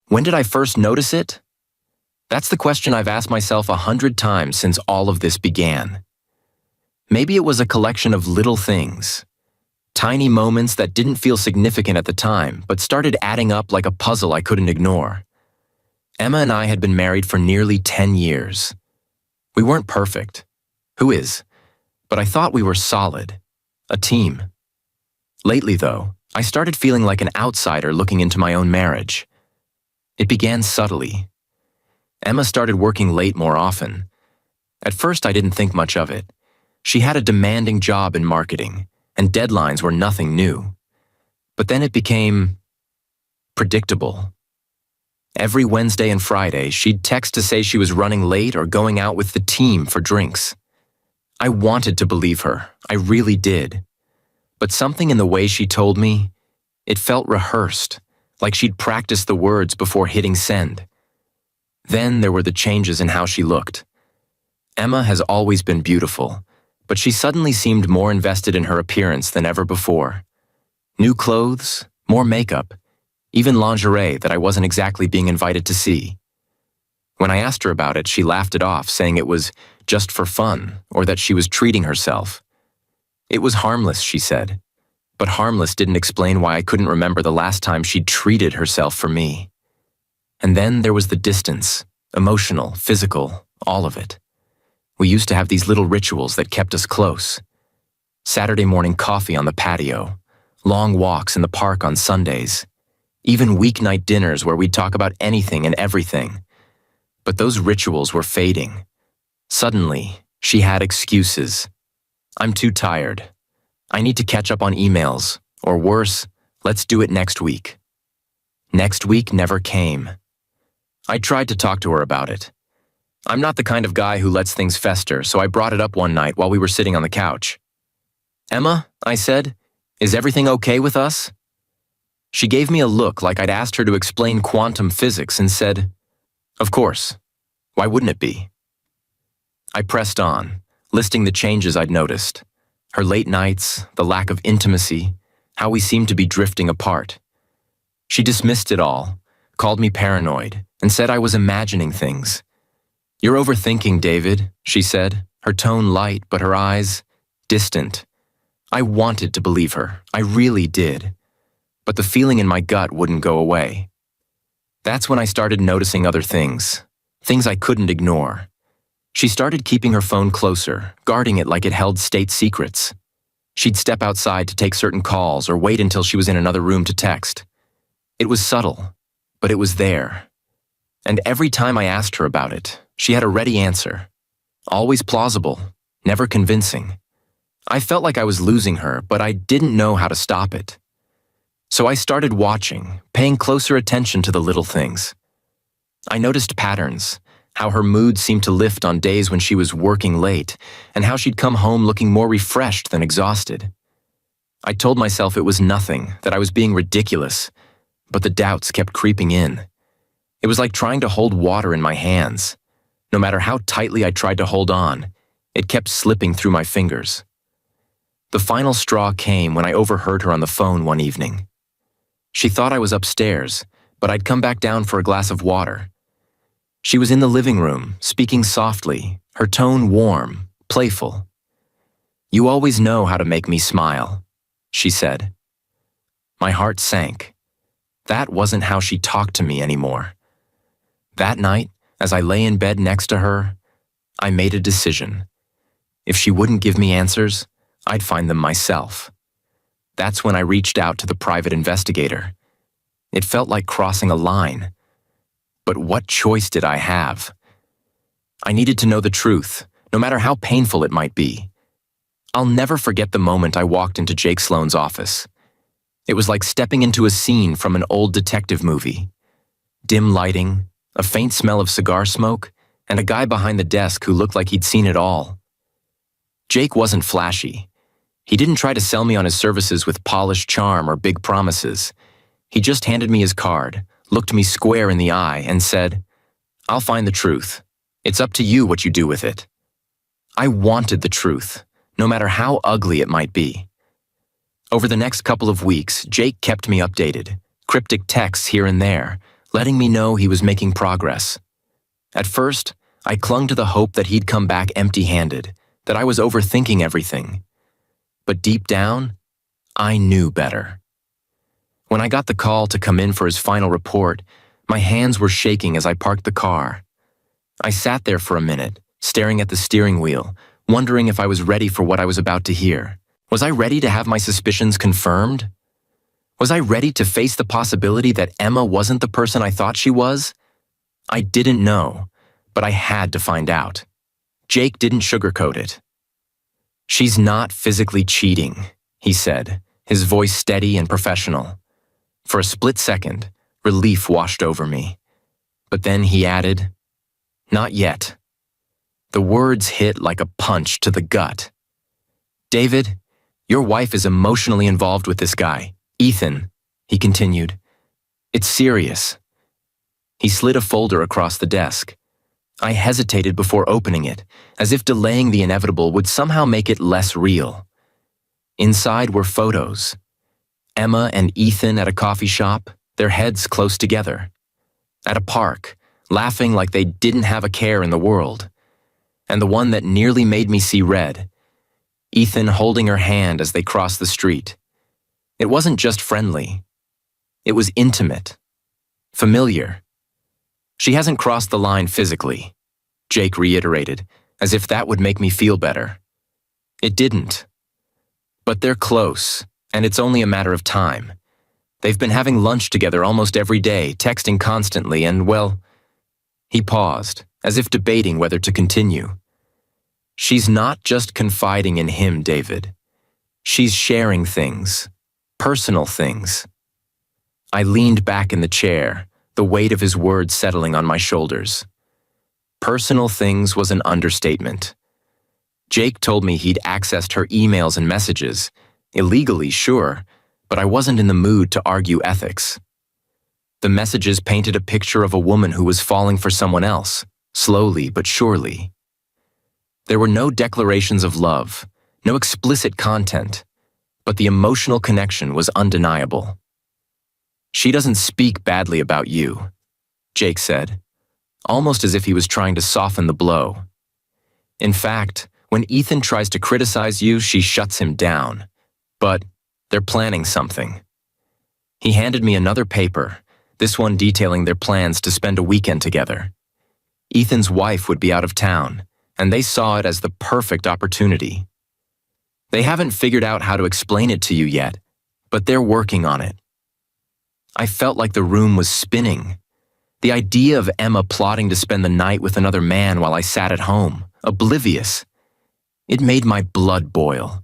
When did I first notice it? That's the question I've asked myself 100 times since all of this began. Maybe it was a collection of little things. Tiny moments that didn't feel significant at the time, but started adding up like a puzzle I couldn't ignore. Emma and I had been married for nearly 10 years. We weren't perfect. Who is? But I thought we were solid. A team. Lately, though, I started feeling like an outsider looking into my own marriage. It began subtly. Emma started working late more often. At first, I didn't think much of it. She had a demanding job in marketing, and deadlines were nothing new. But then it became predictable. Every Wednesday and Friday, she'd text to say she was running late or going out with the team for drinks. I wanted to believe her, I really did. But something in the way she told me, it felt rehearsed, like she'd practiced the words before hitting send. Then there were the changes in how she looked. Emma has always been beautiful, but she suddenly seemed more invested in her appearance than ever before. New clothes, more makeup, even lingerie that I wasn't exactly being invited to see. When I asked her about it, she laughed it off, saying it was just for fun, or that she was treating herself. It was harmless, she said, but harmless didn't explain why I couldn't remember the last time she'd treated herself for me. And then there was the distance, emotional, physical, all of it. We used to have these little rituals that kept us close. Saturday morning coffee on the patio, long walks in the park on Sundays, even weeknight dinners where we'd talk about anything and everything. But those rituals were fading. Suddenly, she had excuses. I'm too tired. I need to catch up on emails, or worse, let's do it next week. Next week never came. I tried to talk to her about it. I'm not the kind of guy who lets things fester, so I brought it up one night while we were sitting on the couch. Emma, I said, is everything okay with us? She gave me a look like I'd asked her to explain quantum physics and said, of course. Why wouldn't it be? I pressed on, listing the changes I'd noticed. Her late nights, the lack of intimacy, how we seemed to be drifting apart. She dismissed it all, called me paranoid, and said I was imagining things. You're overthinking, David, she said, her tone light but her eyes distant. I wanted to believe her, I really did. But the feeling in my gut wouldn't go away. That's when I started noticing other things I couldn't ignore. She started keeping her phone closer, guarding it like it held state secrets. She'd step outside to take certain calls or wait until she was in another room to text. It was subtle, but it was there. And every time I asked her about it, she had a ready answer. Always plausible, never convincing. I felt like I was losing her, but I didn't know how to stop it. So I started watching, paying closer attention to the little things. I noticed patterns, how her mood seemed to lift on days when she was working late, and how she'd come home looking more refreshed than exhausted. I told myself it was nothing, that I was being ridiculous, but the doubts kept creeping in. It was like trying to hold water in my hands. No matter how tightly I tried to hold on, it kept slipping through my fingers. The final straw came when I overheard her on the phone one evening. She thought I was upstairs, but I'd come back down for a glass of water. She was in the living room, speaking softly, her tone warm, playful. You always know how to make me smile, she said. My heart sank. That wasn't how she talked to me anymore. That night, as I lay in bed next to her, I made a decision. If she wouldn't give me answers, I'd find them myself. That's when I reached out to the private investigator. It felt like crossing a line. But what choice did I have? I needed to know the truth, no matter how painful it might be. I'll never forget the moment I walked into Jake Sloan's office. It was like stepping into a scene from an old detective movie. Dim lighting, a faint smell of cigar smoke, and a guy behind the desk who looked like he'd seen it all. Jake wasn't flashy. He didn't try to sell me on his services with polished charm or big promises. He just handed me his card, looked me square in the eye, and said, I'll find the truth. It's up to you what you do with it. I wanted the truth, no matter how ugly it might be. Over the next couple of weeks, Jake kept me updated, cryptic texts here and there, letting me know he was making progress. At first, I clung to the hope that he'd come back empty-handed, that I was overthinking everything. But deep down, I knew better. When I got the call to come in for his final report, my hands were shaking as I parked the car. I sat there for a minute, staring at the steering wheel, wondering if I was ready for what I was about to hear. Was I ready to have my suspicions confirmed? Was I ready to face the possibility that Emma wasn't the person I thought she was? I didn't know, but I had to find out. Jake didn't sugarcoat it. "She's not physically cheating," he said, his voice steady and professional. For a split second, relief washed over me. But then he added, "Not yet." The words hit like a punch to the gut. "David, your wife is emotionally involved with this guy, Ethan," he continued. "It's serious." He slid a folder across the desk. I hesitated before opening it, as if delaying the inevitable would somehow make it less real. Inside were photos. Emma and Ethan at a coffee shop, their heads close together. At a park, laughing like they didn't have a care in the world. And the one that nearly made me see red, Ethan holding her hand as they crossed the street. It wasn't just friendly. It was intimate. Familiar. "She hasn't crossed the line physically," Jake reiterated, as if that would make me feel better. It didn't. But they're close, and it's only a matter of time. They've been having lunch together almost every day, texting constantly, and, well... He paused, as if debating whether to continue. "She's not just confiding in him, David. She's sharing things. Personal things." I leaned back in the chair, the weight of his words settling on my shoulders. Personal things was an understatement. Jake told me he'd accessed her emails and messages. Illegally, sure, but I wasn't in the mood to argue ethics. The messages painted a picture of a woman who was falling for someone else, slowly but surely. There were no declarations of love, no explicit content, but the emotional connection was undeniable. "She doesn't speak badly about you," Jake said, almost as if he was trying to soften the blow. "In fact, when Ethan tries to criticize you, she shuts him down. But they're planning something." He handed me another paper, this one detailing their plans to spend a weekend together. Ethan's wife would be out of town, and they saw it as the perfect opportunity. "They haven't figured out how to explain it to you yet, but they're working on it." I felt like the room was spinning. The idea of Emma plotting to spend the night with another man while I sat at home, oblivious. It made my blood boil.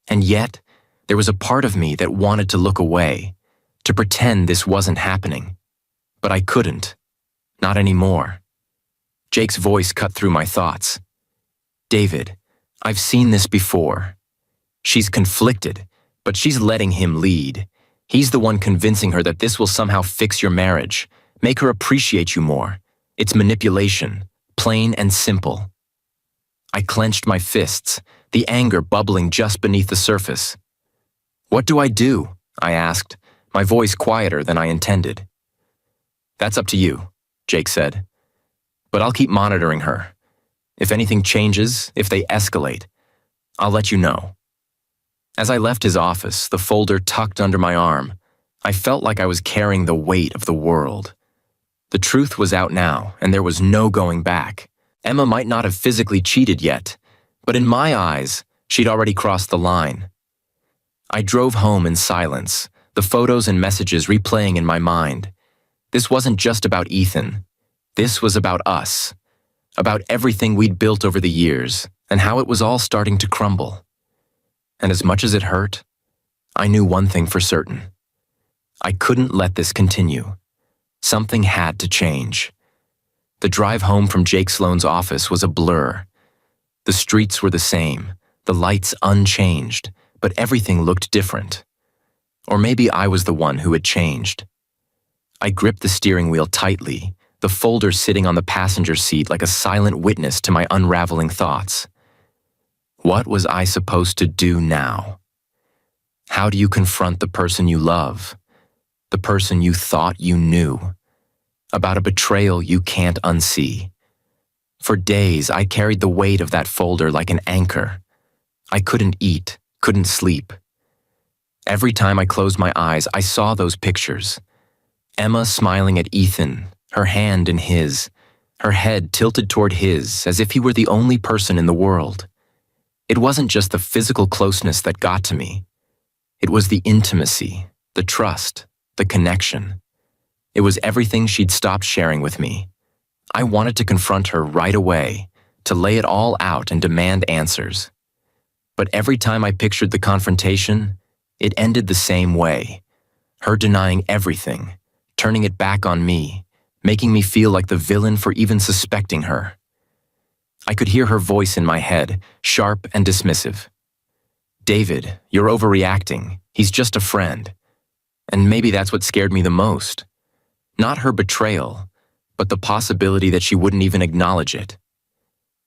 And yet, there was a part of me that wanted to look away, to pretend this wasn't happening. But I couldn't. Not anymore. Jake's voice cut through my thoughts. "David, I've seen this before. She's conflicted, but she's letting him lead. He's the one convincing her that this will somehow fix your marriage, make her appreciate you more. It's manipulation, plain and simple." I clenched my fists, the anger bubbling just beneath the surface. "What do I do?" I asked, my voice quieter than I intended. "That's up to you," Jake said. "But I'll keep monitoring her. If anything changes, if they escalate, I'll let you know." As I left his office, the folder tucked under my arm, I felt like I was carrying the weight of the world. The truth was out now, and there was no going back. Emma might not have physically cheated yet, but in my eyes, she'd already crossed the line. I drove home in silence, the photos and messages replaying in my mind. This wasn't just about Ethan. This was about us, about everything we'd built over the years, and how it was all starting to crumble. And as much as it hurt, I knew one thing for certain. I couldn't let this continue. Something had to change. The drive home from Jake Sloan's office was a blur. The streets were the same, the lights unchanged, but everything looked different. Or maybe I was the one who had changed. I gripped the steering wheel tightly, the folder sitting on the passenger seat like a silent witness to my unraveling thoughts. What was I supposed to do now? How do you confront the person you love? The person you thought you knew? about a betrayal you can't unsee. For days, I carried the weight of that folder like an anchor. I couldn't eat, couldn't sleep. Every time I closed my eyes, I saw those pictures. Emma smiling at Ethan, her hand in his, her head tilted toward his as if he were the only person in the world. It wasn't just the physical closeness that got to me. It was the intimacy, the trust, the connection. It was everything she'd stopped sharing with me. I wanted to confront her right away, to lay it all out and demand answers. But every time I pictured the confrontation, it ended the same way. Her denying everything, turning it back on me, making me feel like the villain for even suspecting her. I could hear her voice in my head, sharp and dismissive. "David, you're overreacting. He's just a friend." And maybe that's what scared me the most. Not her betrayal, but the possibility that she wouldn't even acknowledge it.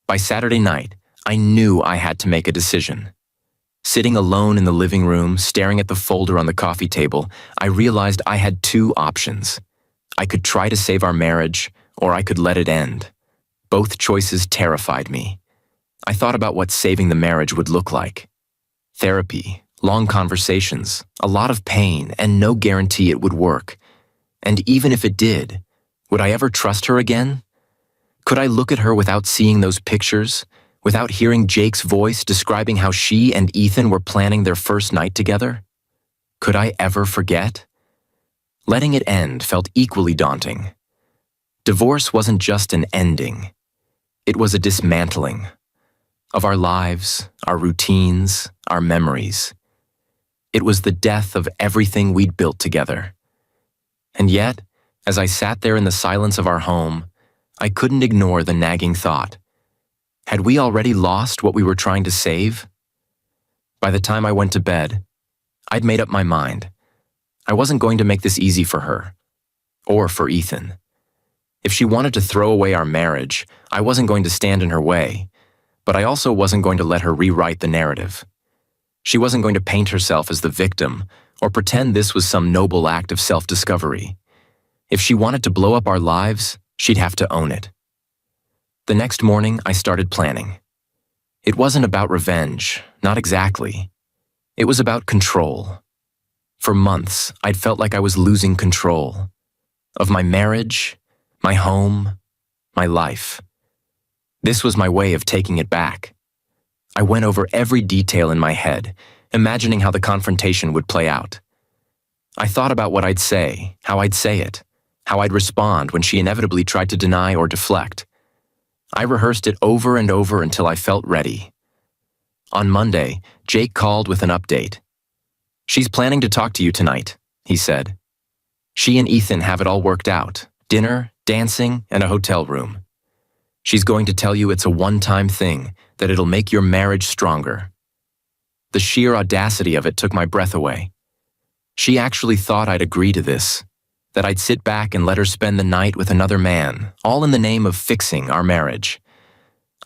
By Saturday night, I knew I had to make a decision. Sitting alone in the living room, staring at the folder on the coffee table, I realized I had two options. I could try to save our marriage, or I could let it end. Both choices terrified me. I thought about what saving the marriage would look like. Therapy, long conversations, a lot of pain, and no guarantee it would work. And even if it did, would I ever trust her again? Could I look at her without seeing those pictures, without hearing Jake's voice describing how she and Ethan were planning their first night together? Could I ever forget? Letting it end felt equally daunting. Divorce wasn't just an ending. It was a dismantling of our lives, our routines, our memories. It was the death of everything we'd built together. And yet, as I sat there in the silence of our home, I couldn't ignore the nagging thought. Had we already lost what we were trying to save? By the time I went to bed, I'd made up my mind. I wasn't going to make this easy for her, or for Ethan. If she wanted to throw away our marriage, I wasn't going to stand in her way, but I also wasn't going to let her rewrite the narrative. She wasn't going to paint herself as the victim or pretend this was some noble act of self-discovery. If she wanted to blow up our lives, she'd have to own it. The next morning, I started planning. It wasn't about revenge, not exactly. It was about control. For months, I'd felt like I was losing control of my marriage, my home, my life. This was my way of taking it back. I went over every detail in my head, imagining how the confrontation would play out. I thought about what I'd say, how I'd say it, how I'd respond when she inevitably tried to deny or deflect. I rehearsed it over and over until I felt ready. On Monday, Jake called with an update. "She's planning to talk to you tonight," he said. "She and Ethan have it all worked out. Dinner, dancing, and a hotel room. She's going to tell you it's a one-time thing, that it'll make your marriage stronger." The sheer audacity of it took my breath away. She actually thought I'd agree to this, that I'd sit back and let her spend the night with another man, all in the name of fixing our marriage.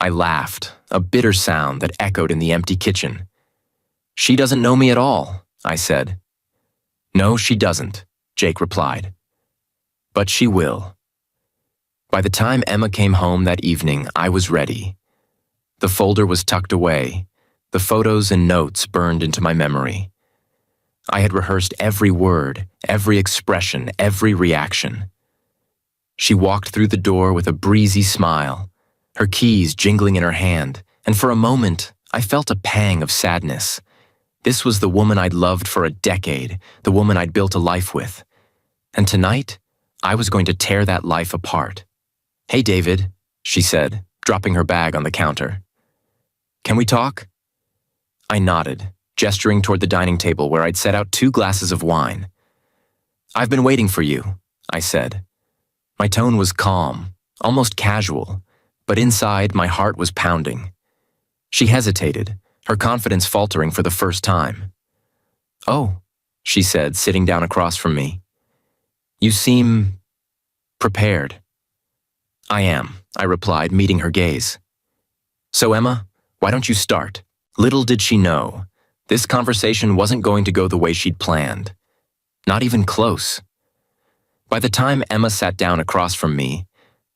I laughed, a bitter sound that echoed in the empty kitchen. "She doesn't know me at all," I said. "No, she doesn't," Jake replied. "But she will." By the time Emma came home that evening, I was ready. The folder was tucked away, the photos and notes burned into my memory. I had rehearsed every word, every expression, every reaction. She walked through the door with a breezy smile, her keys jingling in her hand, and for a moment, I felt a pang of sadness. This was the woman I'd loved for a decade, the woman I'd built a life with. And tonight, I was going to tear that life apart. "Hey, David," she said, dropping her bag on the counter. "Can we talk?" I nodded, gesturing toward the dining table where I'd set out 2 glasses of wine. "I've been waiting for you," I said. My tone was calm, almost casual, but inside my heart was pounding. She hesitated, her confidence faltering for the first time. "Oh," she said, sitting down across from me. "You seem prepared." "I am," I replied, meeting her gaze. "So Emma, why don't you start?" Little did she know, this conversation wasn't going to go the way she'd planned. Not even close. By the time Emma sat down across from me,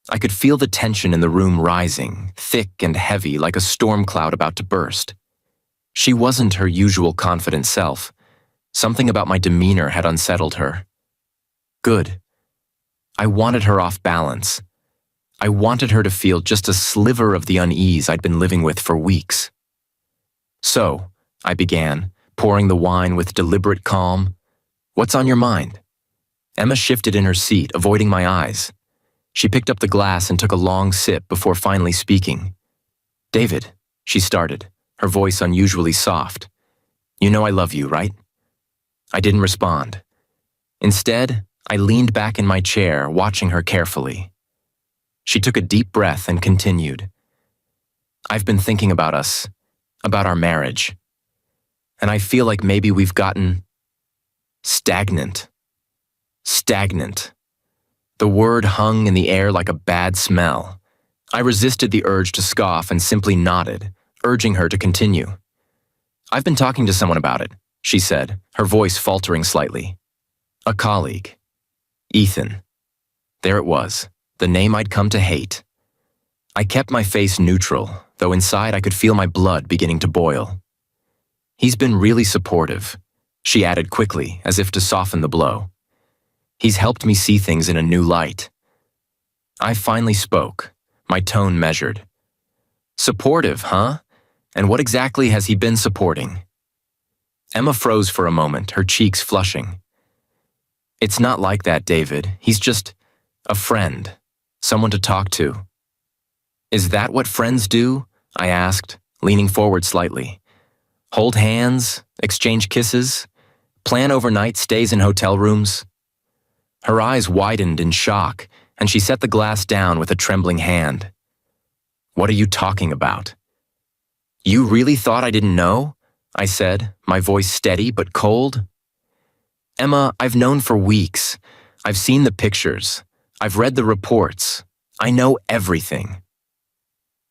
I could feel the tension in the room rising, thick and heavy like a storm cloud about to burst. She wasn't her usual confident self. Something about my demeanor had unsettled her. Good. I wanted her off balance. I wanted her to feel just a sliver of the unease I'd been living with for weeks. So, I began, pouring the wine with deliberate calm. What's on your mind? Emma shifted in her seat, avoiding my eyes. She picked up the glass and took a long sip before finally speaking. David, she started, her voice unusually soft. You know I love you, right? I didn't respond. Instead, I leaned back in my chair, watching her carefully. She took a deep breath and continued. I've been thinking about us, about our marriage, and I feel like maybe we've gotten stagnant. Stagnant. The word hung in the air like a bad smell. I resisted the urge to scoff and simply nodded, urging her to continue. I've been talking to someone about it, she said, her voice faltering slightly. A colleague. Ethan. There it was, the name I'd come to hate. I kept my face neutral, though inside I could feel my blood beginning to boil. He's been really supportive, she added quickly, as if to soften the blow. He's helped me see things in a new light. I finally spoke, my tone measured. Supportive, huh? And what exactly has he been supporting? Emma froze for a moment, her cheeks flushing. It's not like that, David. He's just a friend, someone to talk to. Is that what friends do? I asked, leaning forward slightly. Hold hands, exchange kisses, plan overnight stays in hotel rooms? Her eyes widened in shock, and she set the glass down with a trembling hand. What are you talking about? You really thought I didn't know? I said, my voice steady but cold. Emma, I've known for weeks. I've seen the pictures. I've read the reports. I know everything.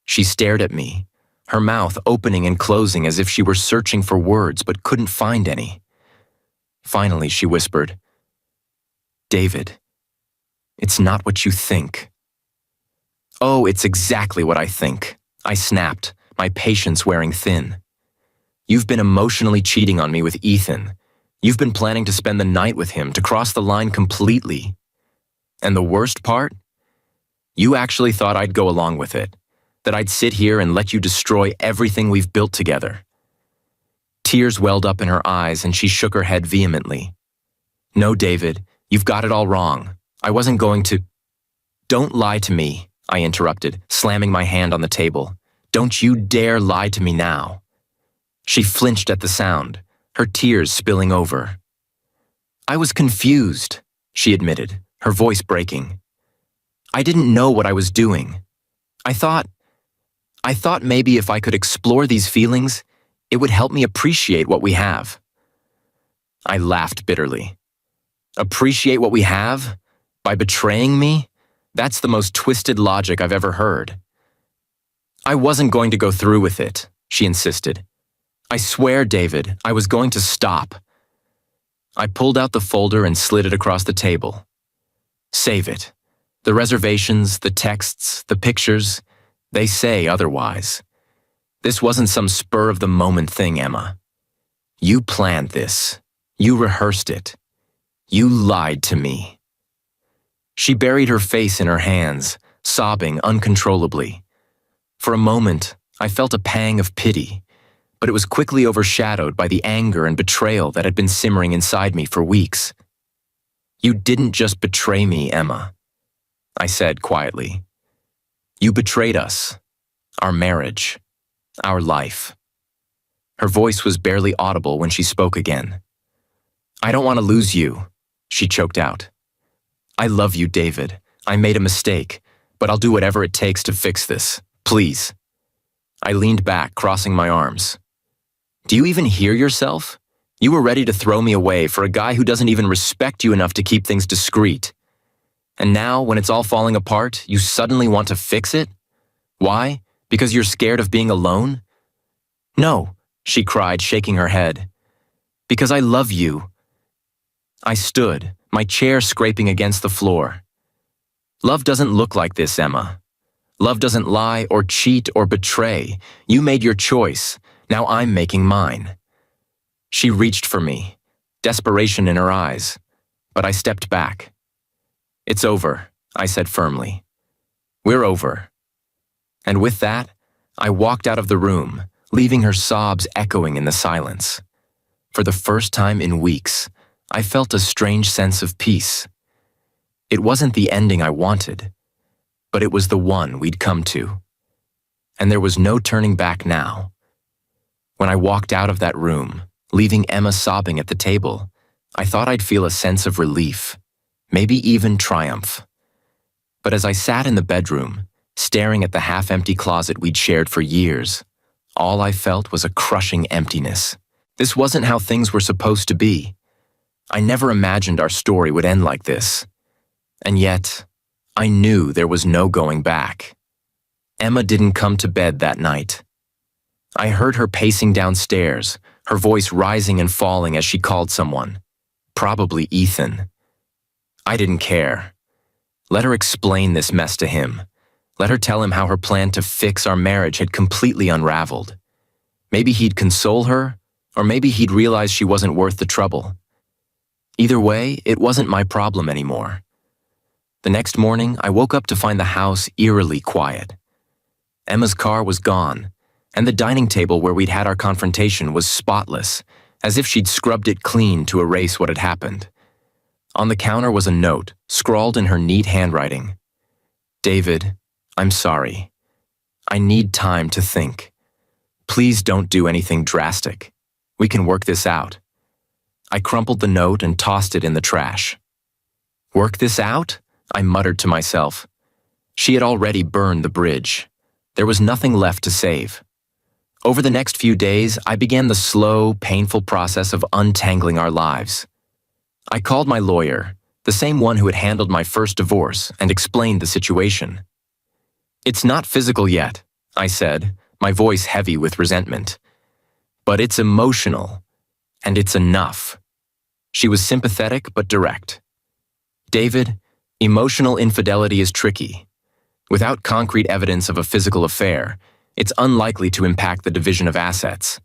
She stared at me, her mouth opening and closing as if she were searching for words but couldn't find any. Finally, she whispered, David, it's not what you think. Oh, it's exactly what I think, I snapped, my patience wearing thin. You've been emotionally cheating on me with Ethan. You've been planning to spend the night with him, to cross the line completely. And the worst part? You actually thought I'd go along with it, that I'd sit here and let you destroy everything we've built together. Tears welled up in her eyes and she shook her head vehemently. No, David, you've got it all wrong. I wasn't going to… Don't lie to me, I interrupted, slamming my hand on the table. Don't you dare lie to me now. She flinched at the sound, her tears spilling over. I was confused, she admitted, her voice breaking. I didn't know what I was doing. I thought maybe if I could explore these feelings, it would help me appreciate what we have. I laughed bitterly. Appreciate what we have? By betraying me? That's the most twisted logic I've ever heard. I wasn't going to go through with it, she insisted. I swear, David, I was going to stop. I pulled out the folder and slid it across the table. Save it. The reservations, the texts, the pictures, they say otherwise. This wasn't some spur-of-the-moment thing, Emma. You planned this. You rehearsed it. You lied to me. She buried her face in her hands, sobbing uncontrollably. For a moment, I felt a pang of pity, but it was quickly overshadowed by the anger and betrayal that had been simmering inside me for weeks. You didn't just betray me, Emma, I said quietly. You betrayed us, our marriage, our life. Her voice was barely audible when she spoke again. I don't want to lose you, she choked out. I love you, David. I made a mistake, but I'll do whatever it takes to fix this. Please. I leaned back, crossing my arms. Do you even hear yourself? You were ready to throw me away for a guy who doesn't even respect you enough to keep things discreet. And now, when it's all falling apart, you suddenly want to fix it? Why? Because you're scared of being alone? No, she cried, shaking her head. Because I love you. I stood, my chair scraping against the floor. Love doesn't look like this, Emma. Love doesn't lie or cheat or betray. You made your choice. Now I'm making mine. She reached for me, desperation in her eyes, but I stepped back. It's over, I said firmly. We're over. And with that, I walked out of the room, leaving her sobs echoing in the silence. For the first time in weeks, I felt a strange sense of peace. It wasn't the ending I wanted, but it was the one we'd come to. And there was no turning back now. When I walked out of that room, leaving Emma sobbing at the table, I thought I'd feel a sense of relief, maybe even triumph. But as I sat in the bedroom, staring at the half-empty closet we'd shared for years, all I felt was a crushing emptiness. This wasn't how things were supposed to be. I never imagined our story would end like this. And yet, I knew there was no going back. Emma didn't come to bed that night. I heard her pacing downstairs, her voice rising and falling as she called someone. Probably Ethan. I didn't care. Let her explain this mess to him. Let her tell him how her plan to fix our marriage had completely unraveled. Maybe he'd console her, or maybe he'd realize she wasn't worth the trouble. Either way, it wasn't my problem anymore. The next morning, I woke up to find the house eerily quiet. Emma's car was gone, and the dining table where we'd had our confrontation was spotless, as if she'd scrubbed it clean to erase what had happened. On the counter was a note, scrawled in her neat handwriting. David, I'm sorry. I need time to think. Please don't do anything drastic. We can work this out. I crumpled the note and tossed it in the trash. Work this out? I muttered to myself. She had already burned the bridge. There was nothing left to save. Over the next few days, I began the slow, painful process of untangling our lives. I called my lawyer, the same one who had handled my first divorce, and explained the situation. It's not physical yet, I said, my voice heavy with resentment. But it's emotional, and it's enough. She was sympathetic but direct. David, emotional infidelity is tricky. Without concrete evidence of a physical affair, it's unlikely to impact the division of assets.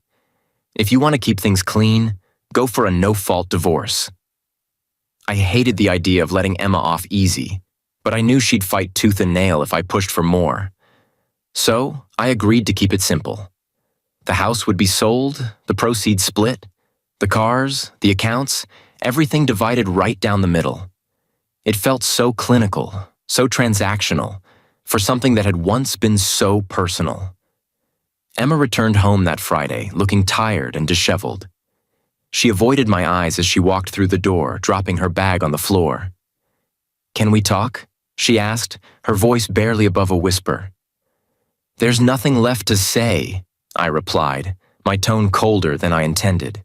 If you want to keep things clean, go for a no-fault divorce. I hated the idea of letting Emma off easy, but I knew she'd fight tooth and nail if I pushed for more. So, I agreed to keep it simple. The house would be sold, the proceeds split, the cars, the accounts, everything divided right down the middle. It felt so clinical, so transactional, for something that had once been so personal. Emma returned home that Friday, looking tired and disheveled. She avoided my eyes as she walked through the door, dropping her bag on the floor. Can we talk? She asked, her voice barely above a whisper. There's nothing left to say, I replied, my tone colder than I intended.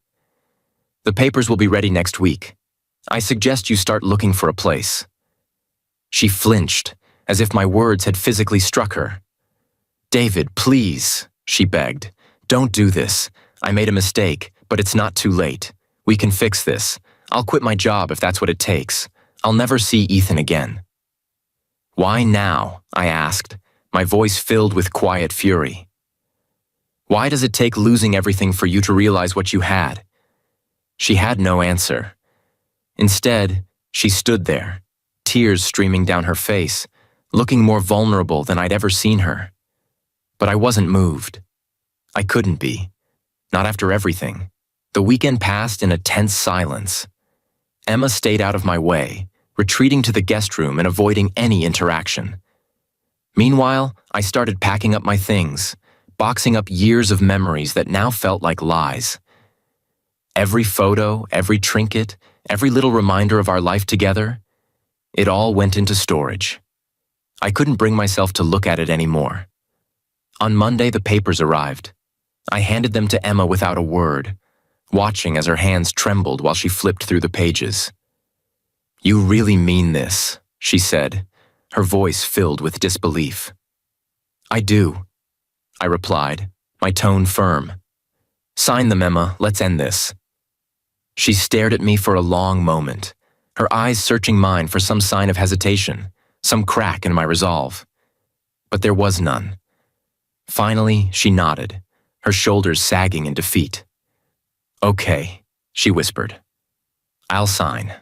The papers will be ready next week. I suggest you start looking for a place. She flinched, as if my words had physically struck her. David, please, she begged. Don't do this. I made a mistake, but it's not too late. We can fix this. I'll quit my job if that's what it takes. I'll never see Ethan again. Why now? I asked, my voice filled with quiet fury. Why does it take losing everything for you to realize what you had? She had no answer. Instead, she stood there, tears streaming down her face, looking more vulnerable than I'd ever seen her. But I wasn't moved. I couldn't be. Not after everything. The weekend passed in a tense silence. Emma stayed out of my way, retreating to the guest room and avoiding any interaction. Meanwhile, I started packing up my things, boxing up years of memories that now felt like lies. Every photo, every trinket, every little reminder of our life together, it all went into storage. I couldn't bring myself to look at it anymore. On Monday, the papers arrived. I handed them to Emma without a word, watching as her hands trembled while she flipped through the pages. You really mean this, she said, her voice filled with disbelief. I do, I replied, my tone firm. Sign them, Emma, let's end this. She stared at me for a long moment, her eyes searching mine for some sign of hesitation, some crack in my resolve. But there was none. Finally, she nodded, her shoulders sagging in defeat. "Okay," she whispered. "I'll sign."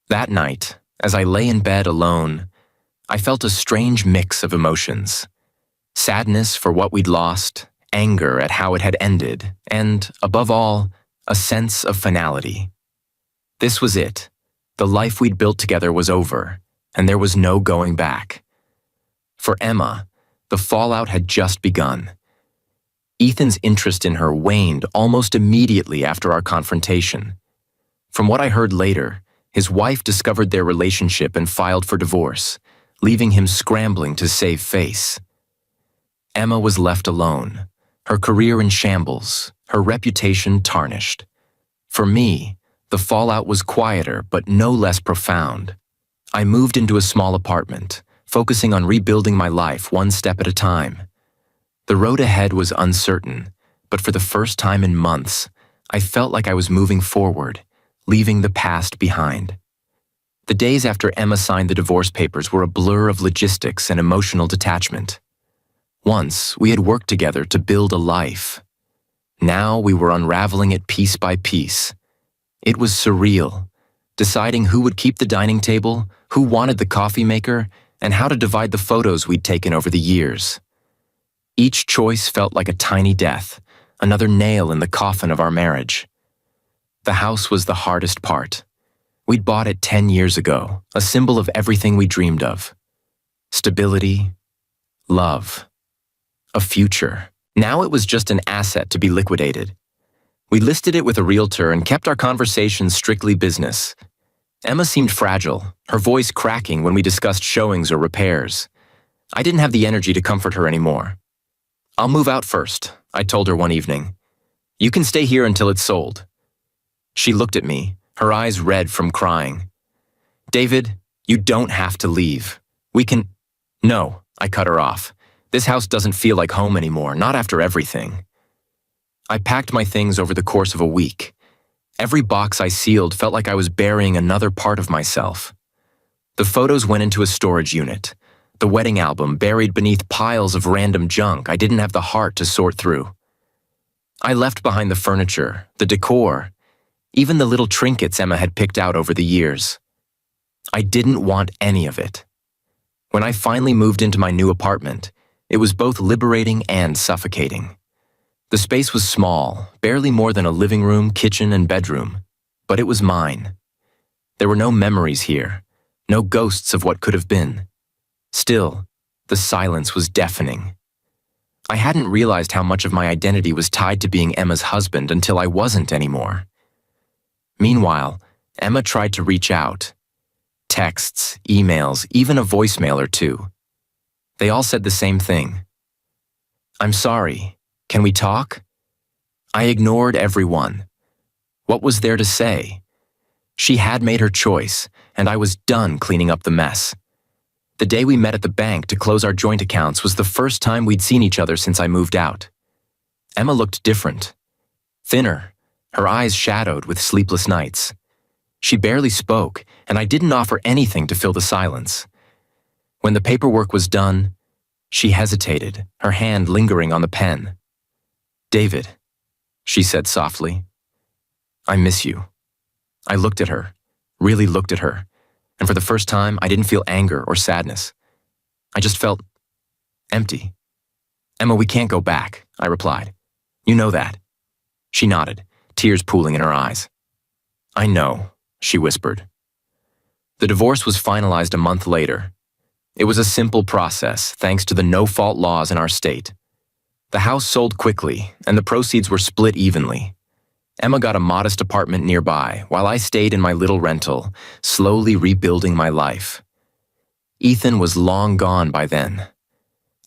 That night, as I lay in bed alone, I felt a strange mix of emotions. Sadness for what we'd lost, anger at how it had ended, and, above all, a sense of finality. This was it. The life we'd built together was over, and there was no going back. For Emma, the fallout had just begun. Ethan's interest in her waned almost immediately after our confrontation. From what I heard later, his wife discovered their relationship and filed for divorce, leaving him scrambling to save face. Emma was left alone, her career in shambles, her reputation tarnished. For me, the fallout was quieter but no less profound. I moved into a small apartment, focusing on rebuilding my life one step at a time. The road ahead was uncertain, but for the first time in months, I felt like I was moving forward, leaving the past behind. The days after Emma signed the divorce papers were a blur of logistics and emotional detachment. Once, we had worked together to build a life. Now we were unraveling it piece by piece. It was surreal, deciding who would keep the dining table, who wanted the coffee maker, and how to divide the photos we'd taken over the years. Each choice felt like a tiny death, another nail in the coffin of our marriage. The house was the hardest part. We'd bought it 10 years ago, a symbol of everything we dreamed of. Stability, love, a future. Now it was just an asset to be liquidated. We listed it with a realtor and kept our conversations strictly business. Emma seemed fragile, her voice cracking when we discussed showings or repairs. I didn't have the energy to comfort her anymore. "I'll move out first," I told her one evening. "You can stay here until it's sold." She looked at me, her eyes red from crying. "David, you don't have to leave. We can—" "No," I cut her off. "This house doesn't feel like home anymore, not after everything." I packed my things over the course of a week. Every box I sealed felt like I was burying another part of myself. The photos went into a storage unit, the wedding album buried beneath piles of random junk I didn't have the heart to sort through. I left behind the furniture, the decor, even the little trinkets Emma had picked out over the years. I didn't want any of it. When I finally moved into my new apartment, it was both liberating and suffocating. The space was small, barely more than a living room, kitchen, and bedroom, but it was mine. There were no memories here, no ghosts of what could have been. Still, the silence was deafening. I hadn't realized how much of my identity was tied to being Emma's husband until I wasn't anymore. Meanwhile, Emma tried to reach out. Texts, emails, even a voicemail or two. They all said the same thing. "I'm sorry. Can we talk?" I ignored everyone. What was there to say? She had made her choice, and I was done cleaning up the mess. The day we met at the bank to close our joint accounts was the first time we'd seen each other since I moved out. Emma looked different. Thinner, her eyes shadowed with sleepless nights. She barely spoke, and I didn't offer anything to fill the silence. When the paperwork was done, she hesitated, her hand lingering on the pen. "David," she said softly, "I miss you." I looked at her, really looked at her, and for the first time, I didn't feel anger or sadness. I just felt empty. "Emma, we can't go back," I replied. "You know that." She nodded, tears pooling in her eyes. "I know," she whispered. The divorce was finalized a month later. It was a simple process, thanks to the no-fault laws in our state. The house sold quickly, and the proceeds were split evenly. Emma got a modest apartment nearby, while I stayed in my little rental, slowly rebuilding my life. Ethan was long gone by then.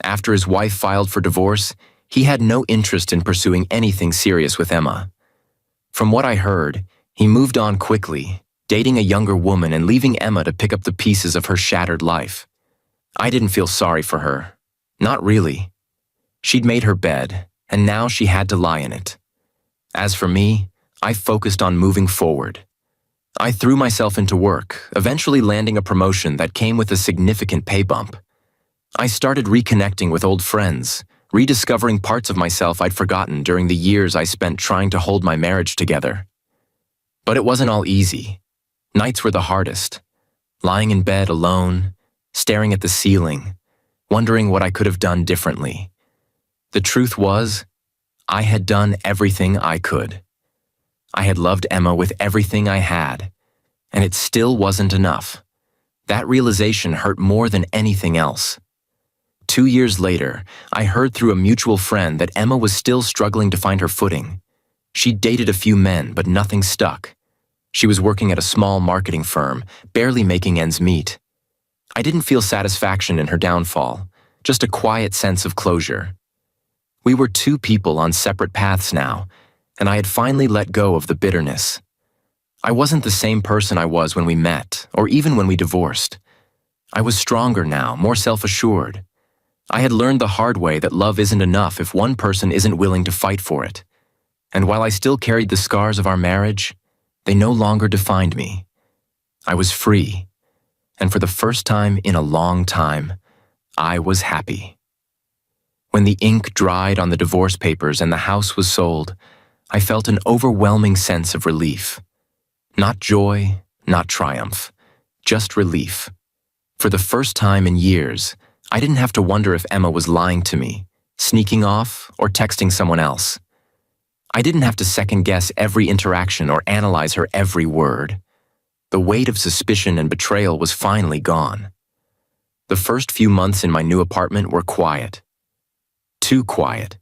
After his wife filed for divorce, he had no interest in pursuing anything serious with Emma. From what I heard, he moved on quickly, dating a younger woman and leaving Emma to pick up the pieces of her shattered life. I didn't feel sorry for her. Not really. She'd made her bed, and now she had to lie in it. As for me, I focused on moving forward. I threw myself into work, eventually landing a promotion that came with a significant pay bump. I started reconnecting with old friends, rediscovering parts of myself I'd forgotten during the years I spent trying to hold my marriage together. But it wasn't all easy. Nights were the hardest. Lying in bed alone, staring at the ceiling, wondering what I could have done differently. The truth was, I had done everything I could. I had loved Emma with everything I had, and it still wasn't enough. That realization hurt more than anything else. 2 years later, I heard through a mutual friend that Emma was still struggling to find her footing. She'd dated a few men, but nothing stuck. She was working at a small marketing firm, barely making ends meet. I didn't feel satisfaction in her downfall, just a quiet sense of closure. We were two people on separate paths now, and I had finally let go of the bitterness. I wasn't the same person I was when we met, or even when we divorced. I was stronger now, more self-assured. I had learned the hard way that love isn't enough if one person isn't willing to fight for it. And while I still carried the scars of our marriage, they no longer defined me. I was free, and for the first time in a long time, I was happy. When the ink dried on the divorce papers and the house was sold, I felt an overwhelming sense of relief. Not joy, not triumph, just relief. For the first time in years, I didn't have to wonder if Emma was lying to me, sneaking off, or texting someone else. I didn't have to second-guess every interaction or analyze her every word. The weight of suspicion and betrayal was finally gone. The first few months in my new apartment were quiet. Too quiet.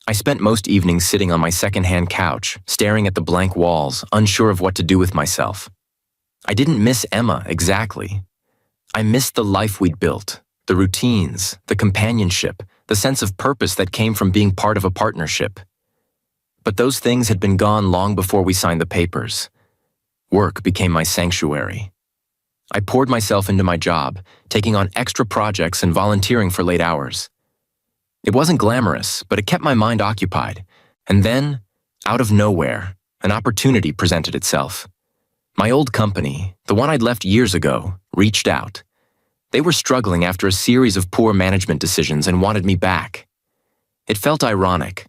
I spent most evenings sitting on my second-hand couch, staring at the blank walls, unsure of what to do with myself. I didn't miss Emma exactly. I missed the life we'd built, the routines, the companionship, the sense of purpose that came from being part of a partnership. But those things had been gone long before we signed the papers. Work became my sanctuary. I poured myself into my job, taking on extra projects and volunteering for late hours. It wasn't glamorous, but it kept my mind occupied. And then, out of nowhere, an opportunity presented itself. My old company, the one I'd left years ago, reached out. They were struggling after a series of poor management decisions and wanted me back. It felt ironic.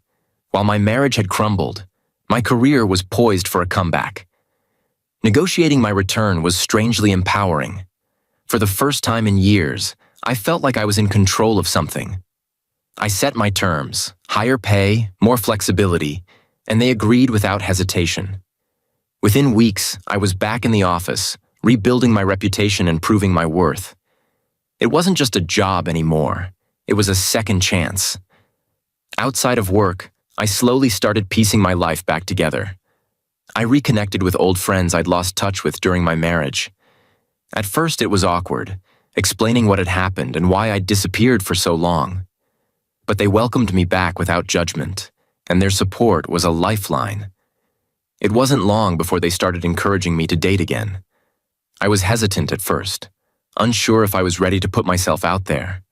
While my marriage had crumbled, my career was poised for a comeback. Negotiating my return was strangely empowering. For the first time in years, I felt like I was in control of something. I set my terms, higher pay, more flexibility, and they agreed without hesitation. Within weeks, I was back in the office, rebuilding my reputation and proving my worth. It wasn't just a job anymore. It was a second chance. Outside of work, I slowly started piecing my life back together. I reconnected with old friends I'd lost touch with during my marriage. At first, it was awkward, explaining what had happened and why I'd disappeared for so long. But they welcomed me back without judgment, and their support was a lifeline. It wasn't long before they started encouraging me to date again. I was hesitant at first, unsure if I was ready to put myself out there.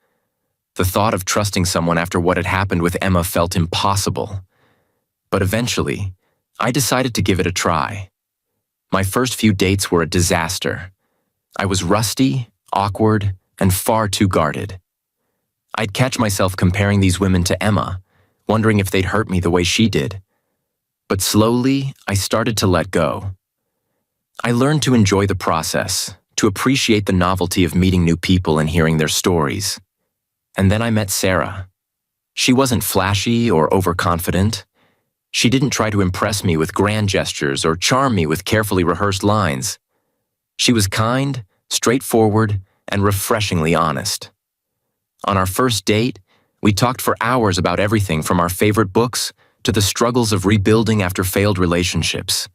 The thought of trusting someone after what had happened with Emma felt impossible. But eventually, I decided to give it a try. My first few dates were a disaster. I was rusty, awkward, and far too guarded. I'd catch myself comparing these women to Emma, wondering if they'd hurt me the way she did. But slowly, I started to let go. I learned to enjoy the process, to appreciate the novelty of meeting new people and hearing their stories. And then I met Sarah. She wasn't flashy or overconfident. She didn't try to impress me with grand gestures or charm me with carefully rehearsed lines. She was kind, straightforward, and refreshingly honest. On our first date, we talked for hours about everything from our favorite books to the struggles of rebuilding after failed relationships.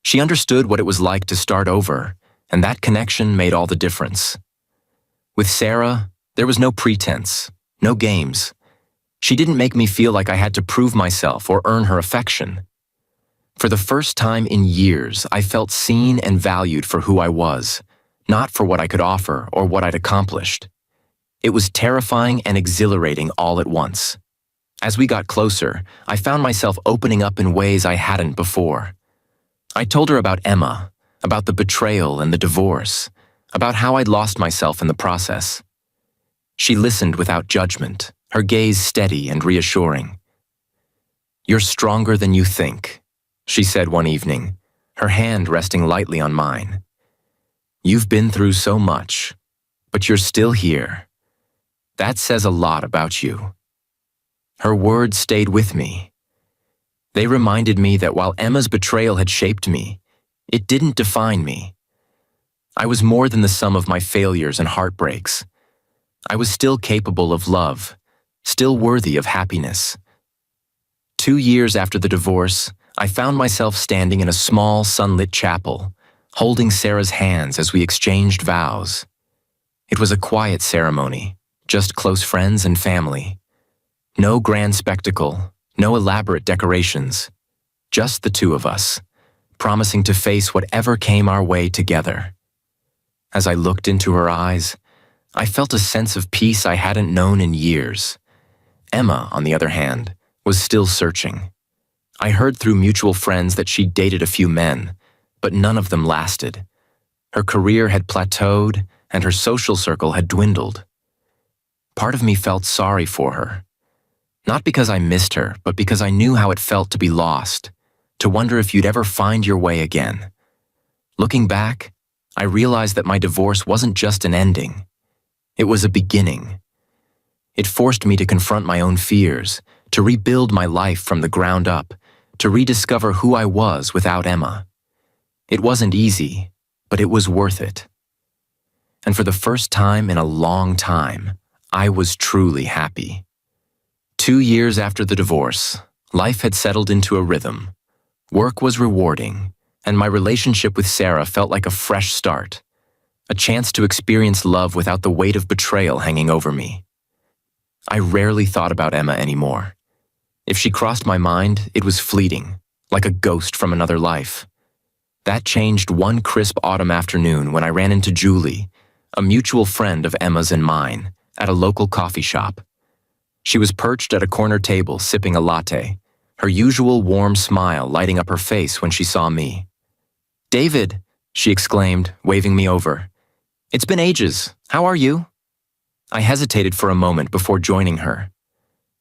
She understood what it was like to start over, and that connection made all the difference. With Sarah, there was no pretense, no games. She didn't make me feel like I had to prove myself or earn her affection. For the first time in years, I felt seen and valued for who I was, not for what I could offer or what I'd accomplished. It was terrifying and exhilarating all at once. As we got closer, I found myself opening up in ways I hadn't before. I told her about Emma, about the betrayal and the divorce, about how I'd lost myself in the process. She listened without judgment, her gaze steady and reassuring. "You're stronger than you think," she said one evening, her hand resting lightly on mine. "You've been through so much, but you're still here. That says a lot about you." Her words stayed with me. They reminded me that while Emma's betrayal had shaped me, it didn't define me. I was more than the sum of my failures and heartbreaks. I was still capable of love, still worthy of happiness. 2 years after the divorce, I found myself standing in a small, sunlit chapel, holding Sarah's hands as we exchanged vows. It was a quiet ceremony, just close friends and family. No grand spectacle, no elaborate decorations, just the two of us, promising to face whatever came our way together. As I looked into her eyes, I felt a sense of peace I hadn't known in years. Emma, on the other hand, was still searching. I heard through mutual friends that she'd dated a few men, but none of them lasted. Her career had plateaued, and her social circle had dwindled. Part of me felt sorry for her. Not because I missed her, but because I knew how it felt to be lost, to wonder if you'd ever find your way again. Looking back, I realized that my divorce wasn't just an ending. It was a beginning. It forced me to confront my own fears, to rebuild my life from the ground up, to rediscover who I was without Emma. It wasn't easy, but it was worth it. And for the first time in a long time, I was truly happy. 2 years after the divorce, life had settled into a rhythm. Work was rewarding, and my relationship with Sarah felt like a fresh start, a chance to experience love without the weight of betrayal hanging over me. I rarely thought about Emma anymore. If she crossed my mind, it was fleeting, like a ghost from another life. That changed one crisp autumn afternoon when I ran into Julie, a mutual friend of Emma's and mine, at a local coffee shop. She was perched at a corner table sipping a latte, her usual warm smile lighting up her face when she saw me. "David," she exclaimed, waving me over. "It's been ages. How are you?" I hesitated for a moment before joining her.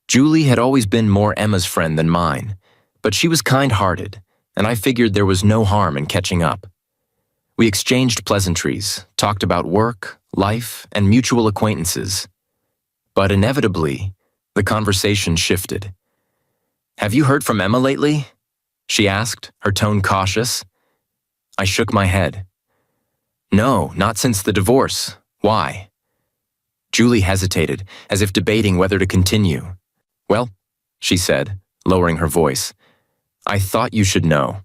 Julie had always been more Emma's friend than mine, but she was kind-hearted, and I figured there was no harm in catching up. We exchanged pleasantries, talked about work, life, and mutual acquaintances. But inevitably, the conversation shifted. "Have you heard from Emma lately?" she asked, her tone cautious. I shook my head. "No, not since the divorce. Why?" Julie hesitated, as if debating whether to continue. "Well," she said, lowering her voice, "I thought you should know.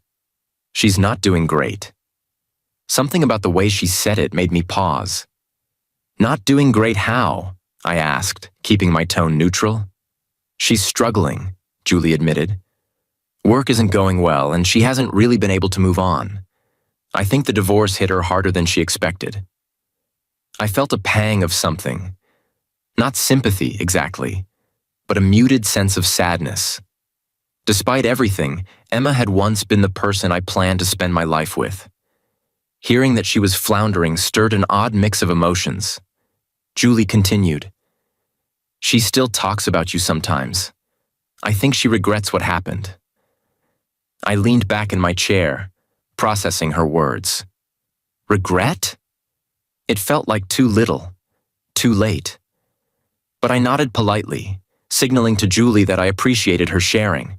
She's not doing great." Something about the way she said it made me pause. "Not doing great how?" I asked, keeping my tone neutral. "She's struggling," Julie admitted. "Work isn't going well, and she hasn't really been able to move on. I think the divorce hit her harder than she expected." I felt a pang of something. Not sympathy, exactly, but a muted sense of sadness. Despite everything, Emma had once been the person I planned to spend my life with. Hearing that she was floundering stirred an odd mix of emotions. Julie continued, "She still talks about you sometimes. I think she regrets what happened." I leaned back in my chair, processing her words. Regret? It felt like too little, too late. But I nodded politely, signaling to Julie that I appreciated her sharing.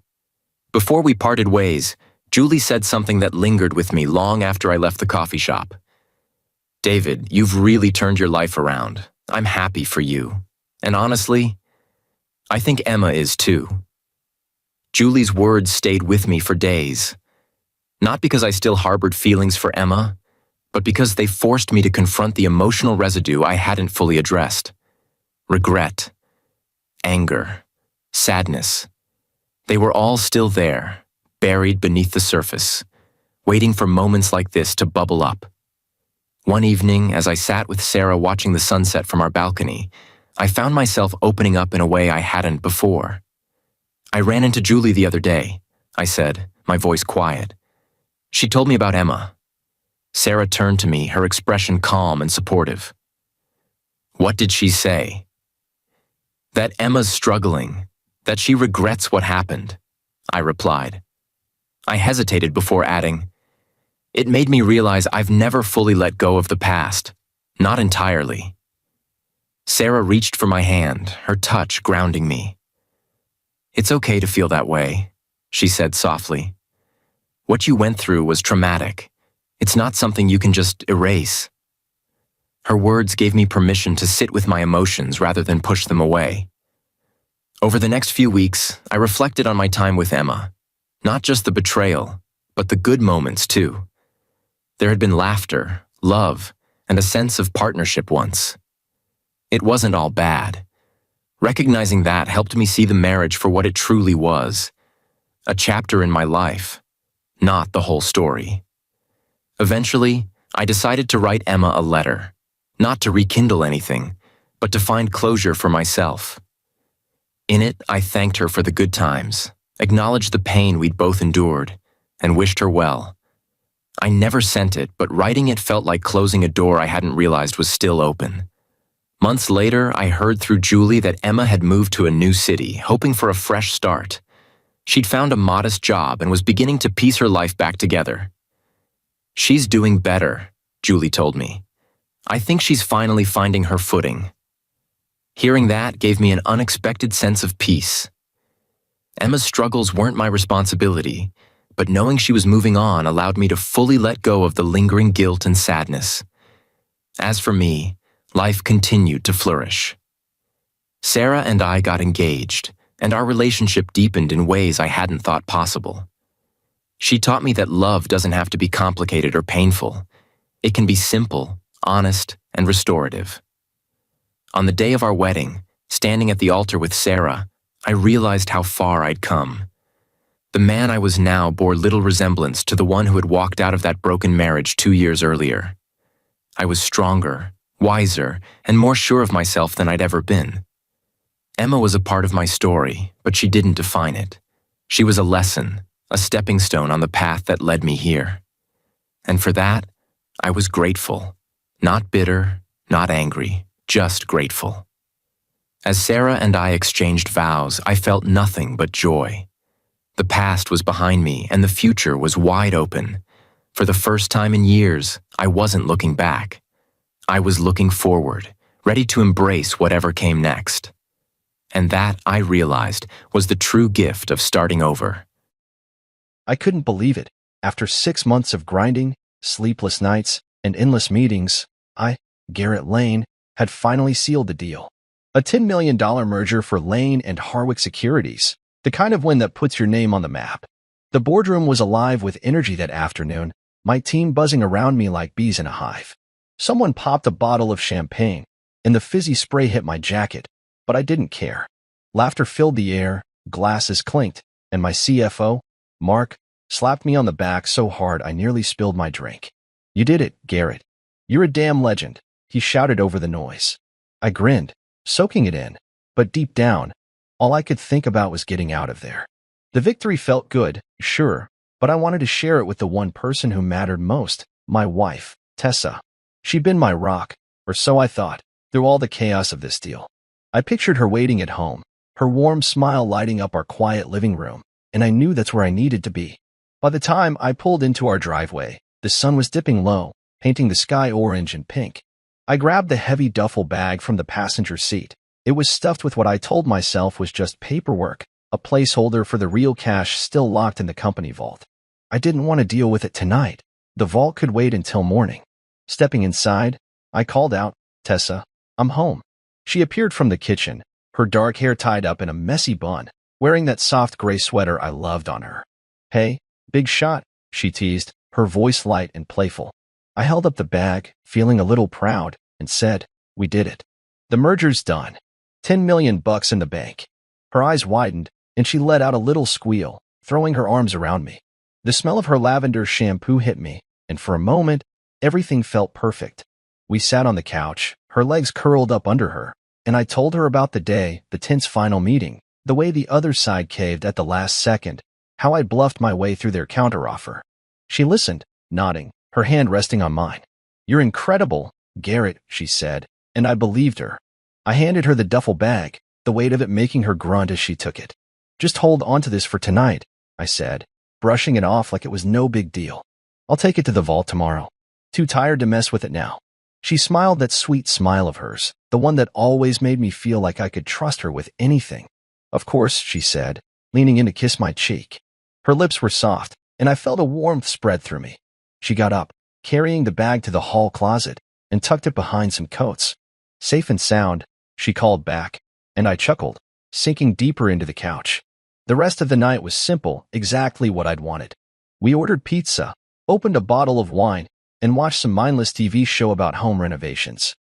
Before we parted ways, Julie said something that lingered with me long after I left the coffee shop. "David, you've really turned your life around. I'm happy for you. And honestly, I think Emma is too." Julie's words stayed with me for days. Not because I still harbored feelings for Emma, but because they forced me to confront the emotional residue I hadn't fully addressed. Regret, anger, sadness. They were all still there, buried beneath the surface, waiting for moments like this to bubble up. One evening, as I sat with Sarah watching the sunset from our balcony, I found myself opening up in a way I hadn't before. "I ran into Julie the other day," I said, my voice quiet. "She told me about Emma." Sarah turned to me, her expression calm and supportive. What did she say? That Emma's struggling, that she regrets what happened, I replied. I hesitated before adding, it made me realize I've never fully let go of the past, not entirely. Sarah reached for my hand, her touch grounding me. It's okay to feel that way, she said softly. What you went through was traumatic. It's not something you can just erase. Her words gave me permission to sit with my emotions rather than push them away. Over the next few weeks, I reflected on my time with Emma. Not just the betrayal, but the good moments too. There had been laughter, love, and a sense of partnership once. It wasn't all bad. Recognizing that helped me see the marriage for what it truly was. A chapter in my life, not the whole story. Eventually, I decided to write Emma a letter, not to rekindle anything, but to find closure for myself. In it, I thanked her for the good times, acknowledged the pain we'd both endured, and wished her well. I never sent it, but writing it felt like closing a door I hadn't realized was still open. Months later, I heard through Julie that Emma had moved to a new city, hoping for a fresh start. She'd found a modest job and was beginning to piece her life back together. She's doing better, Julie told me. I think she's finally finding her footing. Hearing that gave me an unexpected sense of peace. Emma's struggles weren't my responsibility, but knowing she was moving on allowed me to fully let go of the lingering guilt and sadness. As for me, life continued to flourish. Sarah and I got engaged, and our relationship deepened in ways I hadn't thought possible. She taught me that love doesn't have to be complicated or painful. It can be simple, honest, and restorative. On the day of our wedding, standing at the altar with Sarah, I realized how far I'd come. The man I was now bore little resemblance to the one who had walked out of that broken marriage 2 years earlier. I was stronger, wiser, and more sure of myself than I'd ever been. Emma was a part of my story, but she didn't define it. She was a lesson, a stepping stone on the path that led me here. And for that, I was grateful. Not bitter, not angry, just grateful. As Sarah and I exchanged vows, I felt nothing but joy. The past was behind me, and the future was wide open. For the first time in years, I wasn't looking back. I was looking forward, ready to embrace whatever came next. And that, I realized, was the true gift of starting over. I couldn't believe it. After 6 months of grinding, sleepless nights, and endless meetings, Garrett Lane, had finally sealed the deal. A $10 million merger for Lane and Harwick Securities, the kind of win that puts your name on the map. The boardroom was alive with energy that afternoon, my team buzzing around me like bees in a hive. Someone popped a bottle of champagne, and the fizzy spray hit my jacket, but I didn't care. Laughter filled the air, glasses clinked, and my CFO, Mark, slapped me on the back so hard I nearly spilled my drink. You did it, Garrett. You're a damn legend, he shouted over the noise. I grinned, soaking it in, but deep down, all I could think about was getting out of there. The victory felt good, sure, but I wanted to share it with the one person who mattered most, my wife, Tessa. She'd been my rock, or so I thought, through all the chaos of this deal. I pictured her waiting at home, her warm smile lighting up our quiet living room, and I knew that's where I needed to be. By the time I pulled into our driveway, the sun was dipping low, painting the sky orange and pink. I grabbed the heavy duffel bag from the passenger seat. It was stuffed with what I told myself was just paperwork, a placeholder for the real cash still locked in the company vault. I didn't want to deal with it tonight. The vault could wait until morning. Stepping inside, I called out, Tessa, I'm home. She appeared from the kitchen, her dark hair tied up in a messy bun, wearing that soft gray sweater I loved on her. Hey, big shot, she teased, her voice light and playful. I held up the bag, feeling a little proud, and said, we did it. The merger's done. $10 million in the bank. Her eyes widened, and she let out a little squeal, throwing her arms around me. The smell of her lavender shampoo hit me, and for a moment, everything felt perfect. We sat on the couch, her legs curled up under her, and I told her about the day, the tense final meeting, the way the other side caved at the last second, how I'd bluffed my way through their counteroffer. She listened, nodding, her hand resting on mine. "You're incredible, Garrett," she said, and I believed her. I handed her the duffel bag, the weight of it making her grunt as she took it. "Just hold onto this for tonight," I said, brushing it off like it was no big deal. "I'll take it to the vault tomorrow. Too tired to mess with it now." She smiled that sweet smile of hers, the one that always made me feel like I could trust her with anything. "Of course," she said, leaning in to kiss my cheek. Her lips were soft, and I felt a warmth spread through me. She got up, carrying the bag to the hall closet, and tucked it behind some coats. "Safe and sound," she called back, and I chuckled, sinking deeper into the couch. The rest of the night was simple, exactly what I'd wanted. We ordered pizza, opened a bottle of wine, and watched some mindless TV show about home renovations.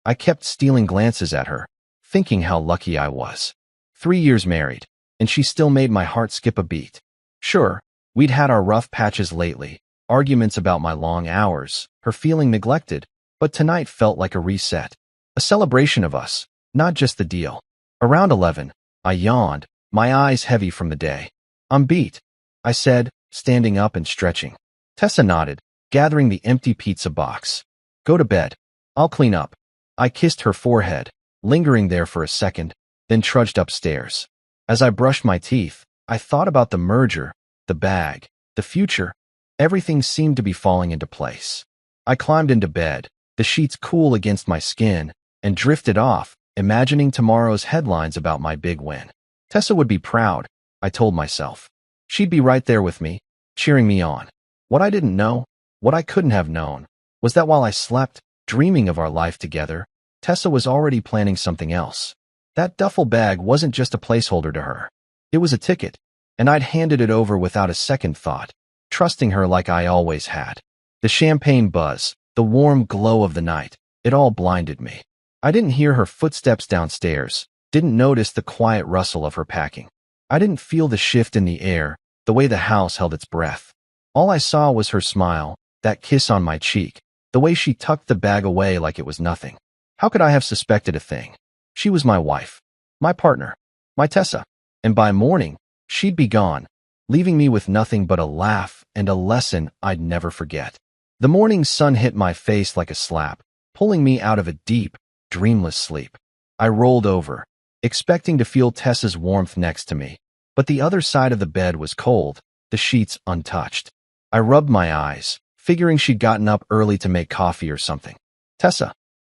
I kept stealing glances at her, thinking how lucky I was. 3 years married, and she still made my heart skip a beat. Sure, we'd had our rough patches lately, arguments about my long hours, her feeling neglected, but tonight felt like a reset, a celebration of us, not just the deal. Around 11, I yawned, my eyes heavy from the day. "I'm beat," I said, standing up and stretching. Tessa nodded, gathering the empty pizza box. "Go to bed. I'll clean up." I kissed her forehead, lingering there for a second, then trudged upstairs. As I brushed my teeth, I thought about the merger, the bag, the future. Everything seemed to be falling into place. I climbed into bed, the sheets cool against my skin, and drifted off, imagining tomorrow's headlines about my big win. Tessa would be proud, I told myself. She'd be right there with me, cheering me on. What I didn't know, what I couldn't have known, was that while I slept, dreaming of our life together, Tessa was already planning something else. That duffel bag wasn't just a placeholder to her. It was a ticket, and I'd handed it over without a second thought, trusting her like I always had. The champagne buzz, the warm glow of the night, it all blinded me. I didn't hear her footsteps downstairs, didn't notice the quiet rustle of her packing. I didn't feel the shift in the air, the way the house held its breath. All I saw was her smile, that kiss on my cheek, the way she tucked the bag away like it was nothing. How could I have suspected a thing? She was my wife, my partner, my Tessa, and by morning, she'd be gone, leaving me with nothing but a laugh and a lesson I'd never forget. The morning sun hit my face like a slap, pulling me out of a deep, dreamless sleep. I rolled over, expecting to feel Tessa's warmth next to me, but the other side of the bed was cold, the sheets untouched. I rubbed my eyes, figuring she'd gotten up early to make coffee or something. "Tessa,"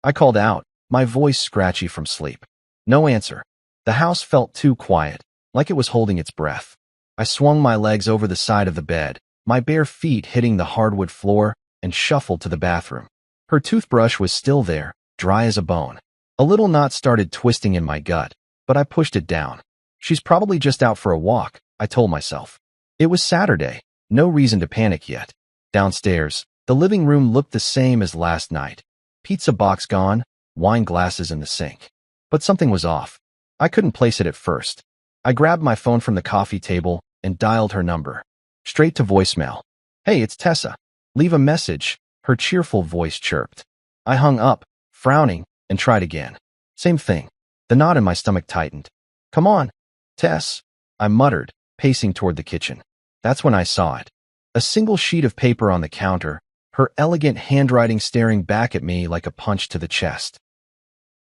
I called out, my voice scratchy from sleep. No answer. The house felt too quiet, like it was holding its breath. I swung my legs over the side of the bed, my bare feet hitting the hardwood floor, and shuffled to the bathroom. Her toothbrush was still there, dry as a bone. A little knot started twisting in my gut, but I pushed it down. She's probably just out for a walk, I told myself. It was Saturday, no reason to panic yet. Downstairs, the living room looked the same as last night. Pizza box gone, wine glasses in the sink. But something was off. I couldn't place it at first. I grabbed my phone from the coffee table and dialed her number. Straight to voicemail. "Hey, it's Tessa. Leave a message," her cheerful voice chirped. I hung up, frowning, and tried again. Same thing. The knot in my stomach tightened. "Come on, Tess," I muttered, pacing toward the kitchen. That's when I saw it. A single sheet of paper on the counter, her elegant handwriting staring back at me like a punch to the chest.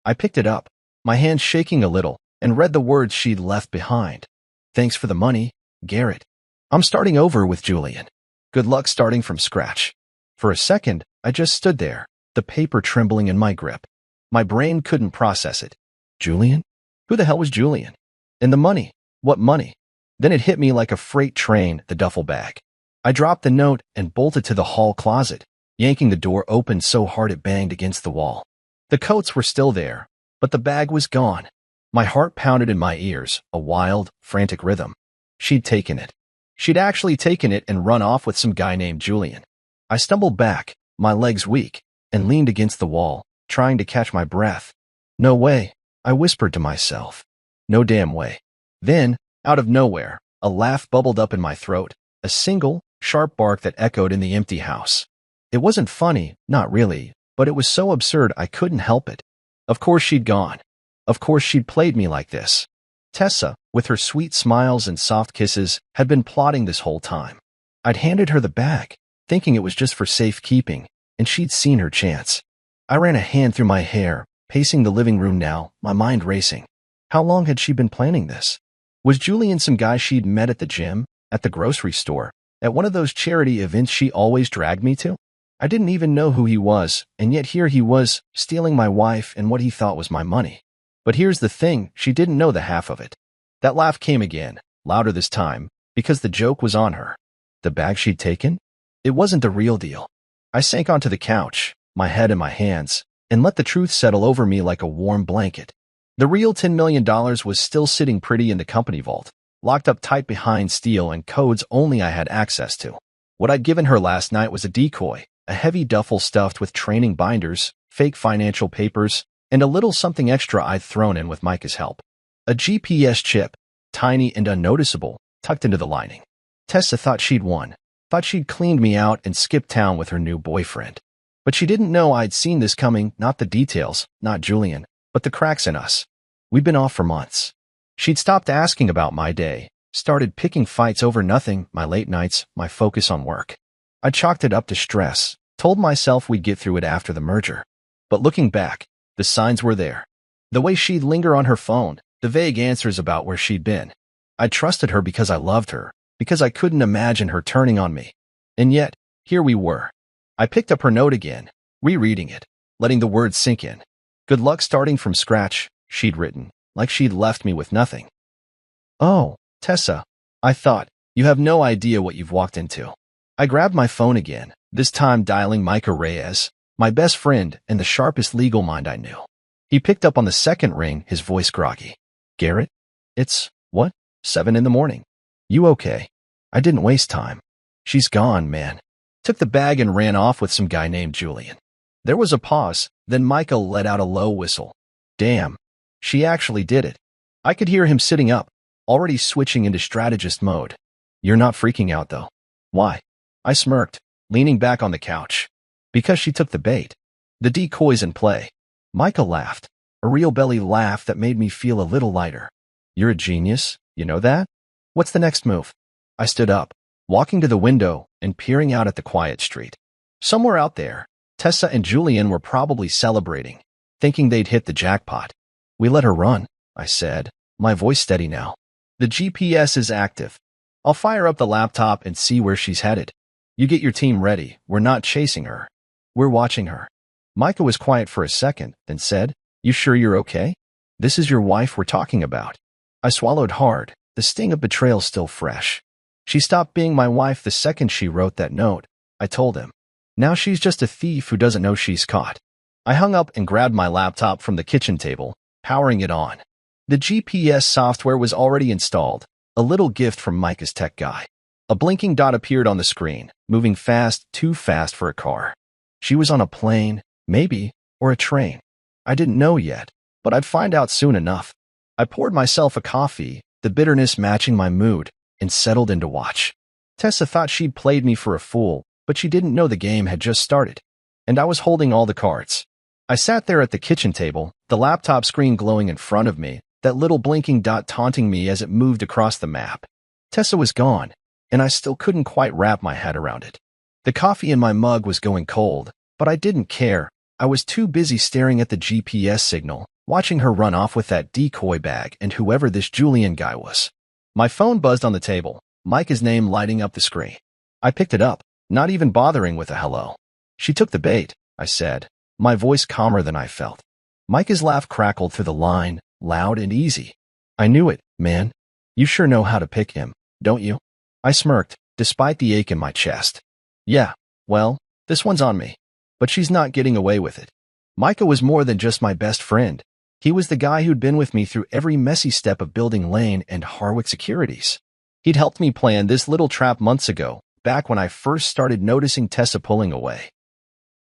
I picked it up, my hand shaking a little, and read the words she'd left behind. "Thanks for the money, Garrett. I'm starting over with Julian. Good luck starting from scratch." For a second, I just stood there, the paper trembling in my grip. My brain couldn't process it. Julian? Who the hell was Julian? And the money? What money? Then it hit me like a freight train, the duffel bag. I dropped the note and bolted to the hall closet, yanking the door open so hard it banged against the wall. The coats were still there, but the bag was gone. My heart pounded in my ears, a wild, frantic rhythm. She'd taken it. She'd actually taken it and run off with some guy named Julian. I stumbled back, my legs weak, and leaned against the wall, trying to catch my breath. "No way," I whispered to myself. "No damn way." Then, out of nowhere, a laugh bubbled up in my throat, a single, sharp bark that echoed in the empty house. It wasn't funny, not really, but it was so absurd I couldn't help it. Of course she'd gone. Of course she'd played me like this. Tessa, with her sweet smiles and soft kisses, had been plotting this whole time. I'd handed her the bag, thinking it was just for safekeeping, and she'd seen her chance. I ran a hand through my hair, pacing the living room now, my mind racing. How long had she been planning this? Was Julian some guy she'd met at the gym, at the grocery store, at one of those charity events she always dragged me to? I didn't even know who he was, and yet here he was, stealing my wife and what he thought was my money. But here's the thing, she didn't know the half of it. That laugh came again, louder this time, because the joke was on her. The bag she'd taken? It wasn't the real deal. I sank onto the couch, my head in my hands, and let the truth settle over me like a warm blanket. The real $10 million was still sitting pretty in the company vault, locked up tight behind steel and codes only I had access to. What I'd given her last night was a decoy, a heavy duffel stuffed with training binders, fake financial papers, and a little something extra I'd thrown in with Micah's help. A GPS chip, tiny and unnoticeable, tucked into the lining. Tessa thought she'd won, thought she'd cleaned me out and skipped town with her new boyfriend. But she didn't know I'd seen this coming, not the details, not Julian, but the cracks in us. We'd been off for months. She'd stopped asking about my day, started picking fights over nothing, my late nights, my focus on work. I chalked it up to stress, told myself we'd get through it after the merger. But looking back, the signs were there. The way she'd linger on her phone, the vague answers about where she'd been. I trusted her because I loved her, because I couldn't imagine her turning on me. And yet, here we were. I picked up her note again, rereading it, letting the words sink in. Good luck starting from scratch, she'd written, like she'd left me with nothing. Oh, Tessa, I thought, you have no idea what you've walked into. I grabbed my phone again, this time dialing Micah Reyes, my best friend and the sharpest legal mind I knew. He picked up on the second ring, his voice groggy. Garrett? It's, what? 7 in the morning. You okay? I didn't waste time. She's gone, man. Took the bag and ran off with some guy named Julian. There was a pause, then Micah let out a low whistle. Damn. She actually did it. I could hear him sitting up, already switching into strategist mode. You're not freaking out, though. Why? I smirked, leaning back on the couch. Because she took the bait. The decoy's in play. Micah laughed, a real belly laugh that made me feel a little lighter. You're a genius, you know that? What's the next move? I stood up, walking to the window and peering out at the quiet street. Somewhere out there, Tessa and Julian were probably celebrating, thinking they'd hit the jackpot. We let her run, I said, my voice steady now. The GPS is active. I'll fire up the laptop and see where she's headed. You get your team ready. We're not chasing her. We're watching her. Micah was quiet for a second, then said, You sure you're okay? This is your wife we're talking about. I swallowed hard, the sting of betrayal still fresh. She stopped being my wife the second she wrote that note, I told him. Now she's just a thief who doesn't know she's caught. I hung up and grabbed my laptop from the kitchen table, powering it on. The GPS software was already installed, a little gift from Micah's tech guy. A blinking dot appeared on the screen, moving fast, too fast for a car. She was on a plane, maybe, or a train. I didn't know yet, but I'd find out soon enough. I poured myself a coffee, the bitterness matching my mood, and settled in to watch. Tessa thought she'd played me for a fool, but she didn't know the game had just started. And I was holding all the cards. I sat there at the kitchen table, the laptop screen glowing in front of me, that little blinking dot taunting me as it moved across the map. Tessa was gone, and I still couldn't quite wrap my head around it. The coffee in my mug was going cold, but I didn't care. I was too busy staring at the GPS signal, watching her run off with that decoy bag and whoever this Julian guy was. My phone buzzed on the table, Micah's name lighting up the screen. I picked it up, not even bothering with a hello. She took the bait, I said, my voice calmer than I felt. Micah's laugh crackled through the line, loud and easy. I knew it, man. You sure know how to pick him, don't you? I smirked, despite the ache in my chest. Yeah, well, this one's on me. But she's not getting away with it. Micah was more than just my best friend. He was the guy who'd been with me through every messy step of building Lane and Harwick Securities. He'd helped me plan this little trap months ago, back when I first started noticing Tessa pulling away.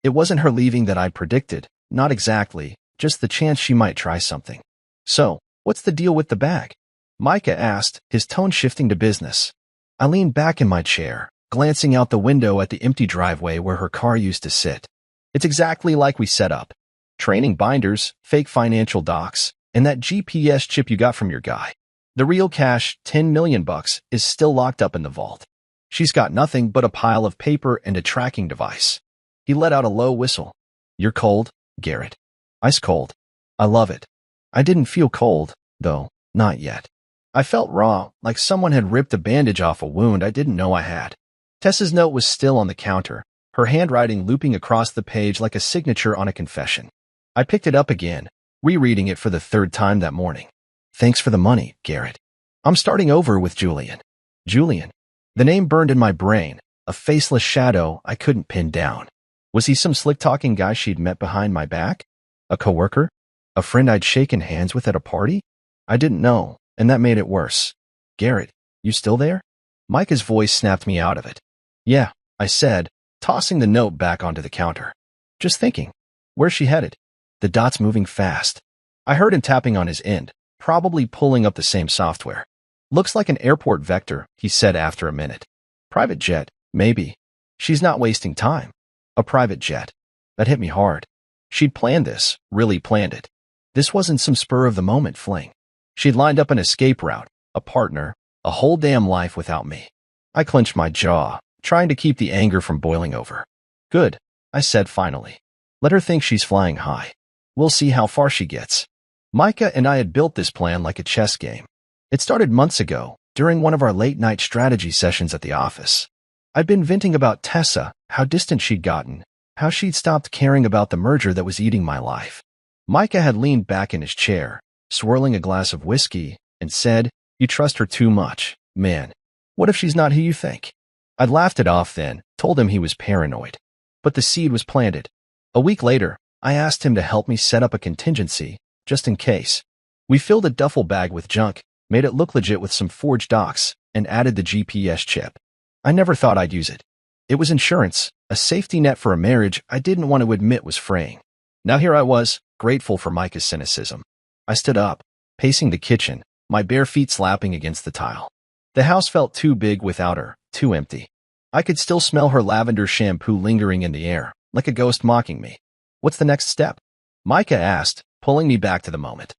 It wasn't her leaving that I'd predicted, not exactly, just the chance she might try something. So, what's the deal with the bag? Micah asked, his tone shifting to business. I leaned back in my chair, glancing out the window at the empty driveway where her car used to sit. It's exactly like we set up. Training binders, fake financial docs, and that GPS chip you got from your guy. The real cash, $10 million, is still locked up in the vault. She's got nothing but a pile of paper and a tracking device. He let out a low whistle. You're cold, Garrett. Ice cold. I love it. I didn't feel cold, though, not yet. I felt raw, like someone had ripped a bandage off a wound I didn't know I had. Tessa's note was still on the counter, her handwriting looping across the page like a signature on a confession. I picked it up again, rereading it for the third time that morning. Thanks for the money, Garrett. I'm starting over with Julian. Julian. The name burned in my brain, a faceless shadow I couldn't pin down. Was he some slick-talking guy she'd met behind my back? A coworker? A friend I'd shaken hands with at a party? I didn't know, and that made it worse. Garrett, you still there? Micah's voice snapped me out of it. Yeah, I said, tossing the note back onto the counter. Just thinking. Where's she headed? The dot's moving fast. I heard him tapping on his end, probably pulling up the same software. Looks like an airport vector, he said after a minute. Private jet, maybe. She's not wasting time. A private jet. That hit me hard. She'd planned this, really planned it. This wasn't some spur-of-the-moment fling. She'd lined up an escape route, a partner, a whole damn life without me. I clenched my jaw, trying to keep the anger from boiling over. Good, I said finally. Let her think she's flying high. We'll see how far she gets. Micah and I had built this plan like a chess game. It started months ago, during one of our late-night strategy sessions at the office. I'd been venting about Tessa, how distant she'd gotten, how she'd stopped caring about the merger that was eating my life. Micah had leaned back in his chair, swirling a glass of whiskey, and said, You trust her too much, man. What if she's not who you think? I'd laughed it off then, told him he was paranoid. But the seed was planted. A week later, I asked him to help me set up a contingency, just in case. We filled a duffel bag with junk, made it look legit with some forged docs, and added the GPS chip. I never thought I'd use it. It was insurance, a safety net for a marriage I didn't want to admit was fraying. Now here I was, grateful for Micah's cynicism. I stood up, pacing the kitchen, my bare feet slapping against the tile. The house felt too big without her, too empty. I could still smell her lavender shampoo lingering in the air, like a ghost mocking me. What's the next step? Micah asked, pulling me back to the moment.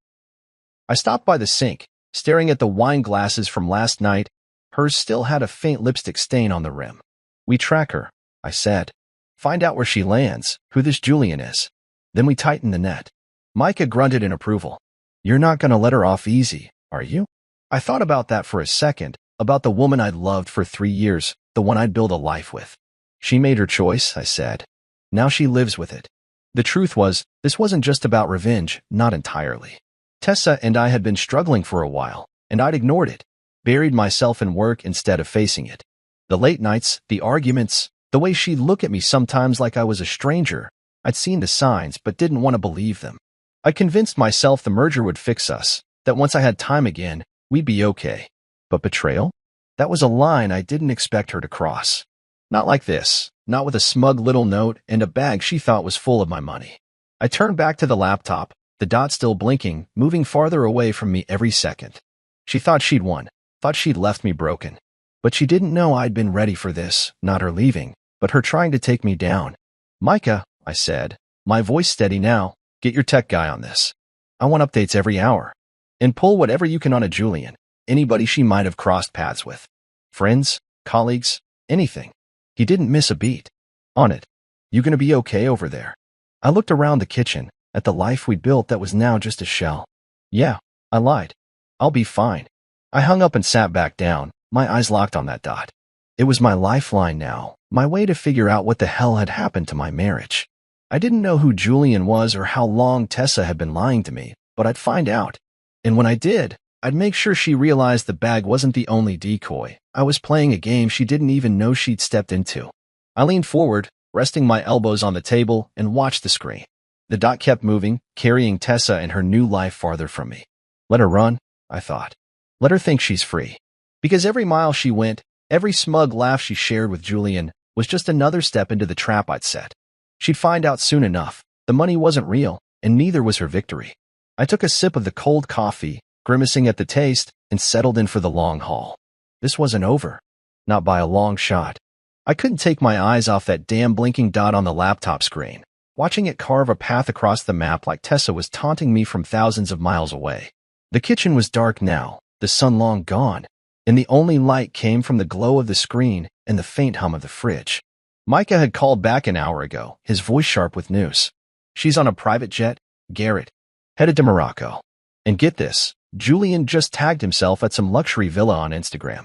I stopped by the sink, staring at the wine glasses from last night. Hers still had a faint lipstick stain on the rim. We track her, I said. Find out where she lands, who this Julian is. Then we tighten the net. Micah grunted in approval. You're not going to let her off easy, are you? I thought about that for a second, about the woman I'd loved for 3 years, the one I'd built a life with. She made her choice, I said. Now she lives with it. The truth was, this wasn't just about revenge, not entirely. Tessa and I had been struggling for a while, and I'd ignored it, buried myself in work instead of facing it. The late nights, the arguments, the way she'd look at me sometimes like I was a stranger. I'd seen the signs but didn't want to believe them. I convinced myself the merger would fix us, that once I had time again, we'd be okay. But betrayal? That was a line I didn't expect her to cross. Not like this, not with a smug little note and a bag she thought was full of my money. I turned back to the laptop, the dot still blinking, moving farther away from me every second. She thought she'd won, thought she'd left me broken. But she didn't know I'd been ready for this, not her leaving, but her trying to take me down. Micah, I said, my voice steady now, get your tech guy on this. I want updates every hour. And pull whatever you can on a Julian, anybody she might have crossed paths with. Friends, colleagues, anything. He didn't miss a beat. On it. You gonna be okay over there? I looked around the kitchen, at the life we'd built that was now just a shell. Yeah, I lied. I'll be fine. I hung up and sat back down, my eyes locked on that dot. It was my lifeline now, my way to figure out what the hell had happened to my marriage. I didn't know who Julian was or how long Tessa had been lying to me, but I'd find out. And when I did, I'd make sure she realized the bag wasn't the only decoy. I was playing a game she didn't even know she'd stepped into. I leaned forward, resting my elbows on the table, and watched the screen. The dot kept moving, carrying Tessa and her new life farther from me. Let her run, I thought. Let her think she's free. Because every mile she went, every smug laugh she shared with Julian was just another step into the trap I'd set. She'd find out soon enough. The money wasn't real, and neither was her victory. I took a sip of the cold coffee, grimacing at the taste, and settled in for the long haul. This wasn't over. Not by a long shot. I couldn't take my eyes off that damn blinking dot on the laptop screen, watching it carve a path across the map like Tessa was taunting me from thousands of miles away. The kitchen was dark now, the sun long gone. and the only light came from the glow of the screen and the faint hum of the fridge. Micah had called back an hour ago, his voice sharp with news. She's on a private jet, Garrett, headed to Morocco. And get this, Julian just tagged himself at some luxury villa on Instagram.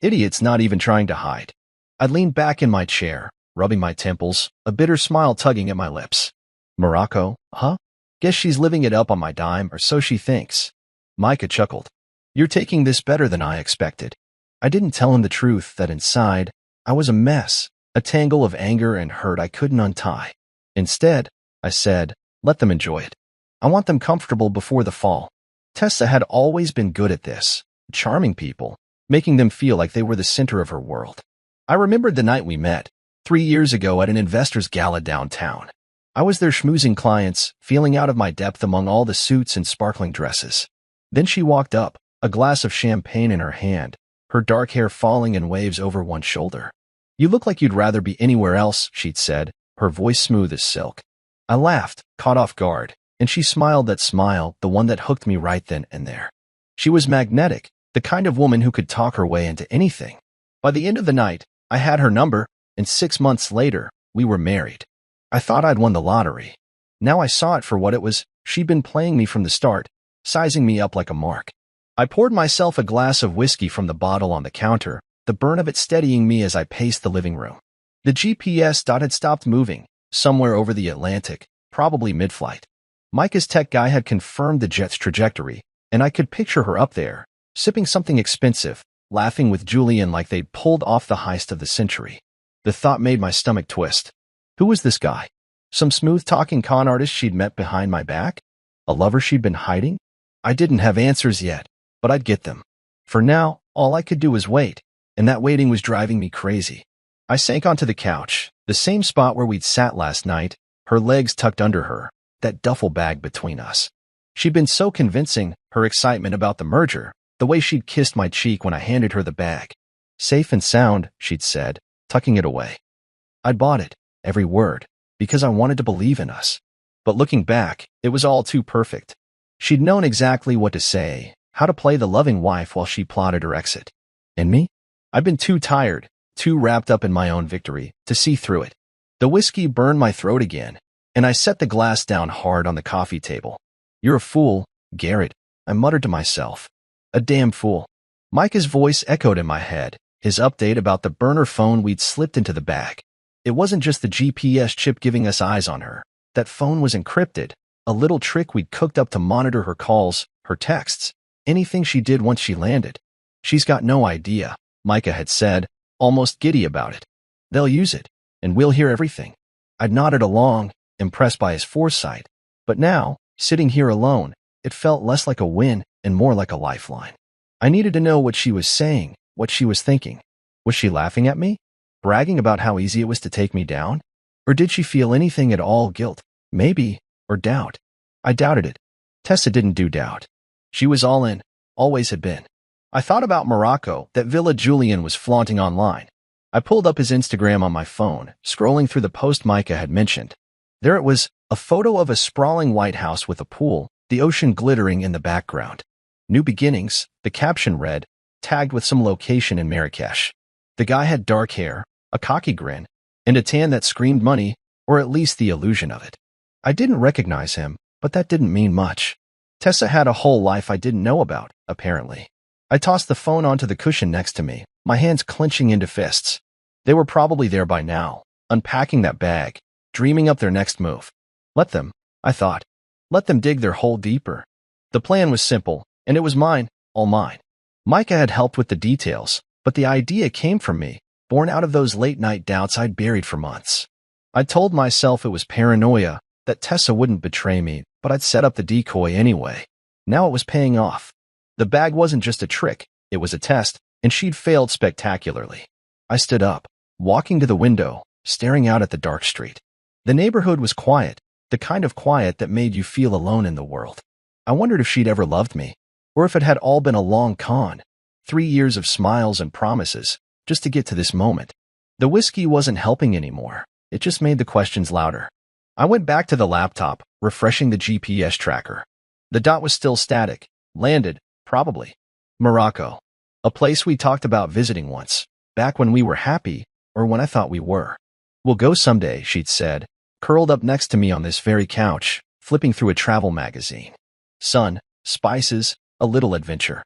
Idiot's not even trying to hide. I leaned back in my chair, rubbing my temples, a bitter smile tugging at my lips. Morocco, huh? Guess she's living it up on my dime, or so she thinks. Micah chuckled. You're taking this better than I expected. I didn't tell him the truth that inside, I was a mess, a tangle of anger and hurt I couldn't untie. Instead, I said, let them enjoy it. I want them comfortable before the fall. Tessa had always been good at this, charming people, making them feel like they were the center of her world. I remembered the night we met, 3 years ago at an investors' gala downtown. I was there schmoozing clients, feeling out of my depth among all the suits and sparkling dresses. Then she walked up, a glass of champagne in her hand, her dark hair falling in waves over one shoulder. You look like you'd rather be anywhere else, she'd said, her voice smooth as silk. I laughed, caught off guard, and she smiled that smile, the one that hooked me right then and there. She was magnetic, the kind of woman who could talk her way into anything. By the end of the night, I had her number, and 6 months later, we were married. I thought I'd won the lottery. Now I saw it for what it was. She'd been playing me from the start, sizing me up like a mark. I poured myself a glass of whiskey from the bottle on the counter, the burn of it steadying me as I paced the living room. The GPS dot had stopped moving, somewhere over the Atlantic, probably mid-flight. Micah's tech guy had confirmed the jet's trajectory, and I could picture her up there, sipping something expensive, laughing with Julian like they'd pulled off the heist of the century. The thought made my stomach twist. Who was this guy? Some smooth-talking con artist she'd met behind my back? A lover she'd been hiding? I didn't have answers yet, but I'd get them. For now, all I could do was wait, and that waiting was driving me crazy. I sank onto the couch, the same spot where we'd sat last night, her legs tucked under her, that duffel bag between us. She'd been so convincing, her excitement about the merger, the way she'd kissed my cheek when I handed her the bag. Safe and sound, she'd said, tucking it away. I'd bought it, every word, because I wanted to believe in us. But looking back, it was all too perfect. She'd known exactly what to say, how to play the loving wife while she plotted her exit. And me? I'd been too tired, too wrapped up in my own victory, to see through it. The whiskey burned my throat again, and I set the glass down hard on the coffee table. You're a fool, Garrett, I muttered to myself. A damn fool. Micah's voice echoed in my head, his update about the burner phone we'd slipped into the bag. It wasn't just the GPS chip giving us eyes on her. That phone was encrypted, a little trick we'd cooked up to monitor her calls, her texts, anything she did once she landed. She's got no idea, Micah had said, almost giddy about it. They'll use it, and we'll hear everything. I'd nodded along, impressed by his foresight, but now, sitting here alone, it felt less like a win and more like a lifeline. I needed to know what she was saying, what she was thinking. Was she laughing at me? Bragging about how easy it was to take me down? Or did she feel anything at all, guilt, maybe, or doubt? I doubted it. Tessa didn't do doubt. She was all in, always had been. I thought about Morocco, that villa Julian was flaunting online. I pulled up his Instagram on my phone, scrolling through the post Micah had mentioned. There it was, a photo of a sprawling white house with a pool, the ocean glittering in the background. New beginnings, the caption read, tagged with some location in Marrakesh. The guy had dark hair, a cocky grin, and a tan that screamed money, or at least the illusion of it. I didn't recognize him, but that didn't mean much. Tessa had a whole life I didn't know about, apparently. I tossed the phone onto the cushion next to me, my hands clenching into fists. They were probably there by now, unpacking that bag, dreaming up their next move. Let them, I thought. Let them dig their hole deeper. The plan was simple, and it was mine, all mine. Micah had helped with the details, but the idea came from me, born out of those late-night doubts I'd buried for months. I told myself it was paranoia, that Tessa wouldn't betray me, but I'd set up the decoy anyway. Now it was paying off. The bag wasn't just a trick, it was a test, and she'd failed spectacularly. I stood up, walking to the window, staring out at the dark street. The neighborhood was quiet, the kind of quiet that made you feel alone in the world. I wondered if she'd ever loved me, or if it had all been a long con. 3 years of smiles and promises, just to get to this moment. The whiskey wasn't helping anymore. It just made the questions louder. I went back to the laptop, refreshing the GPS tracker. The dot was still static. Landed, probably. Morocco. A place we talked about visiting once, back when we were happy, or when I thought we were. We'll go someday, she'd said, curled up next to me on this very couch, flipping through a travel magazine. Sun, spices, a little adventure.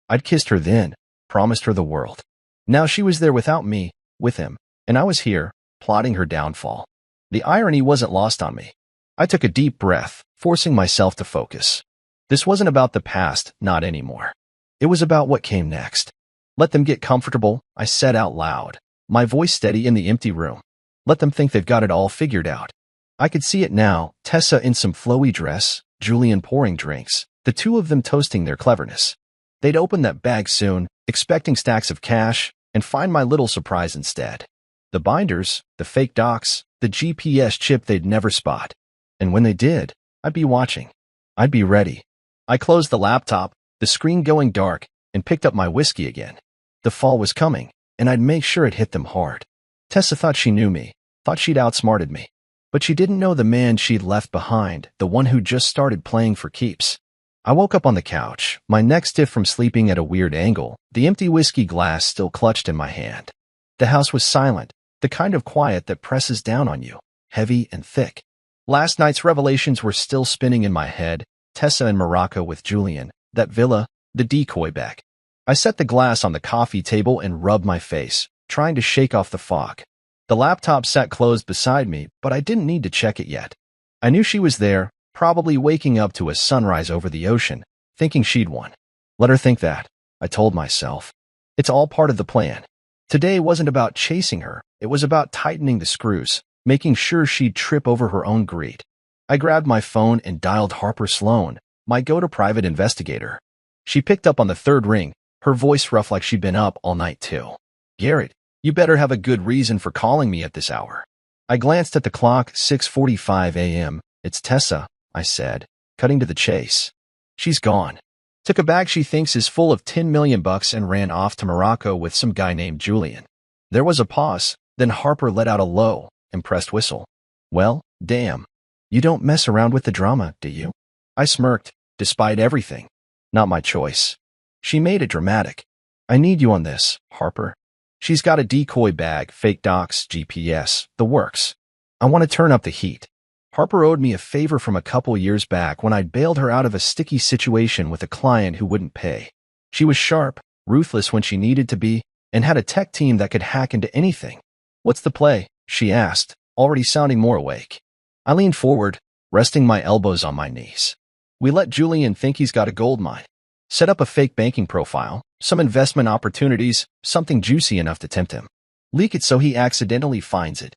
I'd kissed her then, promised her the world. Now she was there without me, with him, and I was here, plotting her downfall. The irony wasn't lost on me. I took a deep breath, forcing myself to focus. This wasn't about the past, not anymore. It was about what came next. Let them get comfortable, I said out loud, my voice steady in the empty room. Let them think they've got it all figured out. I could see it now, Tessa in some flowy dress, Julian pouring drinks, the two of them toasting their cleverness. They'd open that bag soon, expecting stacks of cash, and find my little surprise instead. The binders, the fake docs, the GPS chip they'd never spot. And when they did, I'd be watching. I'd be ready. I closed the laptop, the screen going dark, and picked up my whiskey again. The fall was coming, and I'd make sure it hit them hard. Tessa thought she knew me, thought she'd outsmarted me. But she didn't know the man she'd left behind, the one who just started playing for keeps. I woke up on the couch, my neck stiff from sleeping at a weird angle, the empty whiskey glass still clutched in my hand. The house was silent, the kind of quiet that presses down on you, heavy and thick. Last night's revelations were still spinning in my head, Tessa in Morocco with Julian, that villa, the decoy bag. I set the glass on the coffee table and rubbed my face, trying to shake off the fog. The laptop sat closed beside me, but I didn't need to check it yet. I knew she was there, probably waking up to a sunrise over the ocean, thinking she'd won. Let her think that, I told myself. It's all part of the plan. Today wasn't about chasing her, it was about tightening the screws, making sure she'd trip over her own greed. I grabbed my phone and dialed Harper Sloan, my go-to private investigator. She picked up on the third ring, her voice rough like she'd been up all night too. Garrett, you better have a good reason for calling me at this hour. I glanced at the clock, 6:45 a.m. It's Tessa, I said, cutting to the chase. She's gone. Took a bag she thinks is full of $10 million and ran off to Morocco with some guy named Julian. There was a pause, then Harper let out a low, impressed whistle. Well, damn. You don't mess around with the drama, do you? I smirked, despite everything. Not my choice. She made it dramatic. I need you on this, Harper. She's got a decoy bag, fake docs, GPS, the works. I want to turn up the heat. Harper owed me a favor from a couple years back when I'd bailed her out of a sticky situation with a client who wouldn't pay. She was sharp, ruthless when she needed to be, and had a tech team that could hack into anything. What's the play? She asked, already sounding more awake. I leaned forward, resting my elbows on my knees. We let Julian think he's got a gold mine. Set up a fake banking profile, some investment opportunities, something juicy enough to tempt him. Leak it so he accidentally finds it.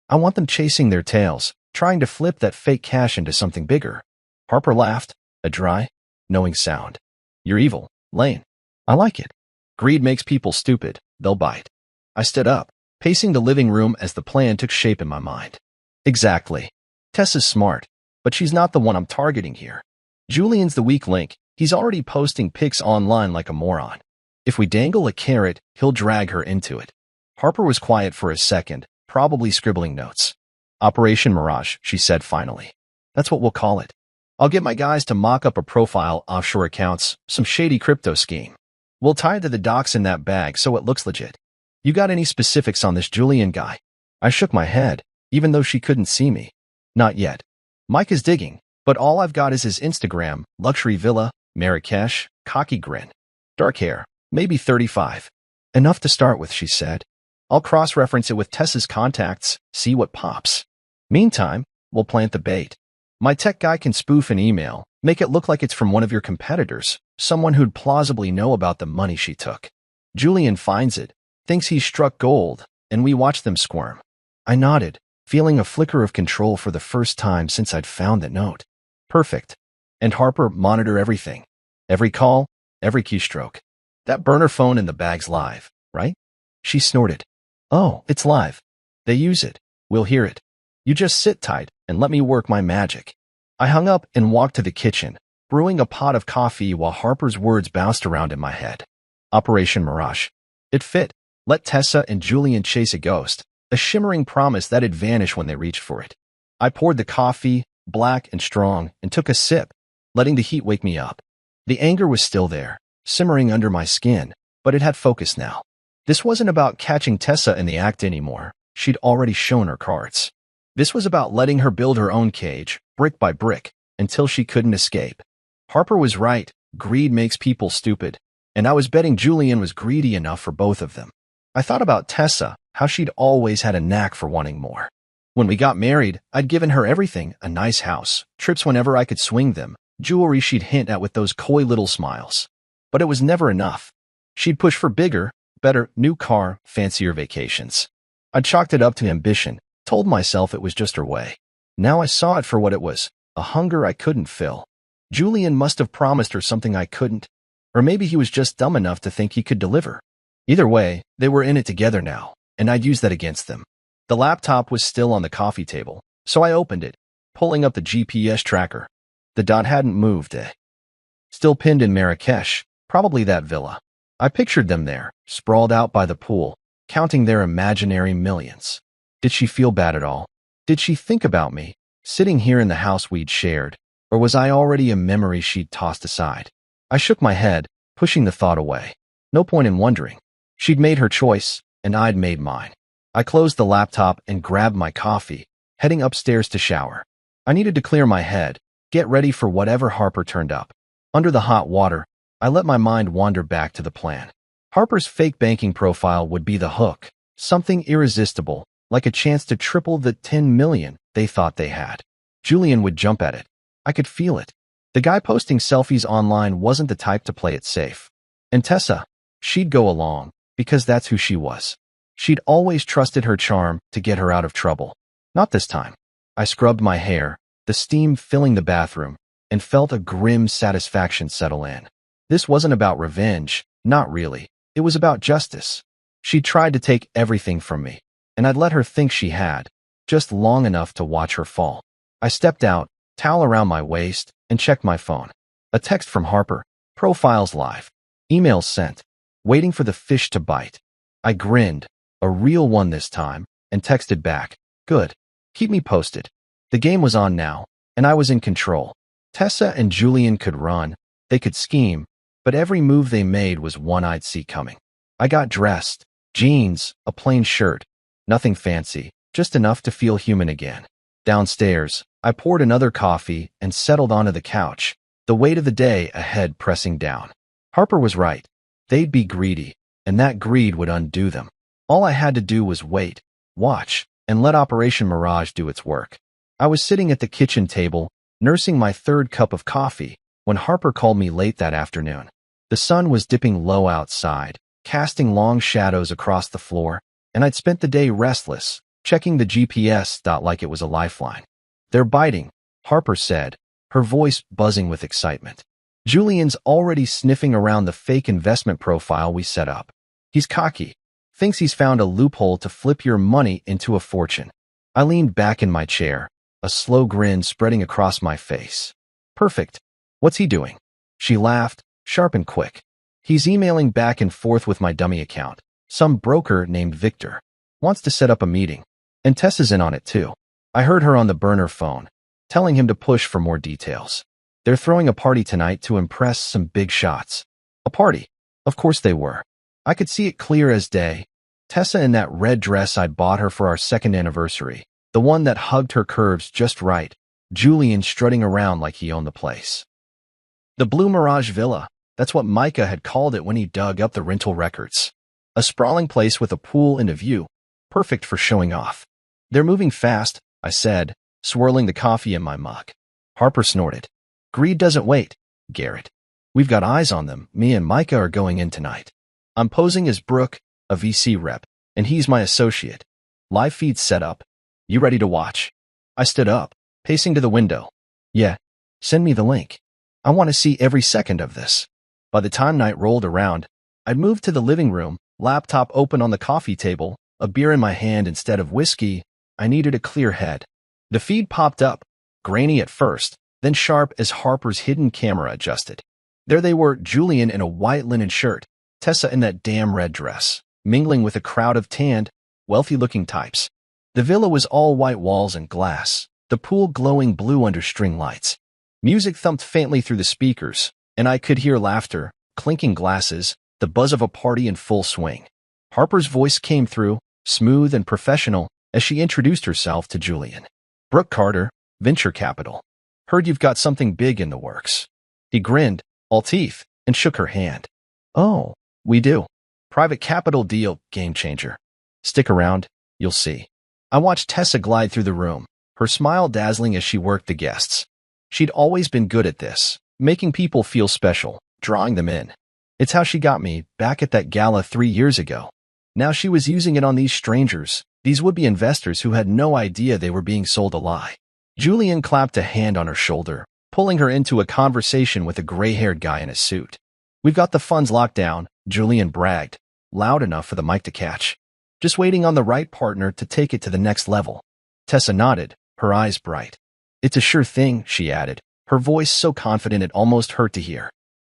I want them chasing their tails, trying to flip that fake cash into something bigger. Harper laughed, a dry, knowing sound. You're evil, Lane. I like it. Greed makes people stupid, they'll bite. I stood up, pacing the living room as the plan took shape in my mind. Exactly. Tessa's smart, but she's not the one I'm targeting here. Julian's the weak link. He's already posting pics online like a moron. If we dangle a carrot, he'll drag her into it. Harper was quiet for a second, probably scribbling notes. Operation Mirage, she said finally. That's what we'll call it. I'll get my guys to mock up a profile, offshore accounts, some shady crypto scheme. We'll tie it to the docs in that bag so it looks legit. You got any specifics on this Julian guy? I shook my head, even though she couldn't see me. Not yet. Mike is digging, but all I've got is his Instagram, luxury villa, Marrakesh, cocky grin. Dark hair, maybe 35. Enough to start with, she said. I'll cross-reference it with Tessa's contacts, see what pops. Meantime, we'll plant the bait. My tech guy can spoof an email, make it look like it's from one of your competitors, someone who'd plausibly know about the money she took. Julian finds it, thinks he's struck gold, and we watch them squirm. I nodded, feeling a flicker of control for the first time since I'd found that note. Perfect. And Harper, monitor everything. Every call, every keystroke. That burner phone in the bag's live, right? She snorted. Oh, it's live. They use it. We'll hear it. You just sit tight and let me work my magic. I hung up and walked to the kitchen, brewing a pot of coffee while Harper's words bounced around in my head. Operation Mirage. It fit. Let Tessa and Julian chase a ghost, a shimmering promise that'd vanish when they reached for it. I poured the coffee, black and strong, and took a sip, letting the heat wake me up. The anger was still there, simmering under my skin, but it had focus now. This wasn't about catching Tessa in the act anymore. She'd already shown her cards. This was about letting her build her own cage, brick by brick, until she couldn't escape. Harper was right. Greed makes people stupid. And I was betting Julian was greedy enough for both of them. I thought about Tessa, how she'd always had a knack for wanting more. When we got married, I'd given her everything, a nice house, trips whenever I could swing them, jewelry she'd hint at with those coy little smiles. But it was never enough. She'd push for bigger, better, new car, fancier vacations. I chalked it up to ambition, told myself it was just her way. Now I saw it for what it was, a hunger I couldn't fill. Julian must have promised her something I couldn't, or maybe he was just dumb enough to think he could deliver. Either way, they were in it together now, and I'd use that against them. The laptop was still on the coffee table, so I opened it, pulling up the GPS tracker. The dot hadn't moved, Still pinned in Marrakesh, probably that villa. I pictured them there, sprawled out by the pool, counting their imaginary millions. Did she feel bad at all? Did she think about me, sitting here in the house we'd shared, or was I already a memory she'd tossed aside? I shook my head, pushing the thought away. No point in wondering. She'd made her choice, and I'd made mine. I closed the laptop and grabbed my coffee, heading upstairs to shower. I needed to clear my head, get ready for whatever Harper turned up. Under the hot water, I let my mind wander back to the plan. Harper's fake banking profile would be the hook, something irresistible, like a chance to triple the 10 million they thought they had. Julian would jump at it. I could feel it. The guy posting selfies online wasn't the type to play it safe. And Tessa, she'd go along, because that's who she was. She'd always trusted her charm to get her out of trouble. Not this time. I scrubbed my hair, the steam filling the bathroom, and felt a grim satisfaction settle in. This wasn't about revenge, not really. It was about justice. She'd tried to take everything from me, and I'd let her think she had, just long enough to watch her fall. I stepped out, towel around my waist, and checked my phone. A text from Harper. Profiles live. Emails sent. Waiting for the fish to bite. I grinned, a real one this time, and texted back. Good. Keep me posted. The game was on now, and I was in control. Tessa and Julian could run, they could scheme, but every move they made was one I'd see coming. I got dressed. Jeans, a plain shirt. Nothing fancy, just enough to feel human again. Downstairs, I poured another coffee and settled onto the couch, the weight of the day ahead pressing down. Harper was right. They'd be greedy, and that greed would undo them. All I had to do was wait, watch, and let Operation Mirage do its work. I was sitting at the kitchen table, nursing my third cup of coffee, when Harper called me late that afternoon. The sun was dipping low outside, casting long shadows across the floor, and I'd spent the day restless, checking the GPS dot like it was a lifeline. They're biting, Harper said, her voice buzzing with excitement. Julian's already sniffing around the fake investment profile we set up. He's cocky, thinks he's found a loophole to flip your money into a fortune. I leaned back in my chair, a slow grin spreading across my face. Perfect. What's he doing? She laughed, sharp and quick. He's emailing back and forth with my dummy account. Some broker named Victor. Wants to set up a meeting. And Tessa's in on it too. I heard her on the burner phone, telling him to push for more details. They're throwing a party tonight to impress some big shots. A party? Of course they were. I could see it clear as day. Tessa in that red dress I'd bought her for our second anniversary. The one that hugged her curves just right. Julian strutting around like he owned the place. The Blue Mirage Villa. That's what Micah had called it when he dug up the rental records. A sprawling place with a pool and a view. Perfect for showing off. They're moving fast, I said, swirling the coffee in my mug. Harper snorted. Greed doesn't wait, Garrett. We've got eyes on them. Me and Micah are going in tonight. I'm posing as Brooke, a VC rep, and he's my associate. Live feed set up. You ready to watch? I stood up, pacing to the window. Yeah, send me the link. I want to see every second of this. By the time night rolled around, I'd moved to the living room, laptop open on the coffee table, a beer in my hand instead of whiskey. I needed a clear head. The feed popped up, grainy at first, then sharp as Harper's hidden camera adjusted. There they were, Julian in a white linen shirt, Tessa in that damn red dress, mingling with a crowd of tanned, wealthy-looking types. The villa was all white walls and glass, the pool glowing blue under string lights. Music thumped faintly through the speakers, and I could hear laughter, clinking glasses, the buzz of a party in full swing. Harper's voice came through, smooth and professional, as she introduced herself to Julian. Brooke Carter, Venture Capital. Heard you've got something big in the works. He grinned, all teeth, and shook her hand. Oh, we do. Private capital deal, game changer. Stick around, you'll see. I watched Tessa glide through the room, her smile dazzling as she worked the guests. She'd always been good at this, making people feel special, drawing them in. It's how she got me back at that gala 3 years ago. Now she was using it on these strangers, these would-be investors who had no idea they were being sold a lie. Julian clapped a hand on her shoulder, pulling her into a conversation with a gray-haired guy in a suit. We've got the funds locked down, Julian bragged, loud enough for the mic to catch. Just waiting on the right partner to take it to the next level. Tessa nodded, her eyes bright. It's a sure thing, she added, her voice so confident it almost hurt to hear.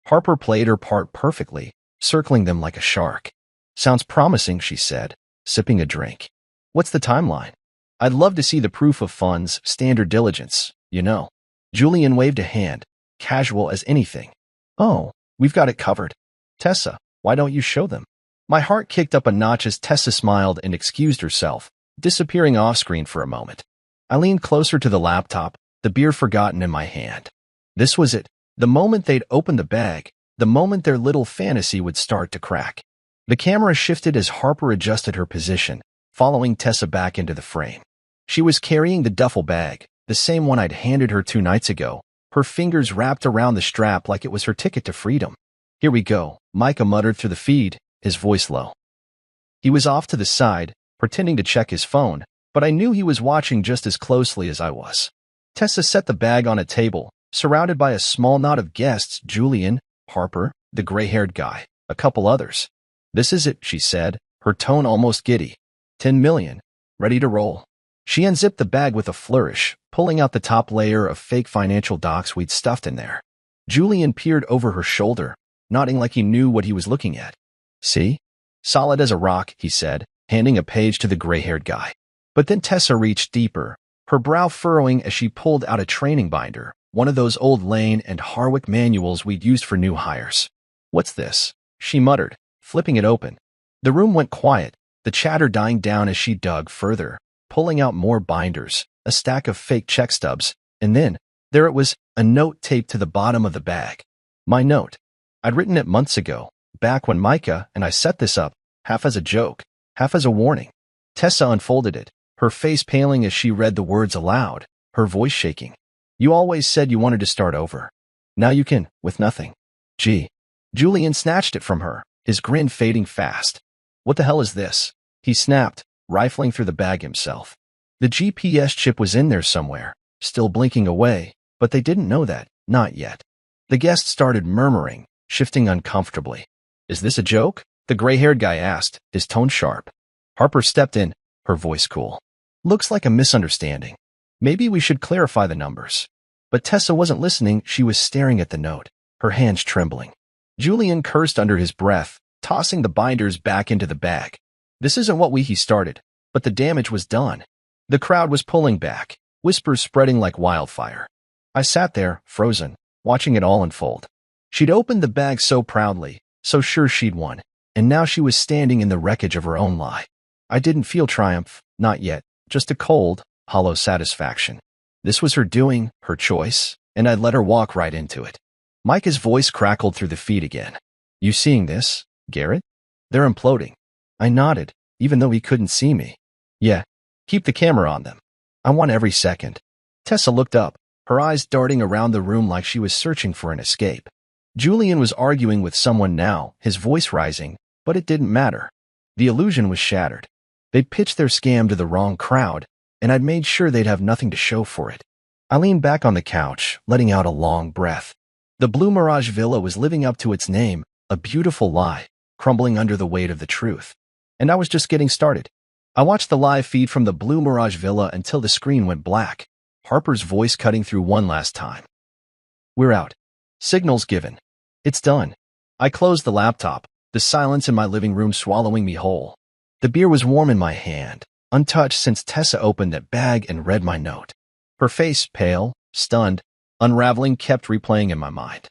Harper played her part perfectly, circling them like a shark. Sounds promising, she said, sipping a drink. What's the timeline? I'd love to see the proof of funds, standard diligence, you know. Julian waved a hand, casual as anything. Oh, we've got it covered. Tessa, why don't you show them? My heart kicked up a notch as Tessa smiled and excused herself, disappearing off-screen for a moment. I leaned closer to the laptop, the beer forgotten in my hand. This was it, the moment they'd open the bag, the moment their little fantasy would start to crack. The camera shifted as Harper adjusted her position, following Tessa back into the frame. She was carrying the duffel bag, the same one I'd handed her 2 nights ago, her fingers wrapped around the strap like it was her ticket to freedom. Here we go, Micah muttered through the feed, his voice low. He was off to the side, pretending to check his phone, but I knew he was watching just as closely as I was. Tessa set the bag on a table, surrounded by a small knot of guests, Julian, Harper, the gray-haired guy, a couple others. This is it, she said, her tone almost giddy. 10 million. Ready to roll. She unzipped the bag with a flourish, pulling out the top layer of fake financial docs we'd stuffed in there. Julian peered over her shoulder, nodding like he knew what he was looking at. See? Solid as a rock, he said, handing a page to the gray-haired guy. But then Tessa reached deeper, her brow furrowing as she pulled out a training binder, one of those old Lane and Harwick manuals we'd used for new hires. What's this? She muttered, flipping it open. The room went quiet, the chatter dying down as she dug further, pulling out more binders, a stack of fake check stubs, and then, there it was, a note taped to the bottom of the bag. My note. I'd written it months ago, back when Micah and I set this up, half as a joke, half as a warning. Tessa unfolded it, her face paling as she read the words aloud, her voice shaking. You always said you wanted to start over. Now you can, with nothing. Gee. Julian snatched it from her, his grin fading fast. What the hell is this? He snapped, rifling through the bag himself. The GPS chip was in there somewhere, still blinking away, but they didn't know that, not yet. The guests started murmuring, shifting uncomfortably. Is this a joke? The gray-haired guy asked, his tone sharp. Harper stepped in, her voice cool. Looks like a misunderstanding. Maybe we should clarify the numbers. But Tessa wasn't listening, she was staring at the note, her hands trembling. Julian cursed under his breath, tossing the binders back into the bag. This isn't what he started, but the damage was done. The crowd was pulling back, whispers spreading like wildfire. I sat there, frozen, watching it all unfold. She'd opened the bag so proudly, so sure she'd won, and now she was standing in the wreckage of her own lie. I didn't feel triumph, not yet, just a cold, hollow satisfaction. This was her doing, her choice, and I'd let her walk right into it. Micah's voice crackled through the feed again. You seeing this, Garrett? They're imploding. I nodded, even though he couldn't see me. Yeah, keep the camera on them. I want every second. Tessa looked up, her eyes darting around the room like she was searching for an escape. Julian was arguing with someone now, his voice rising, but it didn't matter. The illusion was shattered. They'd pitched their scam to the wrong crowd, and I'd made sure they'd have nothing to show for it. I leaned back on the couch, letting out a long breath. The Blue Mirage Villa was living up to its name, a beautiful lie, crumbling under the weight of the truth. And I was just getting started. I watched the live feed from the Blue Mirage Villa until the screen went black, Harper's voice cutting through one last time. We're out. Signals given. It's done. I closed the laptop, the silence in my living room swallowing me whole. The beer was warm in my hand, untouched since Tessa opened that bag and read my note. Her face, pale, stunned, unraveling, kept replaying in my mind.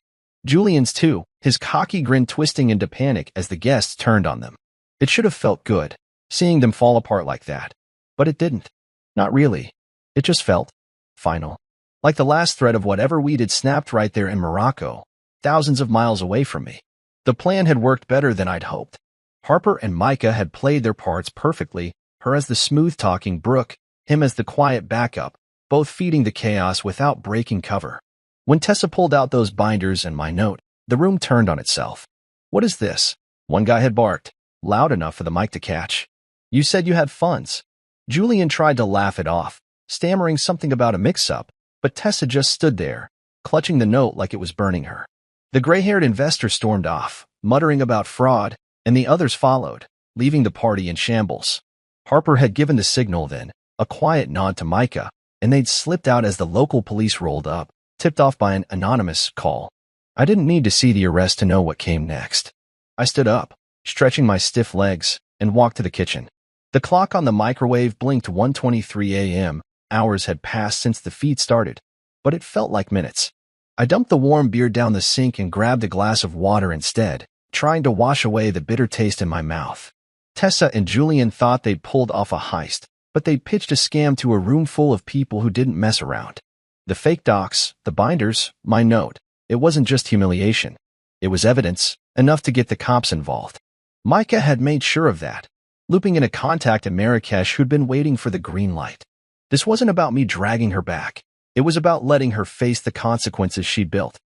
Julian's too, his cocky grin twisting into panic as the guests turned on them. It should have felt good, seeing them fall apart like that. But it didn't. Not really. It just felt final. Like the last thread of whatever we did snapped right there in Morocco, thousands of miles away from me. The plan had worked better than I'd hoped. Harper and Micah had played their parts perfectly, her as the smooth-talking Brooke, him as the quiet backup, both feeding the chaos without breaking cover. When Tessa pulled out those binders and my note, the room turned on itself. "What is this?" One guy had barked, loud enough for the mic to catch. "You said you had funds." Julian tried to laugh it off, stammering something about a mix-up, but Tessa just stood there, clutching the note like it was burning her. The gray-haired investor stormed off, muttering about fraud, and the others followed, leaving the party in shambles. Harper had given the signal then, a quiet nod to Micah, and they'd slipped out as the local police rolled up, tipped off by an anonymous call. I didn't need to see the arrest to know what came next. I stood up, stretching my stiff legs, and walked to the kitchen. The clock on the microwave blinked 1:23 a.m. Hours had passed since the feed started, but it felt like minutes. I dumped the warm beer down the sink and grabbed a glass of water instead, trying to wash away the bitter taste in my mouth. Tessa and Julian thought they'd pulled off a heist, but they'd pitched a scam to a room full of people who didn't mess around. The fake docs, the binders, my note. It wasn't just humiliation. It was evidence, enough to get the cops involved. Micah had made sure of that, looping in a contact in Marrakesh who'd been waiting for the green light. This wasn't about me dragging her back. It was about letting her face the consequences she'd built.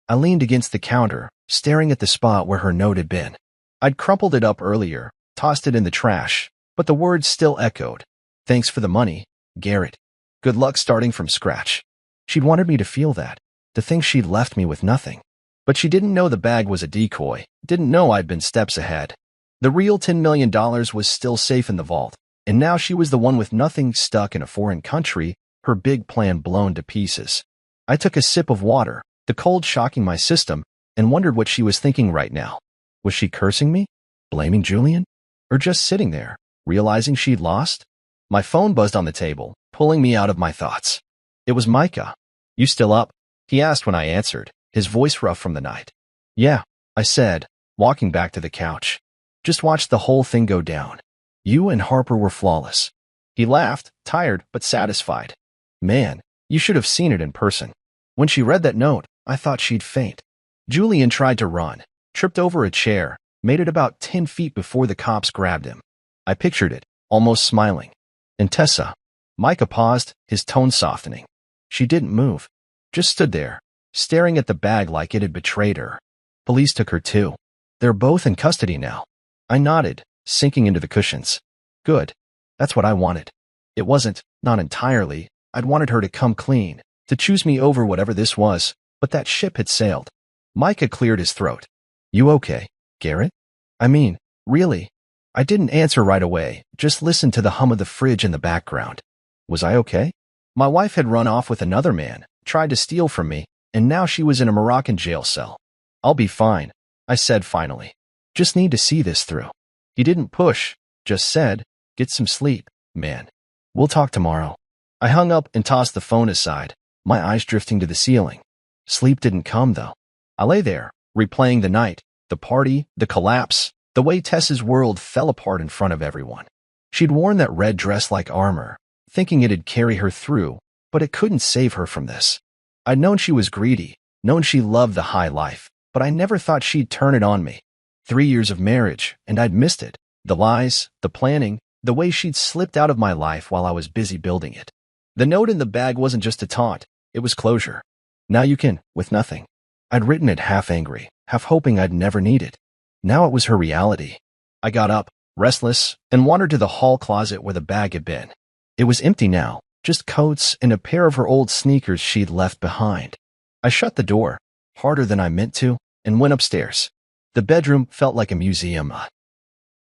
I leaned against the counter, staring at the spot where her note had been. I'd crumpled it up earlier, tossed it in the trash, but the words still echoed. "Thanks for the money, Garrett. Good luck starting from scratch." She'd wanted me to feel that, to think she'd left me with nothing. But she didn't know the bag was a decoy, didn't know I'd been steps ahead. The real $10 million was still safe in the vault, and now she was the one with nothing, stuck in a foreign country, her big plan blown to pieces. I took a sip of water, the cold shocking my system, and wondered what she was thinking right now. Was she cursing me? Blaming Julian? Or just sitting there, realizing she'd lost? My phone buzzed on the table, pulling me out of my thoughts. It was Micah. "You still up?" he asked when I answered, his voice rough from the night. "Yeah," I said, walking back to the couch. "Just watched the whole thing go down. You and Harper were flawless." He laughed, tired but satisfied. "Man, you should have seen it in person. When she read that note, I thought she'd faint." Julian tried to run, tripped over a chair, made it about 10 feet before the cops grabbed him. I pictured it, almost smiling. And Tessa. Micah paused, his tone softening. She didn't move, just stood there, staring at the bag like it had betrayed her. "Police took her too. They're both in custody now." I nodded, sinking into the cushions. "Good. That's what I wanted. It wasn't, not entirely. I'd wanted her to come clean, to choose me over whatever this was, but that ship had sailed." Micah cleared his throat. "You okay, Garrett? I mean, really?" I didn't answer right away, just listened to the hum of the fridge in the background. Was I okay? My wife had run off with another man, tried to steal from me, and now she was in a Moroccan jail cell. "I'll be fine," I said finally. "Just need to see this through." He didn't push, just said, "Get some sleep, man. We'll talk tomorrow." I hung up and tossed the phone aside, my eyes drifting to the ceiling. Sleep didn't come, though. I lay there, replaying the night, the party, the collapse, the way Tessa's world fell apart in front of everyone. She'd worn that red dress like armor, thinking it'd carry her through, but it couldn't save her from this. I'd known she was greedy, known she loved the high life, but I never thought she'd turn it on me. 3 years of marriage, and I'd missed it. The lies, the planning, the way she'd slipped out of my life while I was busy building it. The note in the bag wasn't just a taunt, it was closure. "Now you can, with nothing." I'd written it half angry, half hoping I'd never need it. Now it was her reality. I got up, restless, and wandered to the hall closet where the bag had been. It was empty now, just coats and a pair of her old sneakers she'd left behind. I shut the door, harder than I meant to, and went upstairs. The bedroom felt like a museum.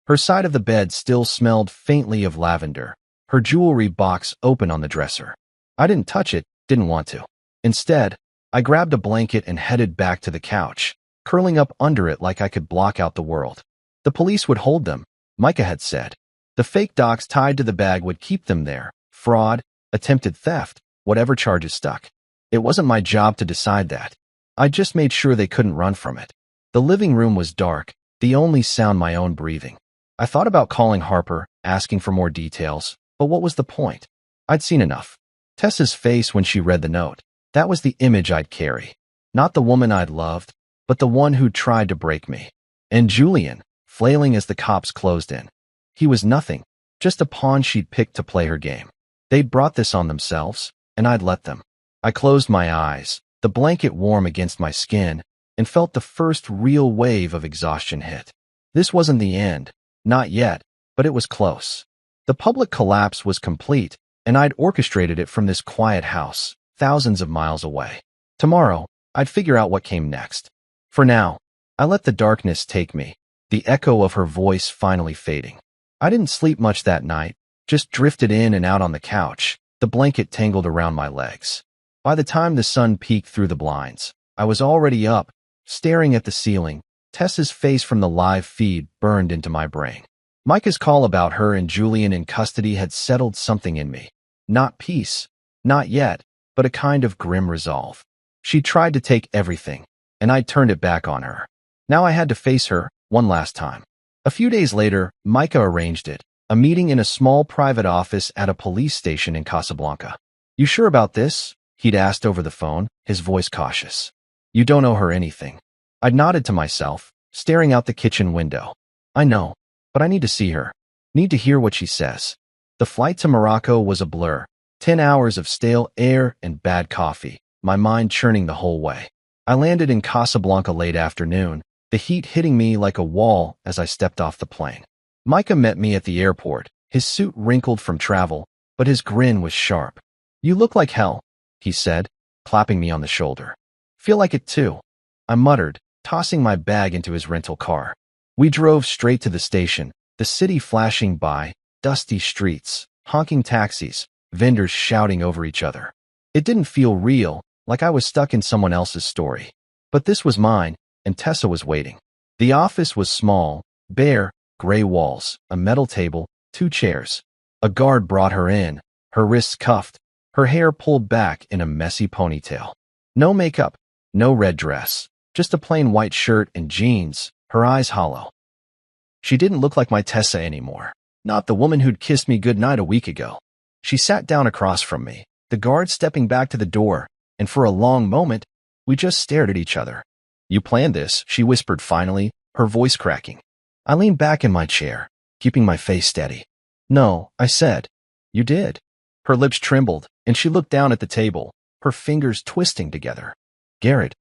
Her side of the bed still smelled faintly of lavender, her jewelry box open on the dresser. I didn't touch it, didn't want to. Instead, I grabbed a blanket and headed back to the couch, curling up under it like I could block out the world. The police would hold them, Micah had said. The fake docs tied to the bag would keep them there. Fraud, attempted theft, whatever charges stuck. It wasn't my job to decide that. I just made sure they couldn't run from it. The living room was dark, the only sound my own breathing. I thought about calling Harper, asking for more details, but what was the point? I'd seen enough. Tessa's face when she read the note. That was the image I'd carry. Not the woman I'd loved, but the one who'd tried to break me. And Julian, flailing as the cops closed in. He was nothing, just a pawn she'd picked to play her game. They'd brought this on themselves, and I'd let them. I closed my eyes, the blanket warm against my skin, and felt the first real wave of exhaustion hit. This wasn't the end, not yet, but it was close. The public collapse was complete, and I'd orchestrated it from this quiet house, thousands of miles away. Tomorrow, I'd figure out what came next. For now, I let the darkness take me, the echo of her voice finally fading. I didn't sleep much that night, just drifted in and out on the couch, the blanket tangled around my legs. By the time the sun peeked through the blinds, I was already up, staring at the ceiling. Tessa's face from the live feed burned into my brain. Micah's call about her and Julian in custody had settled something in me. Not peace, not yet, but a kind of grim resolve. She tried to take everything, and I turned it back on her. Now I had to face her, one last time. A few days later, Micah arranged it, a meeting in a small private office at a police station in Casablanca. "You sure about this?" he'd asked over the phone, his voice cautious. "You don't owe her anything." I'd nodded to myself, staring out the kitchen window. "I know, but I need to see her. Need to hear what she says." The flight to Morocco was a blur. 10 hours of stale air and bad coffee, my mind churning the whole way. I landed in Casablanca late afternoon, the heat hitting me like a wall as I stepped off the plane. Micah met me at the airport, his suit wrinkled from travel, but his grin was sharp. "You look like hell," he said, clapping me on the shoulder. "Feel like it too," I muttered, tossing my bag into his rental car. We drove straight to the station, the city flashing by, dusty streets, honking taxis, vendors shouting over each other. It didn't feel real, like I was stuck in someone else's story. But this was mine, and Tessa was waiting. The office was small, bare, gray walls, a metal table, 2 chairs. A guard brought her in, her wrists cuffed, her hair pulled back in a messy ponytail. No makeup, no red dress, just a plain white shirt and jeans, her eyes hollow. She didn't look like my Tessa anymore, not the woman who'd kissed me goodnight a week ago. She sat down across from me, the guard stepping back to the door, and for a long moment, we just stared at each other. "You planned this," she whispered finally, her voice cracking. I leaned back in my chair, keeping my face steady. "No," I said. "You did." Her lips trembled, and she looked down at the table, her fingers twisting together. "Garrett,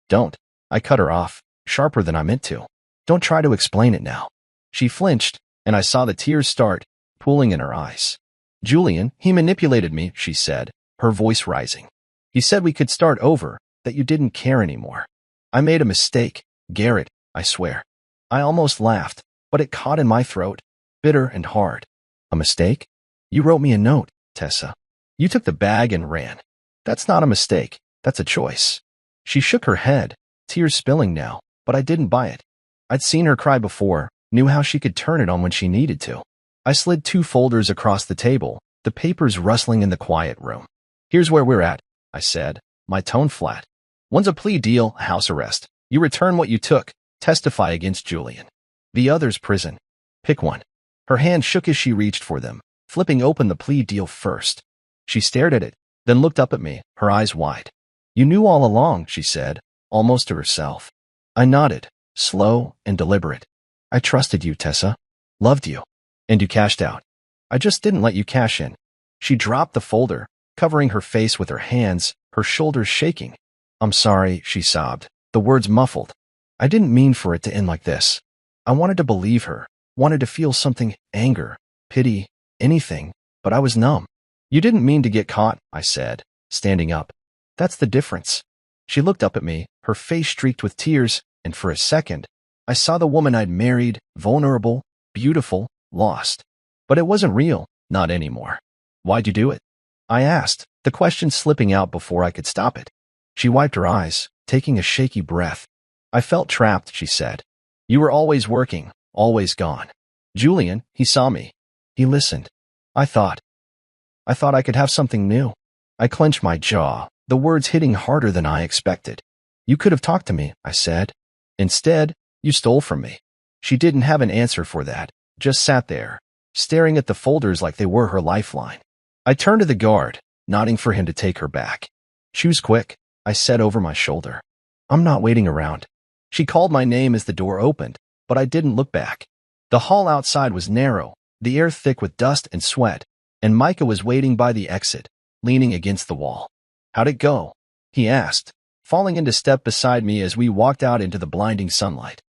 don't." I cut her off, sharper than I meant to. "Don't try to explain it now." She flinched, and I saw the tears start pooling in her eyes. "Julian, he manipulated me," she said, her voice rising. "He said we could start over, that you didn't care anymore. I made a mistake, Garrett, I swear." I almost laughed, but it caught in my throat, bitter and hard. "A mistake? You wrote me a note, Tessa. You took the bag and ran. That's not a mistake, that's a choice." She shook her head, tears spilling now, but I didn't buy it. I'd seen her cry before, knew how she could turn it on when she needed to. I slid 2 folders across the table, the papers rustling in the quiet room. "Here's where we're at," I said, my tone flat. "One's a plea deal, house arrest. You return what you took, testify against Julian. The other's prison. Pick one." Her hand shook as she reached for them, flipping open the plea deal first. She stared at it, then looked up at me, her eyes wide. "You knew all along," she said, almost to herself. I nodded, slow and deliberate. "I trusted you, Tessa. Loved you. And you cashed out. I just didn't let you cash in." She dropped the folder, covering her face with her hands, her shoulders shaking. "I'm sorry," she sobbed, the words muffled. "I didn't mean for it to end like this. I wanted to believe her, wanted to feel something, anger, pity, anything, but I was numb." "You didn't mean to get caught," I said, standing up. "That's the difference." She looked up at me, her face streaked with tears, and for a second, I saw the woman I'd married, vulnerable, beautiful, lost. But it wasn't real, not anymore. "Why'd you do it?" I asked, the question slipping out before I could stop it. She wiped her eyes, taking a shaky breath. "I felt trapped," she said. "You were always working, always gone. Julian, he saw me. He listened. I thought I could have something new." I clenched my jaw, the words hitting harder than I expected. You could have talked to me, I said. Instead, you stole from me. She didn't have an answer for that, just sat there, staring at the folders like they were her lifeline. I turned to the guard, nodding for him to take her back. Choose quick, I said over my shoulder. I'm not waiting around. She called my name as the door opened, but I didn't look back. The hall outside was narrow, the air thick with dust and sweat, and Micah was waiting by the exit, leaning against the wall. How'd it go? He asked, falling into step beside me as we walked out into the blinding sunlight.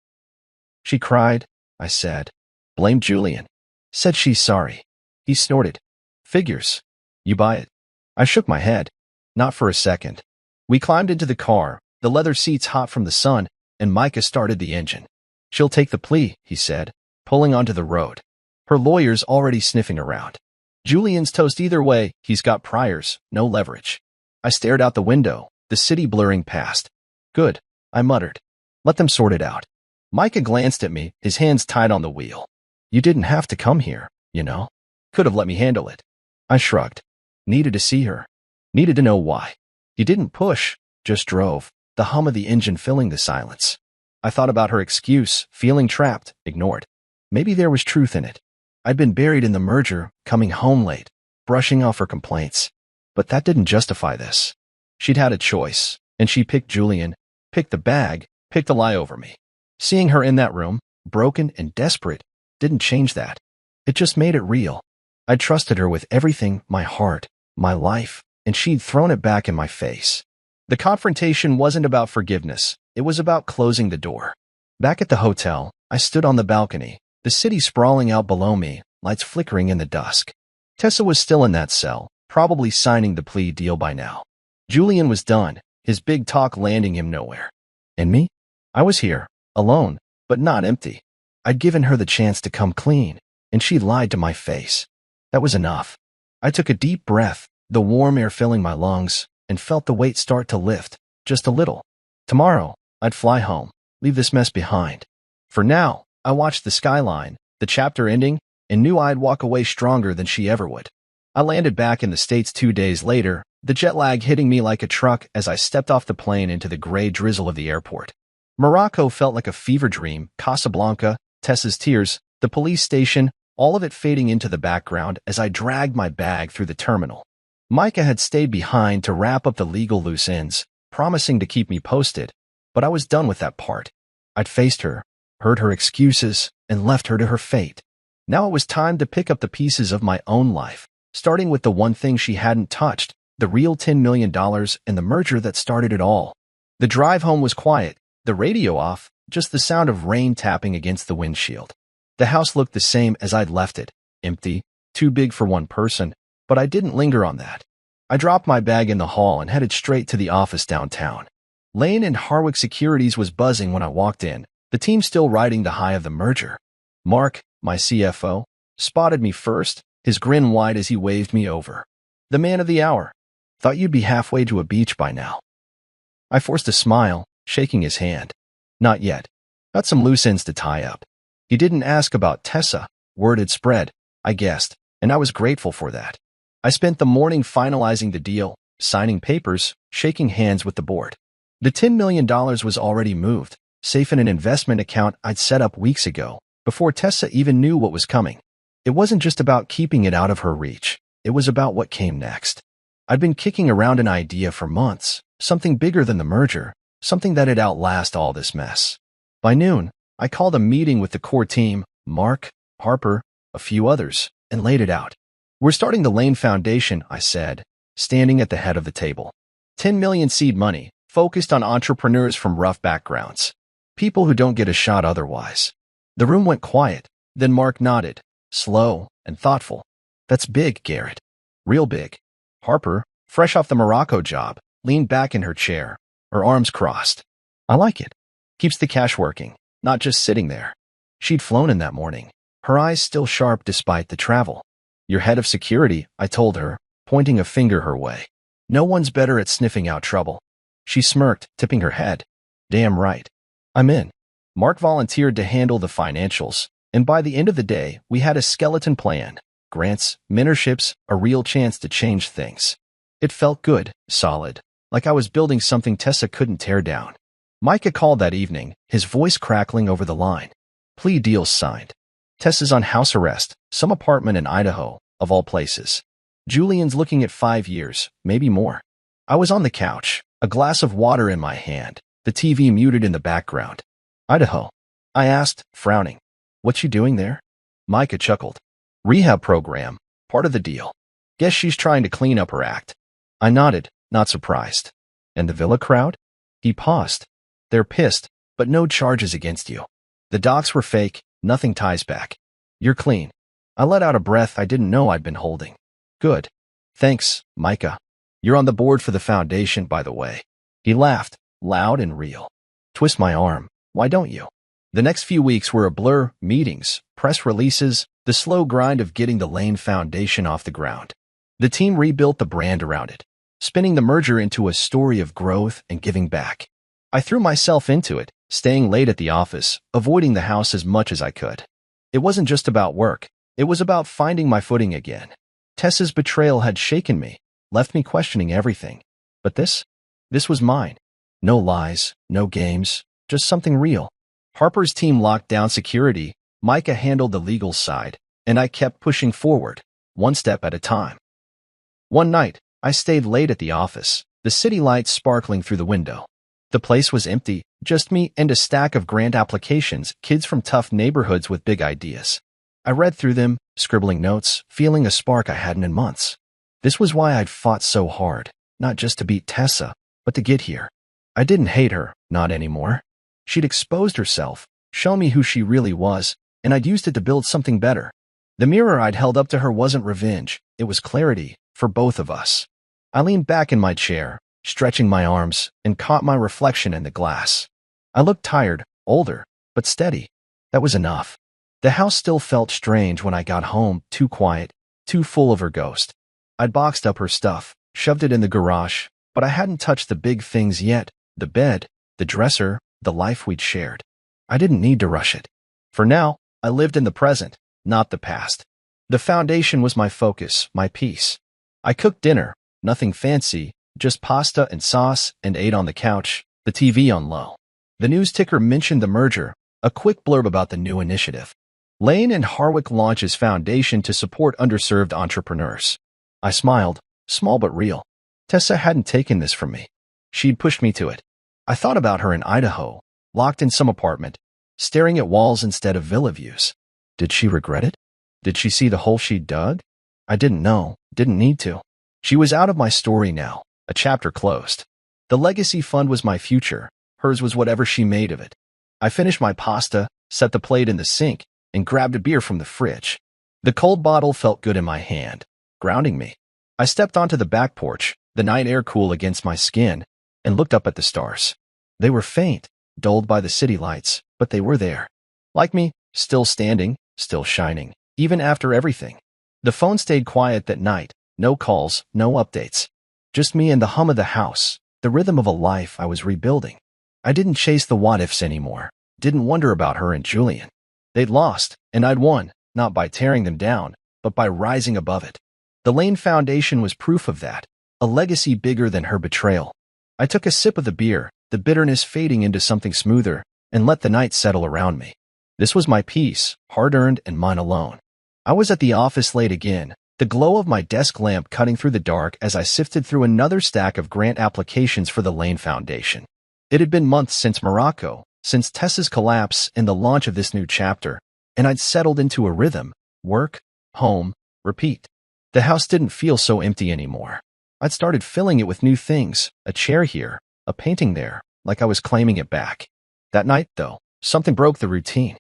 She cried, I said. Blamed Julian. Said she's sorry. He snorted. Figures. You buy it? I shook my head. Not for a second. We climbed into the car, the leather seats hot from the sun, and Micah started the engine. She'll take the plea, he said, pulling onto the road. Her lawyer's already sniffing around. Julian's toast either way, he's got priors, no leverage. I stared out the window, the city blurring past. Good, I muttered. Let them sort it out. Micah glanced at me, his hands tied on the wheel. You didn't have to come here, you know. Could have let me handle it. I shrugged. Needed to see her. Needed to know why. He didn't push, just drove, the hum of the engine filling the silence. I thought about her excuse, feeling trapped, ignored. Maybe there was truth in it. I'd been buried in the merger, coming home late, brushing off her complaints. But that didn't justify this. She'd had a choice, and she picked Julian, picked the bag, picked a lie over me. Seeing her in that room, broken and desperate, didn't change that. It just made it real. I trusted her with everything, my heart, my life, and she'd thrown it back in my face. The confrontation wasn't about forgiveness. It was about closing the door. Back at the hotel, I stood on the balcony, the city sprawling out below me, lights flickering in the dusk. Tessa was still in that cell, probably signing the plea deal by now. Julian was done, his big talk landing him nowhere. And me? I was here, alone, but not empty. I'd given her the chance to come clean, and she lied to my face. That was enough. I took a deep breath, the warm air filling my lungs, and felt the weight start to lift, just a little. Tomorrow, I'd fly home, leave this mess behind. For now, I watched the skyline, the chapter ending, and knew I'd walk away stronger than she ever would. I landed back in the States 2 days later, the jet lag hitting me like a truck as I stepped off the plane into the gray drizzle of the airport. Morocco felt like a fever dream, Casablanca, Tessa's tears, the police station, all of it fading into the background as I dragged my bag through the terminal. Micah had stayed behind to wrap up the legal loose ends, promising to keep me posted, but I was done with that part. I'd faced her, heard her excuses, and left her to her fate. Now it was time to pick up the pieces of my own life, starting with the one thing she hadn't touched, the real $10 million and the merger that started it all. The drive home was quiet, the radio off, just the sound of rain tapping against the windshield. The house looked the same as I'd left it, empty, too big for one person, but I didn't linger on that. I dropped my bag in the hall and headed straight to the office downtown. Lane and Harwick Securities was buzzing when I walked in, the team still riding the high of the merger. Mark, my CFO, spotted me first, his grin wide as he waved me over. The man of the hour. Thought you'd be halfway to a beach by now. I forced a smile, shaking his hand. Not yet. Got some loose ends to tie up. He didn't ask about Tessa. Word had spread, I guessed, and I was grateful for that. I spent the morning finalizing the deal, signing papers, shaking hands with the board. The $10 million was already moved, safe in an investment account I'd set up weeks ago, before Tessa even knew what was coming. It wasn't just about keeping it out of her reach. It was about what came next. I'd been kicking around an idea for months, something bigger than the merger, something that'd outlast all this mess. By noon, I called a meeting with the core team, Mark, Harper, a few others, and laid it out. We're starting the Lane Foundation, I said, standing at the head of the table. 10 million seed money, focused on entrepreneurs from rough backgrounds. People who don't get a shot otherwise. The room went quiet, then Mark nodded, slow and thoughtful. That's big, Garrett. Real big. Harper, fresh off the Morocco job, leaned back in her chair, her arms crossed. I like it. Keeps the cash working, not just sitting there. She'd flown in that morning, her eyes still sharp despite the travel. You're head of security, I told her, pointing a finger her way. No one's better at sniffing out trouble. She smirked, tipping her head. Damn right. I'm in. Mark volunteered to handle the financials, and by the end of the day, we had a skeleton plan. Grants, mentorships, a real chance to change things. It felt good, solid, like I was building something Tessa couldn't tear down. Micah called that evening, his voice crackling over the line. Plea deals signed. Tessa's on house arrest, some apartment in Idaho, of all places. Julian's looking at 5 years, maybe more. I was on the couch, a glass of water in my hand, the TV muted in the background. Idaho? I asked, frowning. What's she doing there? Micah chuckled. Rehab program, part of the deal. Guess she's trying to clean up her act. I nodded, not surprised. And the villa crowd? He paused. They're pissed, but no charges against you. The docs were fake, nothing ties back. You're clean. I let out a breath I didn't know I'd been holding. Good. Thanks, Micah. You're on the board for the foundation, by the way. He laughed, loud and real. Twist my arm. Why don't you? The next few weeks were a blur, meetings, press releases, the slow grind of getting the Lane Foundation off the ground. The team rebuilt the brand around it, spinning the merger into a story of growth and giving back. I threw myself into it, staying late at the office, avoiding the house as much as I could. It wasn't just about work. It was about finding my footing again. Tessa's betrayal had shaken me, left me questioning everything. But this was mine. No lies, no games, just something real. Harper's team locked down security, Micah handled the legal side, and I kept pushing forward, one step at a time. One night, I stayed late at the office, the city lights sparkling through the window. The place was empty, just me and a stack of grant applications, kids from tough neighborhoods with big ideas. I read through them, scribbling notes, feeling a spark I hadn't in months. This was why I'd fought so hard, not just to beat Tessa, but to get here. I didn't hate her, not anymore. She'd exposed herself, shown me who she really was, and I'd used it to build something better. The mirror I'd held up to her wasn't revenge, it was clarity, for both of us. I leaned back in my chair, stretching my arms, and caught my reflection in the glass. I looked tired, older, but steady. That was enough. The house still felt strange when I got home, too quiet, too full of her ghost. I'd boxed up her stuff, shoved it in the garage, but I hadn't touched the big things yet, the bed, the dresser, the life we'd shared. I didn't need to rush it. For now, I lived in the present, not the past. The foundation was my focus, my peace. I cooked dinner, nothing fancy, just pasta and sauce, and ate on the couch, the TV on low. The news ticker mentioned the merger, a quick blurb about the new initiative. Lane and Harwick launches foundation to support underserved entrepreneurs. I smiled, small but real. Tessa hadn't taken this from me. She'd pushed me to it. I thought about her in Idaho, locked in some apartment, staring at walls instead of villa views. Did she regret it? Did she see the hole she'd dug? I didn't know, didn't need to. She was out of my story now, a chapter closed. The legacy fund was my future, hers was whatever she made of it. I finished my pasta, set the plate in the sink, and grabbed a beer from the fridge. The cold bottle felt good in my hand, grounding me. I stepped onto the back porch, the night air cool against my skin, and looked up at the stars. They were faint, dulled by the city lights, but they were there. Like me, still standing, still shining, even after everything. The phone stayed quiet that night, no calls, no updates. Just me and the hum of the house, the rhythm of a life I was rebuilding. I didn't chase the what-ifs anymore, didn't wonder about her and Julian. They'd lost, and I'd won, not by tearing them down, but by rising above it. The Lane Foundation was proof of that, a legacy bigger than her betrayal. I took a sip of the beer, the bitterness fading into something smoother, and let the night settle around me. This was my peace, hard-earned and mine alone. I was at the office late again, the glow of my desk lamp cutting through the dark as I sifted through another stack of grant applications for the Lane Foundation. It had been months since Morocco, since Tessa's collapse and the launch of this new chapter, and I'd settled into a rhythm, work, home, repeat. The house didn't feel so empty anymore. I'd started filling it with new things, a chair here, a painting there, like I was claiming it back. That night, though, something broke the routine.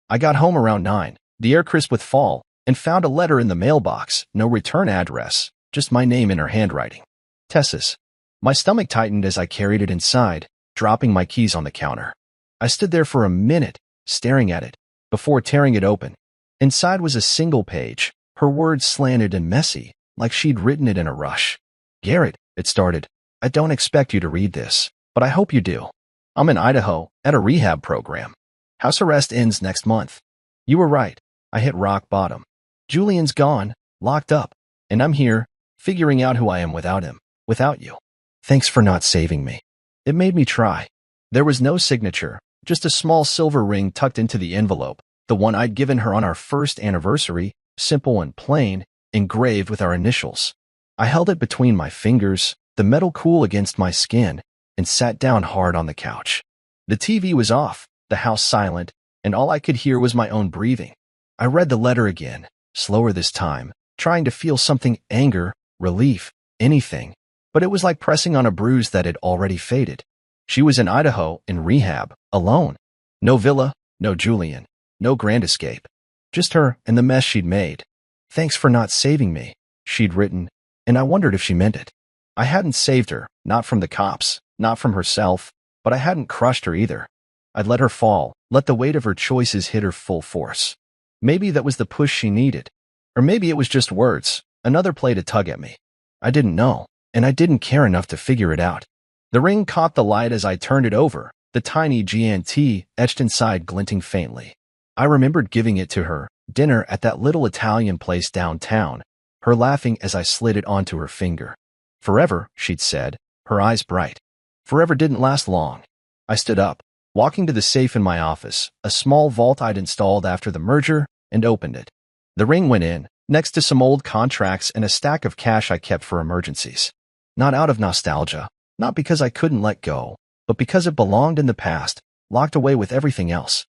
I got home around 9, the air crisp with fall, and found a letter in the mailbox, no return address, just my name in her handwriting. Tessa's. My stomach tightened as I carried it inside, dropping my keys on the counter. I stood there for a minute, staring at it, before tearing it open. Inside was a single page, her words slanted and messy, like she'd written it in a rush. Garrett, it started, I don't expect you to read this, but I hope you do. I'm in Idaho, at a rehab program. House arrest ends next month. You were right, I hit rock bottom. Julian's gone, locked up, and I'm here, figuring out who I am without him, without you. Thanks for not saving me. It made me try. There was no signature, just a small silver ring tucked into the envelope, the one I'd given her on our first anniversary, simple and plain, engraved with our initials. I held it between my fingers, the metal cool against my skin, and sat down hard on the couch. The TV was off, the house silent, and all I could hear was my own breathing. I read the letter again, slower this time, trying to feel something: anger, relief, anything. But it was like pressing on a bruise that had already faded. She was in Idaho, in rehab, alone. No villa, no Julian, no grand escape. Just her and the mess she'd made. Thanks for not saving me, she'd written, and I wondered if she meant it. I hadn't saved her, not from the cops, not from herself, but I hadn't crushed her either. I'd let her fall, let the weight of her choices hit her full force. Maybe that was the push she needed. Or maybe it was just words, another play to tug at me. I didn't know, and I didn't care enough to figure it out. The ring caught the light as I turned it over, the tiny GNT etched inside glinting faintly. I remembered giving it to her, dinner at that little Italian place downtown, her laughing as I slid it onto her finger. Forever, she'd said, her eyes bright. Forever didn't last long. I stood up, walking to the safe in my office, a small vault I'd installed after the merger, and opened it. The ring went in, next to some old contracts and a stack of cash I kept for emergencies. Not out of nostalgia, not because I couldn't let go, but because it belonged in the past, locked away with everything else.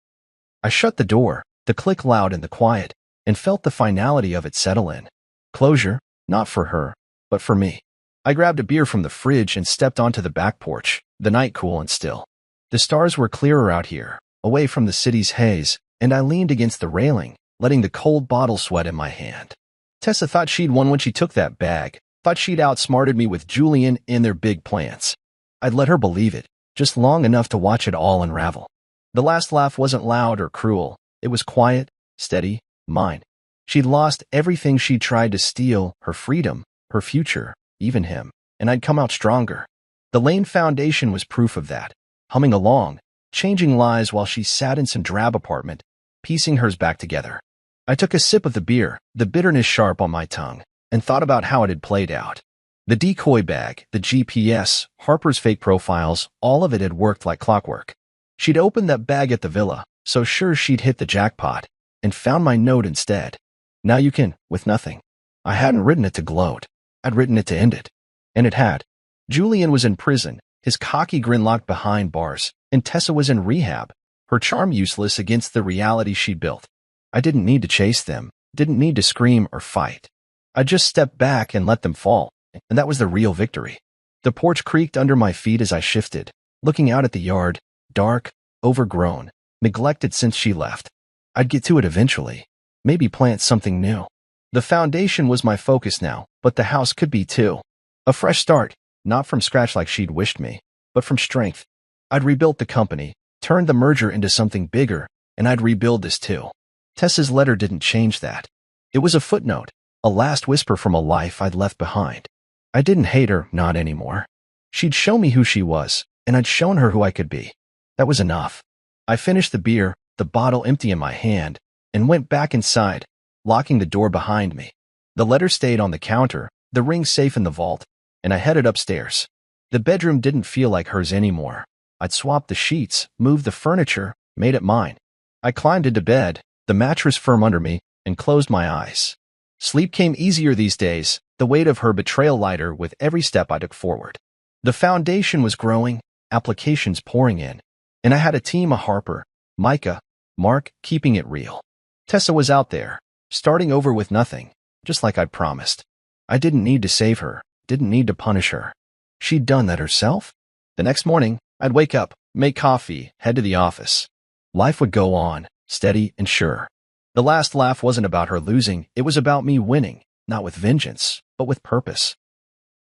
I shut the door, the click loud in the quiet, and felt the finality of it settle in. Closure, not for her, but for me. I grabbed a beer from the fridge and stepped onto the back porch, the night cool and still. The stars were clearer out here, away from the city's haze, and I leaned against the railing, letting the cold bottle sweat in my hand. Tessa thought she'd won when she took that bag, thought she'd outsmarted me with Julian and their big plans. I'd let her believe it, just long enough to watch it all unravel. The last laugh wasn't loud or cruel. It was quiet, steady, mine. She'd lost everything she'd tried to steal, her freedom, her future, even him, and I'd come out stronger. The Lane Foundation was proof of that, humming along, changing lives while she sat in some drab apartment, piecing hers back together. I took a sip of the beer, the bitterness sharp on my tongue, and thought about how it had played out. The decoy bag, the GPS, Harper's fake profiles, all of it had worked like clockwork. She'd opened that bag at the villa, so sure she'd hit the jackpot, and found my note instead. Now you can, with nothing. I hadn't written it to gloat. I'd written it to end it. And it had. Julian was in prison, his cocky grin locked behind bars, and Tessa was in rehab, her charm useless against the reality she'd built. I didn't need to chase them, didn't need to scream or fight. I just stepped back and let them fall, and that was the real victory. The porch creaked under my feet as I shifted, looking out at the yard, dark, overgrown, neglected since she left. I'd get to it eventually, maybe plant something new. The foundation was my focus now, but the house could be too. A fresh start, not from scratch like she'd wished me, but from strength. I'd rebuilt the company, turned the merger into something bigger, and I'd rebuild this too. Tessa's letter didn't change that. It was a footnote, a last whisper from a life I'd left behind. I didn't hate her, not anymore. She'd shown me who she was, and I'd shown her who I could be. That was enough. I finished the beer, the bottle empty in my hand, and went back inside, locking the door behind me. The letter stayed on the counter, the ring safe in the vault, and I headed upstairs. The bedroom didn't feel like hers anymore. I'd swapped the sheets, moved the furniture, made it mine. I climbed into bed, the mattress firm under me, and closed my eyes. Sleep came easier these days, the weight of her betrayal lighter with every step I took forward. The foundation was growing, applications pouring in, and I had a team of Harper, Micah, Mark, keeping it real. Tessa was out there, starting over with nothing, just like I'd promised. I didn't need to save her, didn't need to punish her. She'd done that herself. The next morning, I'd wake up, make coffee, head to the office. Life would go on, steady and sure. The last laugh wasn't about her losing, it was about me winning, not with vengeance, but with purpose.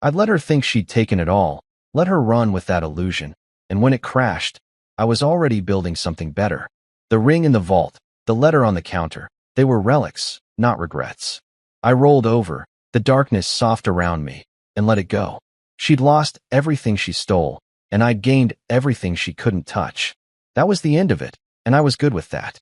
I'd let her think she'd taken it all, let her run with that illusion, and when it crashed, I was already building something better. The ring in the vault, the letter on the counter, they were relics, not regrets. I rolled over, the darkness soft around me, and let it go. She'd lost everything she stole, and I'd gained everything she couldn't touch. That was the end of it, and I was good with that.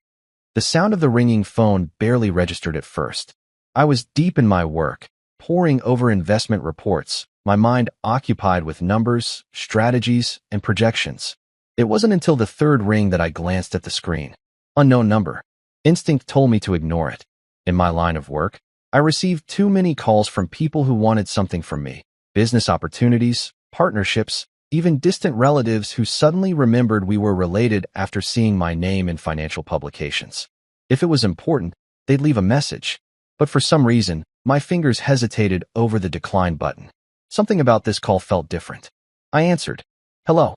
The sound of the ringing phone barely registered at first. I was deep in my work, poring over investment reports, my mind occupied with numbers, strategies, and projections. It wasn't until the third ring that I glanced at the screen. Unknown number. Instinct told me to ignore it. In my line of work, I received too many calls from people who wanted something from me. Business opportunities, partnerships, even distant relatives who suddenly remembered we were related after seeing my name in financial publications. If it was important, they'd leave a message. But for some reason, my fingers hesitated over the decline button. Something about this call felt different. I answered, "Hello."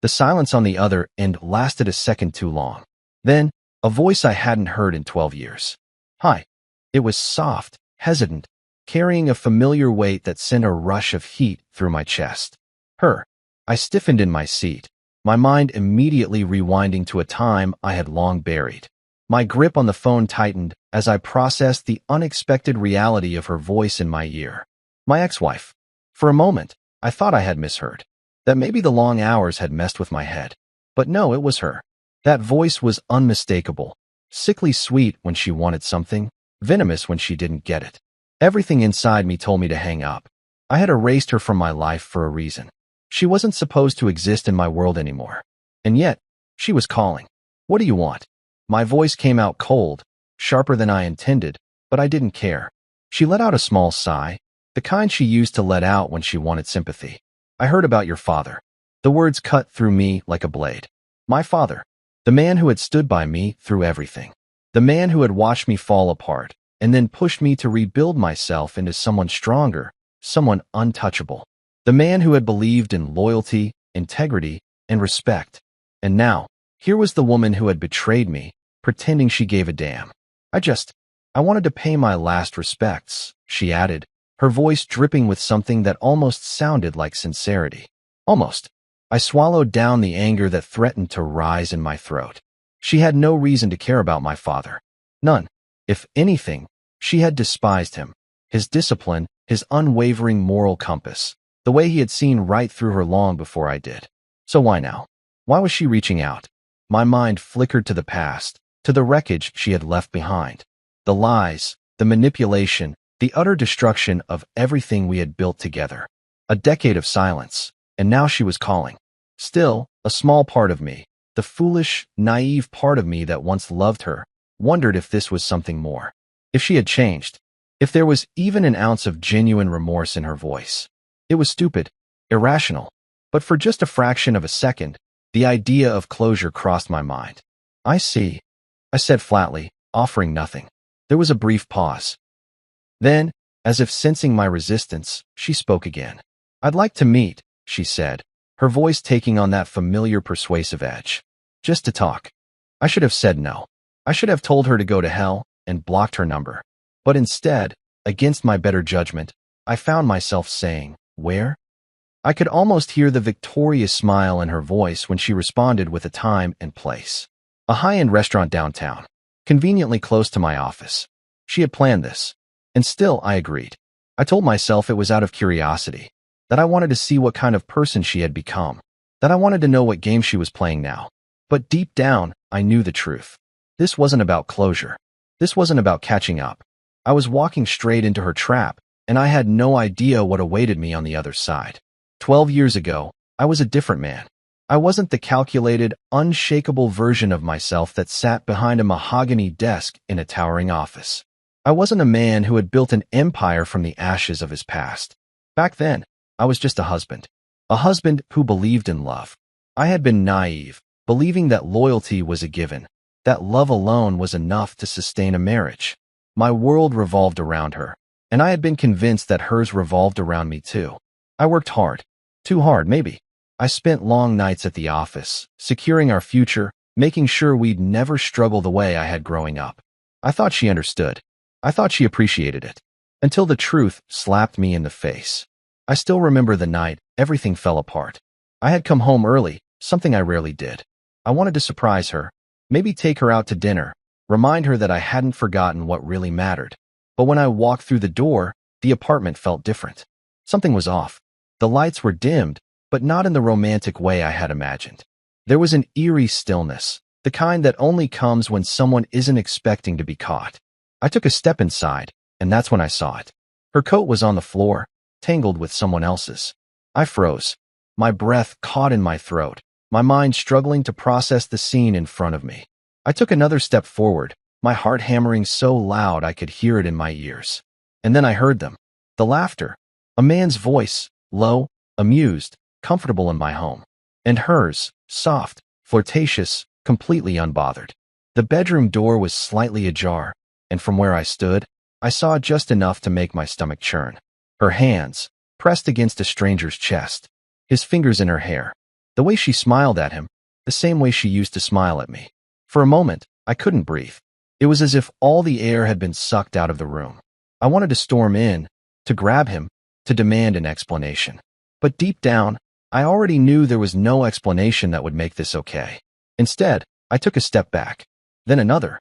The silence on the other end lasted a second too long. Then, a voice I hadn't heard in 12 years. "Hi." It was soft, hesitant, carrying a familiar weight that sent a rush of heat through my chest. Her. I stiffened in my seat, my mind immediately rewinding to a time I had long buried. My grip on the phone tightened as I processed the unexpected reality of her voice in my ear. My ex-wife. For a moment, I thought I had misheard, that maybe the long hours had messed with my head. But no, it was her. That voice was unmistakable, sickly sweet when she wanted something, venomous when she didn't get it. Everything inside me told me to hang up. I had erased her from my life for a reason. She wasn't supposed to exist in my world anymore. And yet, she was calling. "What do you want?" My voice came out cold, sharper than I intended, but I didn't care. She let out a small sigh, the kind she used to let out when she wanted sympathy. "I heard about your father." The words cut through me like a blade. My father. The man who had stood by me through everything. The man who had watched me fall apart and then pushed me to rebuild myself into someone stronger, someone untouchable. The man who had believed in loyalty, integrity, and respect. And now, here was the woman who had betrayed me, pretending she gave a damn. I wanted to pay my last respects," she added, her voice dripping with something that almost sounded like sincerity. Almost. I swallowed down the anger that threatened to rise in my throat. She had no reason to care about my father. None. If anything, she had despised him, his discipline, his unwavering moral compass, the way he had seen right through her long before I did. So why now? Why was she reaching out? My mind flickered to the past, to the wreckage she had left behind. The lies, the manipulation, the utter destruction of everything we had built together. A decade of silence, and now she was calling. Still, a small part of me, the foolish, naive part of me that once loved her, wondered if this was something more. If she had changed. If there was even an ounce of genuine remorse in her voice. It was stupid, irrational, but for just a fraction of a second, the idea of closure crossed my mind. "I see," I said flatly, offering nothing. There was a brief pause. Then, as if sensing my resistance, she spoke again. "I'd like to meet," she said, her voice taking on that familiar persuasive edge. "Just to talk." I should have said no. I should have told her to go to hell and blocked her number. But instead, against my better judgment, I found myself saying, "Where?" I could almost hear the victorious smile in her voice when she responded with a time and place. A high-end restaurant downtown, conveniently close to my office. She had planned this. And still, I agreed. I told myself it was out of curiosity, that I wanted to see what kind of person she had become, that I wanted to know what game she was playing now. But deep down, I knew the truth. This wasn't about closure. This wasn't about catching up. I was walking straight into her trap, and I had no idea what awaited me on the other side. 12 years ago, I was a different man. I wasn't the calculated, unshakable version of myself that sat behind a mahogany desk in a towering office. I wasn't a man who had built an empire from the ashes of his past. Back then, I was just a husband who believed in love. I had been naive, believing that loyalty was a given, that love alone was enough to sustain a marriage. My world revolved around her, and I had been convinced that hers revolved around me too. I worked hard. Too hard, maybe. I spent long nights at the office, securing our future, making sure we'd never struggle the way I had growing up. I thought she understood. I thought she appreciated it. Until the truth slapped me in the face. I still remember the night everything fell apart. I had come home early, something I rarely did. I wanted to surprise her, maybe take her out to dinner, remind her that I hadn't forgotten what really mattered. But when I walked through the door, the apartment felt different. Something was off. The lights were dimmed, but not in the romantic way I had imagined. There was an eerie stillness, the kind that only comes when someone isn't expecting to be caught. I took a step inside, and that's when I saw it. Her coat was on the floor, tangled with someone else's. I froze, my breath caught in my throat, my mind struggling to process the scene in front of me. I took another step forward, my heart hammering so loud I could hear it in my ears. And then I heard them. The laughter. A man's voice, low, amused, comfortable in my home. And hers, soft, flirtatious, completely unbothered. The bedroom door was slightly ajar, and from where I stood, I saw just enough to make my stomach churn. Her hands, pressed against a stranger's chest, his fingers in her hair, the way she smiled at him, the same way she used to smile at me. For a moment, I couldn't breathe. It was as if all the air had been sucked out of the room. I wanted to storm in, to grab him, to demand an explanation. But deep down, I already knew there was no explanation that would make this okay. Instead, I took a step back, then another.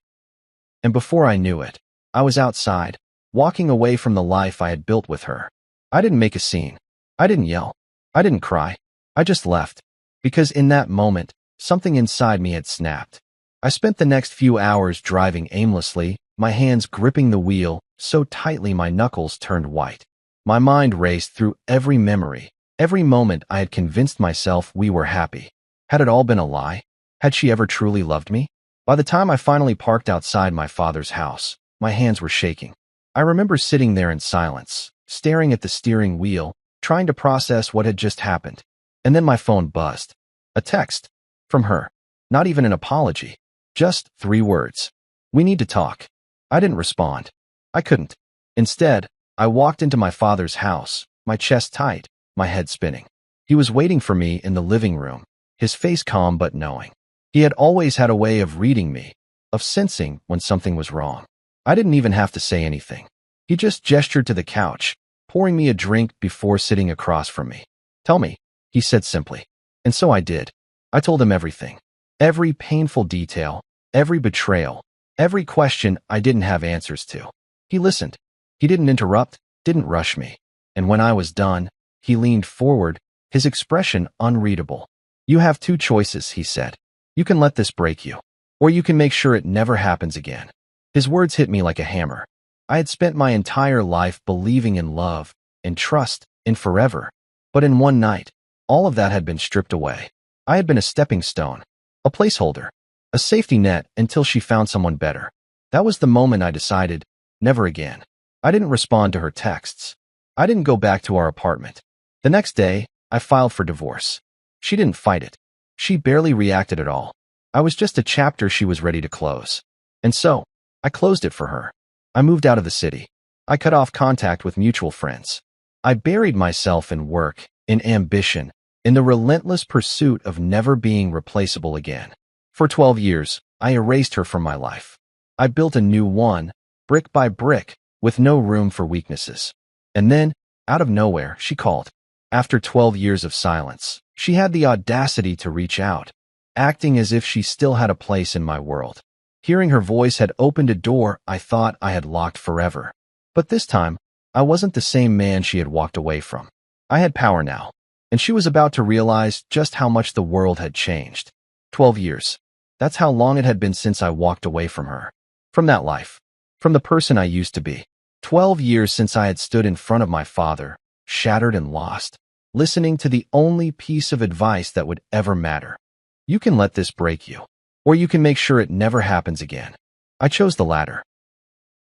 And before I knew it, I was outside, walking away from the life I had built with her. I didn't make a scene. I didn't yell. I didn't cry. I just left. Because in that moment, something inside me had snapped. I spent the next few hours driving aimlessly, my hands gripping the wheel so tightly my knuckles turned white. My mind raced through every memory, every moment I had convinced myself we were happy. Had it all been a lie? Had she ever truly loved me? By the time I finally parked outside my father's house, my hands were shaking. I remember sitting there in silence, staring at the steering wheel, trying to process what had just happened. And then my phone buzzed. A text. From her. Not even an apology. Just 3 words. We need to talk. I didn't respond. I couldn't. Instead, I walked into my father's house, my chest tight, my head spinning. He was waiting for me in the living room, his face calm but knowing. He had always had a way of reading me, of sensing when something was wrong. I didn't even have to say anything. He just gestured to the couch, pouring me a drink before sitting across from me. Tell me, he said simply. And so I did. I told him everything. Every painful detail, every betrayal, every question I didn't have answers to. He listened. He didn't interrupt, didn't rush me. And when I was done, he leaned forward, his expression unreadable. You have 2 choices, he said. You can let this break you, or you can make sure it never happens again. His words hit me like a hammer. I had spent my entire life believing in love, in trust, in forever. But in one night, all of that had been stripped away. I had been a stepping stone, a placeholder, a safety net until she found someone better. That was the moment I decided, never again. I didn't respond to her texts. I didn't go back to our apartment. The next day, I filed for divorce. She didn't fight it. She barely reacted at all. I was just a chapter she was ready to close. And so, I closed it for her. I moved out of the city. I cut off contact with mutual friends. I buried myself in work, in ambition, in the relentless pursuit of never being replaceable again. For 12 years, I erased her from my life. I built a new one, brick by brick, with no room for weaknesses. And then, out of nowhere, she called. After 12 years of silence, she had the audacity to reach out, acting as if she still had a place in my world. Hearing her voice had opened a door I thought I had locked forever. But this time, I wasn't the same man she had walked away from. I had power now, and she was about to realize just how much the world had changed. 12 years. That's how long it had been since I walked away from her. From that life. From the person I used to be. 12 years since I had stood in front of my father, shattered and lost, listening to the only piece of advice that would ever matter. You can let this break you, or you can make sure it never happens again. I chose the latter.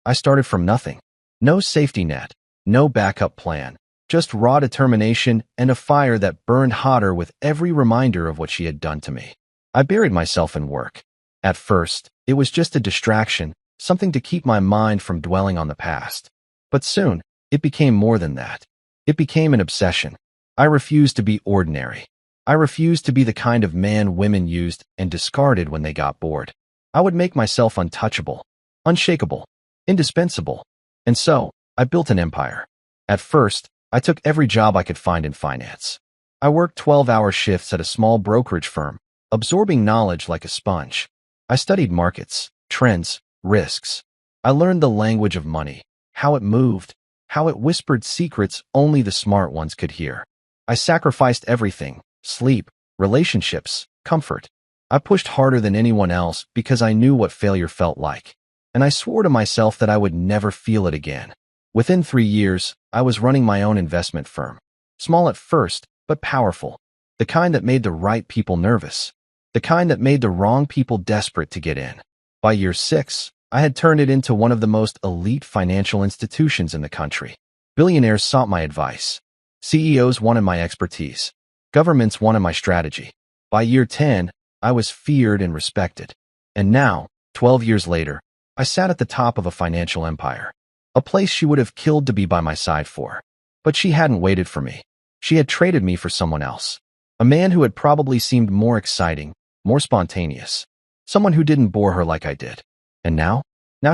I started from nothing. No safety net, no backup plan, just raw determination and a fire that burned hotter with every reminder of what she had done to me. I buried myself in work. At first, it was just a distraction, something to keep my mind from dwelling on the past. But soon, it became more than that. It became an obsession. I refused to be ordinary. I refused to be the kind of man women used and discarded when they got bored. I would make myself untouchable, unshakable, indispensable. And so, I built an empire. At first, I took every job I could find in finance. I worked 12-hour shifts at a small brokerage firm, absorbing knowledge like a sponge. I studied markets, trends, risks. I learned the language of money, how it moved, how it whispered secrets only the smart ones could hear. I sacrificed everything, sleep, relationships, comfort. I pushed harder than anyone else because I knew what failure felt like. And I swore to myself that I would never feel it again. Within 3 years, I was running my own investment firm. Small at first, but powerful. The kind that made the right people nervous. The kind that made the wrong people desperate to get in. By year 6, I had turned it into one of the most elite financial institutions in the country. Billionaires sought my advice. CEOs wanted my expertise. Governments wanted my strategy. By year 10, I was feared and respected. And now, 12 years later, I sat at the top of a financial empire. A place she would have killed to be by my side for. But she hadn't waited for me. She had traded me for someone else. A man who had probably seemed more exciting, more spontaneous. Someone who didn't bore her like I did. And now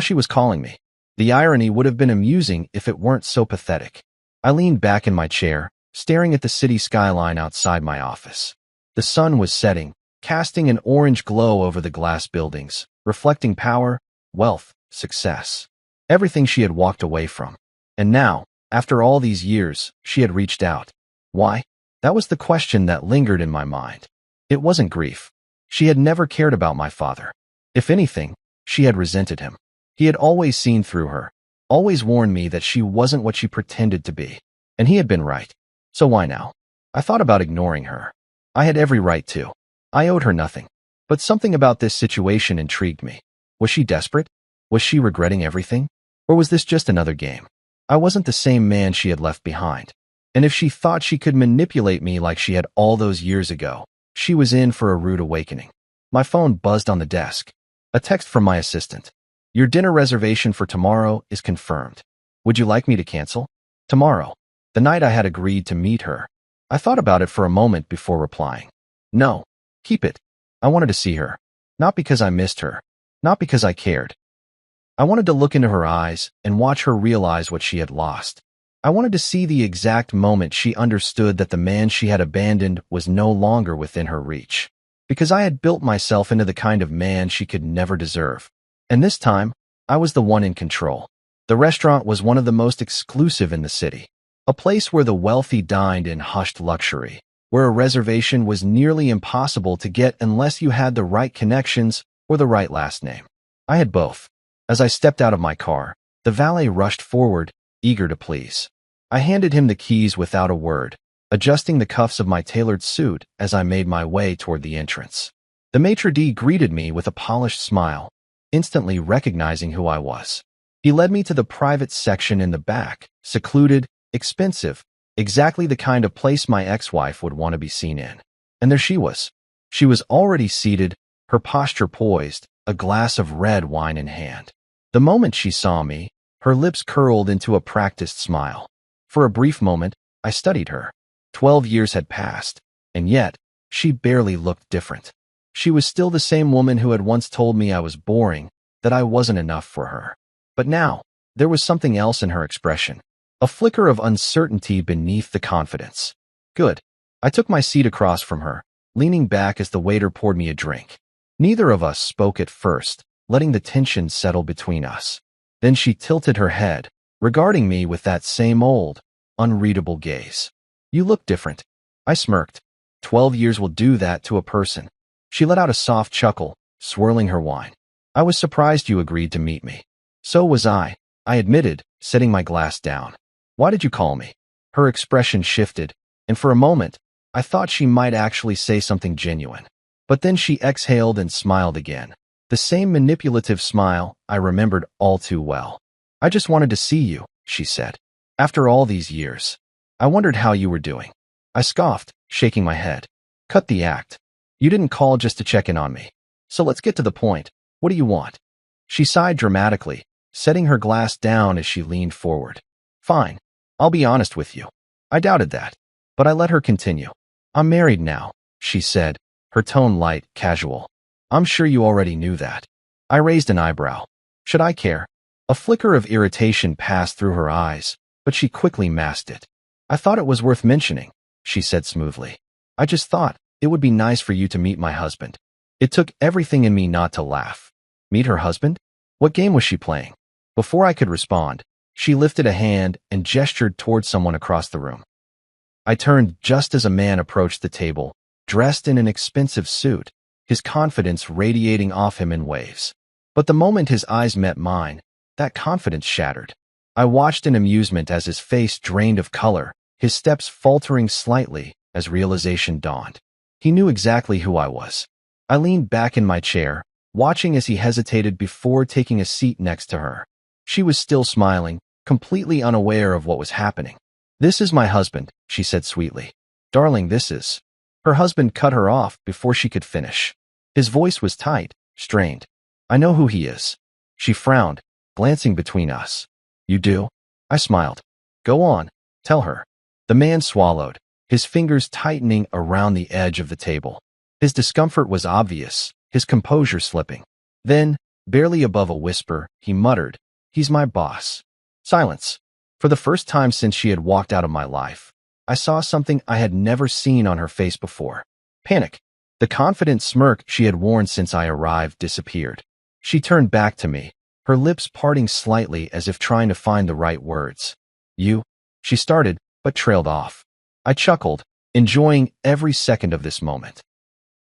she was calling me. The irony would have been amusing if it weren't so pathetic. I leaned back in my chair, staring at the city skyline outside my office. The sun was setting, casting an orange glow over the glass buildings, reflecting power, wealth, success. Everything she had walked away from. And now, after all these years, she had reached out. Why? That was the question that lingered in my mind. It wasn't grief. She had never cared about my father. If anything, she had resented him. He had always seen through her, always warned me that she wasn't what she pretended to be. And he had been right. So why now? I thought about ignoring her. I had every right to. I owed her nothing. But something about this situation intrigued me. Was she desperate? Was she regretting everything? Or was this just another game? I wasn't the same man she had left behind. And if she thought she could manipulate me like she had all those years ago, she was in for a rude awakening. My phone buzzed on the desk. A text from my assistant. Your dinner reservation for tomorrow is confirmed. Would you like me to cancel? Tomorrow, the night I had agreed to meet her. I thought about it for a moment before replying. No, keep it. I wanted to see her. Not because I missed her. Not because I cared. I wanted to look into her eyes and watch her realize what she had lost. I wanted to see the exact moment she understood that the man she had abandoned was no longer within her reach. Because I had built myself into the kind of man she could never deserve. And this time, I was the one in control. The restaurant was one of the most exclusive in the city. A place where the wealthy dined in hushed luxury, where a reservation was nearly impossible to get unless you had the right connections or the right last name. I had both. As I stepped out of my car, the valet rushed forward, eager to please. I handed him the keys without a word, adjusting the cuffs of my tailored suit as I made my way toward the entrance. The maitre d' greeted me with a polished smile, instantly recognizing who I was. He led me to the private section in the back, secluded, expensive, exactly the kind of place my ex-wife would want to be seen in. And there she was. She was already seated, her posture poised, a glass of red wine in hand. The moment she saw me, her lips curled into a practiced smile. For a brief moment, I studied her. 12 years had passed, and yet, she barely looked different. She was still the same woman who had once told me I was boring, that I wasn't enough for her. But now, there was something else in her expression. A flicker of uncertainty beneath the confidence. Good. I took my seat across from her, leaning back as the waiter poured me a drink. Neither of us spoke at first, letting the tension settle between us. Then she tilted her head, regarding me with that same old, unreadable gaze. You look different. I smirked. 12 years will do that to a person. She let out a soft chuckle, swirling her wine. I was surprised you agreed to meet me. So was I admitted, setting my glass down. Why did you call me? Her expression shifted, and for a moment, I thought she might actually say something genuine. But then she exhaled and smiled again. The same manipulative smile I remembered all too well. I just wanted to see you, she said. After all these years. I wondered how you were doing. I scoffed, shaking my head. Cut the act. You didn't call just to check in on me. So let's get to the point. What do you want? She sighed dramatically, setting her glass down as she leaned forward. Fine. I'll be honest with you. I doubted that. But I let her continue. I'm married now, she said, her tone light, casual. I'm sure you already knew that. I raised an eyebrow. Should I care? A flicker of irritation passed through her eyes, but she quickly masked it. I thought it was worth mentioning, she said smoothly. I just thought it would be nice for you to meet my husband. It took everything in me not to laugh. Meet her husband? What game was she playing? Before I could respond, she lifted a hand and gestured towards someone across the room. I turned just as a man approached the table, dressed in an expensive suit, his confidence radiating off him in waves. But the moment his eyes met mine, that confidence shattered. I watched in amusement as his face drained of color, his steps faltering slightly as realization dawned. He knew exactly who I was. I leaned back in my chair, watching as he hesitated before taking a seat next to her. She was still smiling, completely unaware of what was happening. "This is my husband," she said sweetly. "Darling, this is—" Her husband cut her off before she could finish. His voice was tight, strained. "I know who he is." She frowned, glancing between us. "You do?" I smiled. "Go on, tell her." The man swallowed, his fingers tightening around the edge of the table. His discomfort was obvious, his composure slipping. Then, barely above a whisper, he muttered, "He's my boss." Silence. For the first time since she had walked out of my life, I saw something I had never seen on her face before. Panic. The confident smirk she had worn since I arrived disappeared. She turned back to me, her lips parting slightly as if trying to find the right words. "You?" she started, but trailed off. I chuckled, enjoying every second of this moment.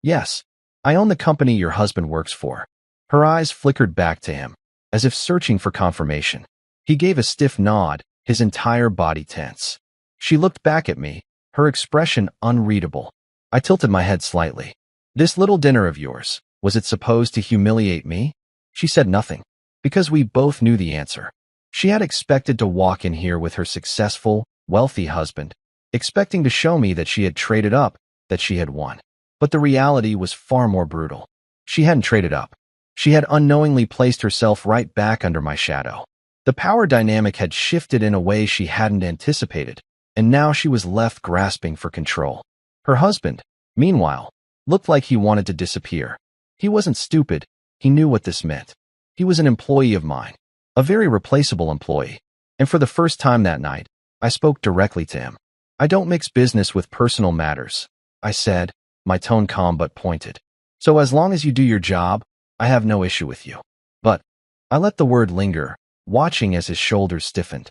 "Yes, I own the company your husband works for." Her eyes flickered back to him, as if searching for confirmation. He gave a stiff nod, his entire body tense. She looked back at me, her expression unreadable. I tilted my head slightly. "This little dinner of yours, was it supposed to humiliate me?" She said nothing, because we both knew the answer. She had expected to walk in here with her successful, wealthy husband, expecting to show me that she had traded up, that she had won. But the reality was far more brutal. She hadn't traded up. She had unknowingly placed herself right back under my shadow. The power dynamic had shifted in a way she hadn't anticipated, and now she was left grasping for control. Her husband, meanwhile, looked like he wanted to disappear. He wasn't stupid. He knew what this meant. He was an employee of mine, a very replaceable employee. And for the first time that night, I spoke directly to him. "I don't mix business with personal matters," I said, my tone calm but pointed. "So as long as you do your job, I have no issue with you." But I let the word linger, watching as his shoulders stiffened.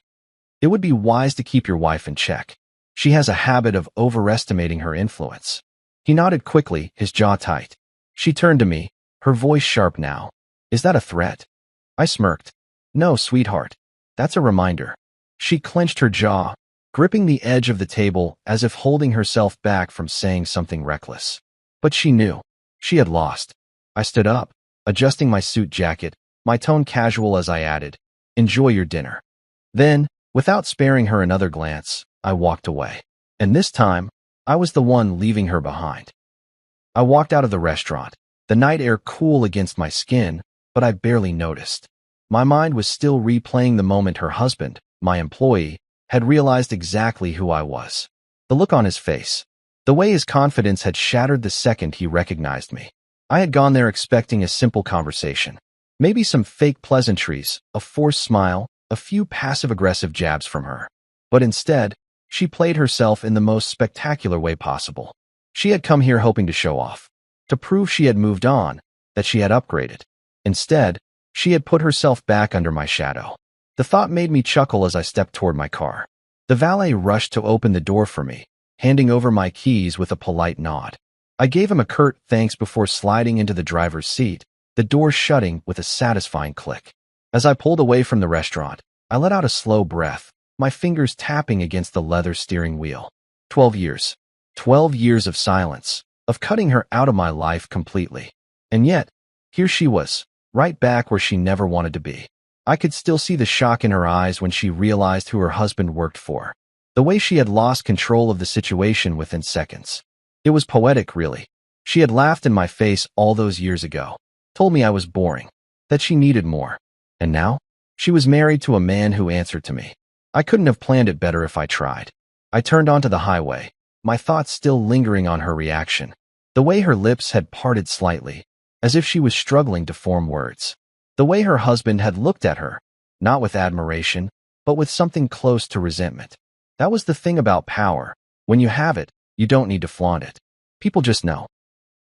"It would be wise to keep your wife in check. She has a habit of overestimating her influence." He nodded quickly, his jaw tight. She turned to me, her voice sharp now. "Is that a threat?" I smirked. "No, sweetheart. That's a reminder." She clenched her jaw, gripping the edge of the table as if holding herself back from saying something reckless. But she knew. She had lost. I stood up, adjusting my suit jacket, my tone casual as I added, "Enjoy your dinner." Then, without sparing her another glance, I walked away. And this time, I was the one leaving her behind. I walked out of the restaurant, the night air cool against my skin, but I barely noticed. My mind was still replaying the moment her husband, my employee, had realized exactly who I was. The look on his face, the way his confidence had shattered the second he recognized me. I had gone there expecting a simple conversation. Maybe some fake pleasantries, a forced smile, a few passive-aggressive jabs from her. But instead, she played herself in the most spectacular way possible. She had come here hoping to show off, to prove she had moved on, that she had upgraded. Instead, she had put herself back under my shadow. The thought made me chuckle as I stepped toward my car. The valet rushed to open the door for me, handing over my keys with a polite nod. I gave him a curt thanks before sliding into the driver's seat, the door shutting with a satisfying click. As I pulled away from the restaurant, I let out a slow breath, my fingers tapping against the leather steering wheel. 12 years. 12 years of silence, of cutting her out of my life completely. And yet, here she was, right back where she never wanted to be. I could still see the shock in her eyes when she realized who her husband worked for. The way she had lost control of the situation within seconds. It was poetic, really. She had laughed in my face all those years ago, told me I was boring, that she needed more. And now, she was married to a man who answered to me. I couldn't have planned it better if I tried. I turned onto the highway, my thoughts still lingering on her reaction. The way her lips had parted slightly, as if she was struggling to form words. The way her husband had looked at her, not with admiration, but with something close to resentment. That was the thing about power. When you have it, you don't need to flaunt it. People just know.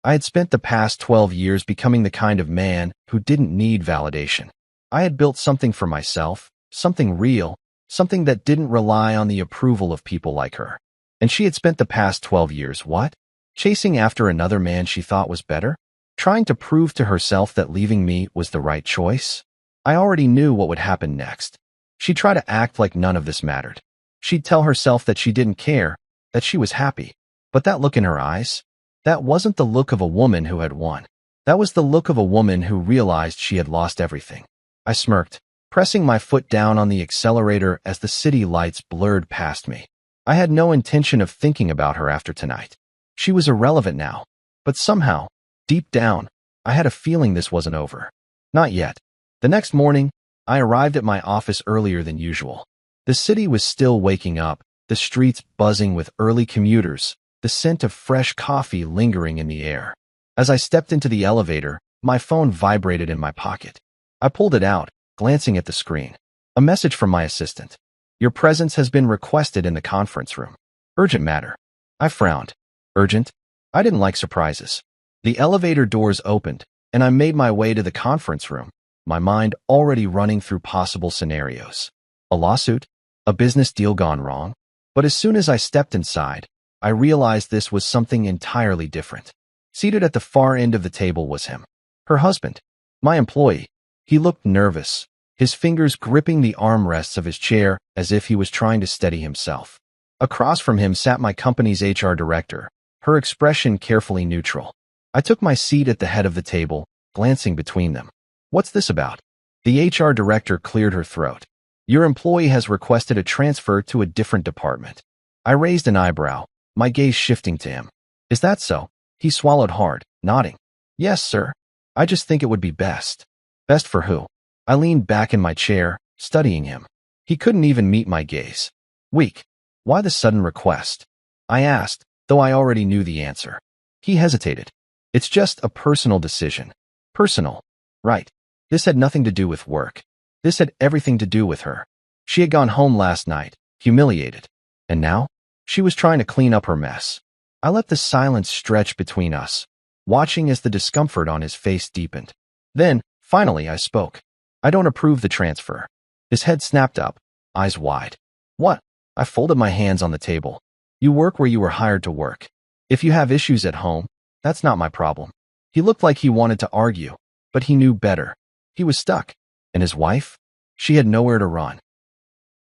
I had spent the past 12 years becoming the kind of man who didn't need validation. I had built something for myself, something real, something that didn't rely on the approval of people like her. And she had spent the past 12 years, what? Chasing after another man she thought was better? Trying to prove to herself that leaving me was the right choice? I already knew what would happen next. She'd try to act like none of this mattered. She'd tell herself that she didn't care, that she was happy. But that look in her eyes, that wasn't the look of a woman who had won. That was the look of a woman who realized she had lost everything. I smirked, pressing my foot down on the accelerator as the city lights blurred past me. I had no intention of thinking about her after tonight. She was irrelevant now. But somehow, deep down, I had a feeling this wasn't over. Not yet. The next morning, I arrived at my office earlier than usual. The city was still waking up, the streets buzzing with early commuters, the scent of fresh coffee lingering in the air. As I stepped into the elevator, my phone vibrated in my pocket. I pulled it out, glancing at the screen. A message from my assistant. Your presence has been requested in the conference room. Urgent matter. I frowned. Urgent? I didn't like surprises. The elevator doors opened, and I made my way to the conference room, my mind already running through possible scenarios. A lawsuit? A business deal gone wrong? But as soon as I stepped inside, I realized this was something entirely different. Seated at the far end of the table was him. Her husband. My employee. He looked nervous, his fingers gripping the armrests of his chair as if he was trying to steady himself. Across from him sat my company's HR director, her expression carefully neutral. I took my seat at the head of the table, glancing between them. What's this about? The HR director cleared her throat. Your employee has requested a transfer to a different department. I raised an eyebrow, my gaze shifting to him. Is that so? He swallowed hard, nodding. Yes, sir. I just think it would be best. Best for who? I leaned back in my chair, studying him. He couldn't even meet my gaze. Weak. Why the sudden request? I asked, though I already knew the answer. He hesitated. It's just a personal decision. Personal. Right. This had nothing to do with work. This had everything to do with her. She had gone home last night, humiliated. And now? She was trying to clean up her mess. I let the silence stretch between us, watching as the discomfort on his face deepened. Then, finally, I spoke. I don't approve the transfer. His head snapped up, eyes wide. What? I folded my hands on the table. You work where you were hired to work. If you have issues at home, that's not my problem. He looked like he wanted to argue, but he knew better. He was stuck. And his wife? She had nowhere to run.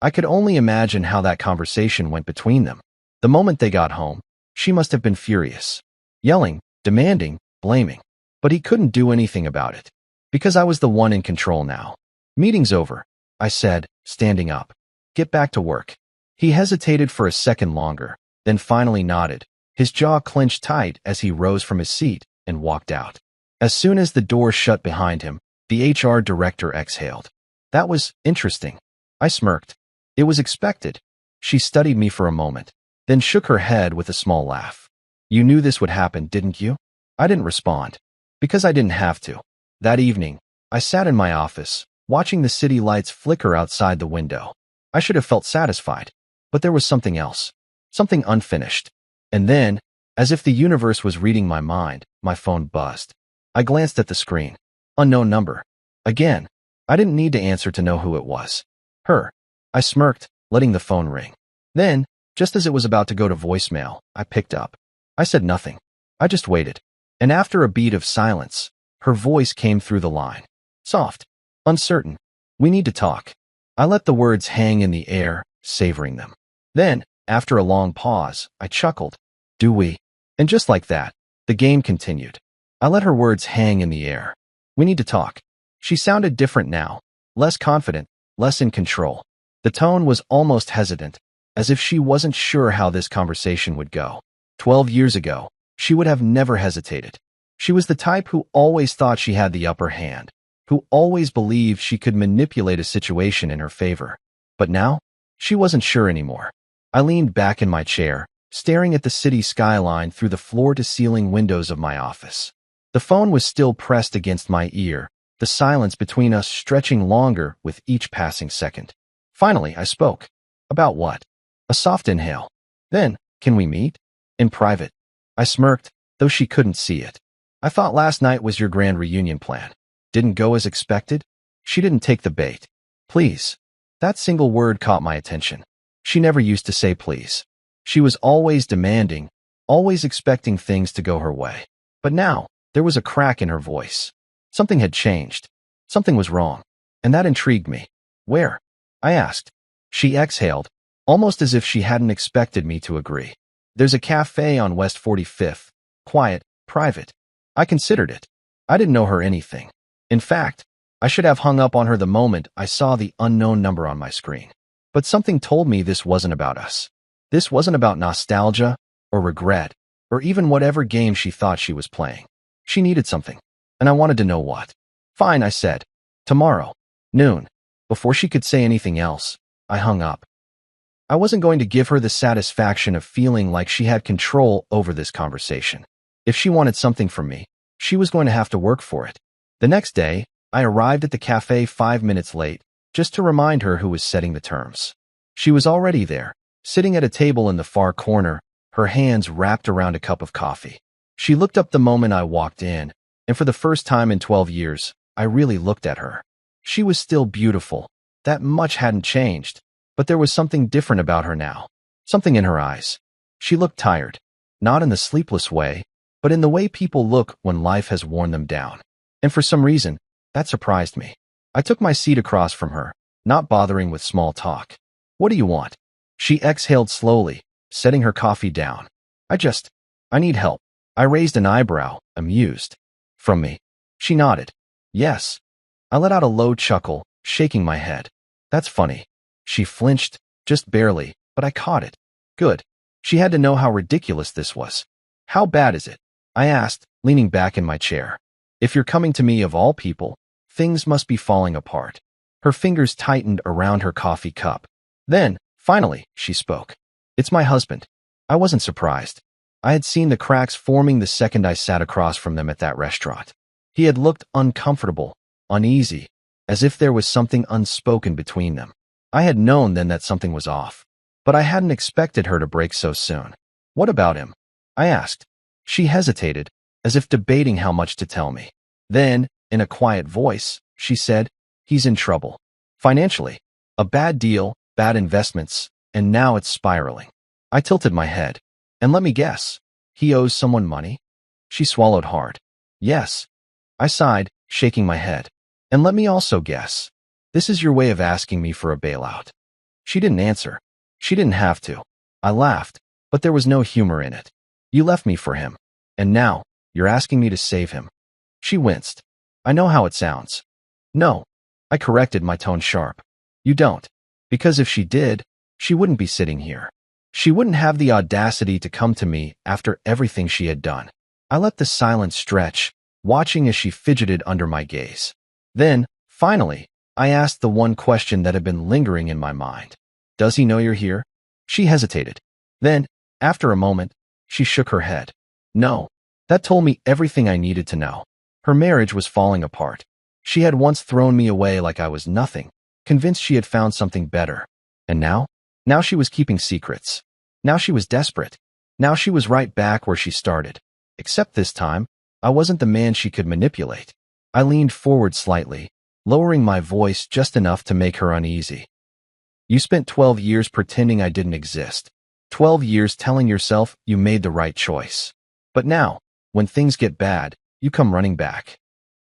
I could only imagine how that conversation went between them. The moment they got home, she must have been furious. Yelling, demanding, blaming. But he couldn't do anything about it. Because I was the one in control now. Meeting's over, I said, standing up. Get back to work. He hesitated for a second longer, then finally nodded, his jaw clenched tight as he rose from his seat and walked out. As soon as the door shut behind him, the HR director exhaled. That was interesting. I smirked. It was expected. She studied me for a moment, then shook her head with a small laugh. You knew this would happen, didn't you? I didn't respond. Because I didn't have to. That evening, I sat in my office, watching the city lights flicker outside the window. I should have felt satisfied. But there was something else. Something unfinished. And then, as if the universe was reading my mind, my phone buzzed. I glanced at the screen. Unknown number. Again, I didn't need to answer to know who it was. Her. I smirked, letting the phone ring. Then, just as it was about to go to voicemail, I picked up. I said nothing. I just waited. And after a beat of silence, her voice came through the line. Soft. Uncertain. We need to talk. I let the words hang in the air, savoring them. Then, after a long pause, I chuckled. Do we? And just like that, the game continued. I let her words hang in the air. We need to talk. She sounded different now, less confident, less in control. The tone was almost hesitant, as if she wasn't sure how this conversation would go. 12 years ago, she would have never hesitated. She was the type who always thought she had the upper hand, who always believed she could manipulate a situation in her favor. But now, she wasn't sure anymore. I leaned back in my chair, staring at the city skyline through the floor-to-ceiling windows of my office. The phone was still pressed against my ear, the silence between us stretching longer with each passing second. Finally, I spoke. About what? A soft inhale. Then, can we meet? In private. I smirked, though she couldn't see it. I thought last night was your grand reunion plan. Didn't go as expected? She didn't take the bait. Please. That single word caught my attention. She never used to say please. She was always demanding, always expecting things to go her way. But now, there was a crack in her voice. Something had changed. Something was wrong. And that intrigued me. Where? I asked. She exhaled, almost as if she hadn't expected me to agree. There's a cafe on West 45th. Quiet, private. I considered it. I didn't know her anything. In fact, I should have hung up on her the moment I saw the unknown number on my screen. But something told me this wasn't about us. This wasn't about nostalgia, or regret, or even whatever game she thought she was playing. She needed something, and I wanted to know what. Fine, I said. Tomorrow. Noon. Before she could say anything else, I hung up. I wasn't going to give her the satisfaction of feeling like she had control over this conversation. If she wanted something from me, she was going to have to work for it. The next day, I arrived at the cafe 5 minutes late, just to remind her who was setting the terms. She was already there, sitting at a table in the far corner, her hands wrapped around a cup of coffee. She looked up the moment I walked in, and for the first time in 12 years, I really looked at her. She was still beautiful. That much hadn't changed, but there was something different about her now. Something in her eyes. She looked tired, not in the sleepless way, but in the way people look when life has worn them down. And for some reason, that surprised me. I took my seat across from her, not bothering with small talk. What do you want? She exhaled slowly, setting her coffee down. I need help. I raised an eyebrow, amused. From me? She nodded. Yes. I let out a low chuckle, shaking my head. That's funny. She flinched, just barely, but I caught it. Good. She had to know how ridiculous this was. How bad is it? I asked, leaning back in my chair. If you're coming to me of all people, things must be falling apart. Her fingers tightened around her coffee cup. Then, finally, she spoke. It's my husband. I wasn't surprised. I had seen the cracks forming the second I sat across from them at that restaurant. He had looked uncomfortable, uneasy, as if there was something unspoken between them. I had known then that something was off, but I hadn't expected her to break so soon. What about him? I asked. She hesitated, as if debating how much to tell me. Then, in a quiet voice, she said, he's in trouble. Financially. A bad deal, bad investments, and now it's spiraling. I tilted my head. And let me guess, he owes someone money? She swallowed hard. Yes. I sighed, shaking my head. And let me also guess. This is your way of asking me for a bailout. She didn't answer. She didn't have to. I laughed, but there was no humor in it. You left me for him. And now, you're asking me to save him. She winced. I know how it sounds. No. I corrected, my tone sharp. You don't. Because if she did, she wouldn't be sitting here. She wouldn't have the audacity to come to me after everything she had done. I let the silence stretch, watching as she fidgeted under my gaze. Then, finally, I asked the one question that had been lingering in my mind. Does he know you're here? She hesitated. Then, after a moment, she shook her head. No. That told me everything I needed to know. Her marriage was falling apart. She had once thrown me away like I was nothing, convinced she had found something better. And now? Now she was keeping secrets. Now she was desperate. Now she was right back where she started. Except this time, I wasn't the man she could manipulate. I leaned forward slightly, lowering my voice just enough to make her uneasy. You spent 12 years pretending I didn't exist. 12 years telling yourself you made the right choice. But now, when things get bad, you come running back.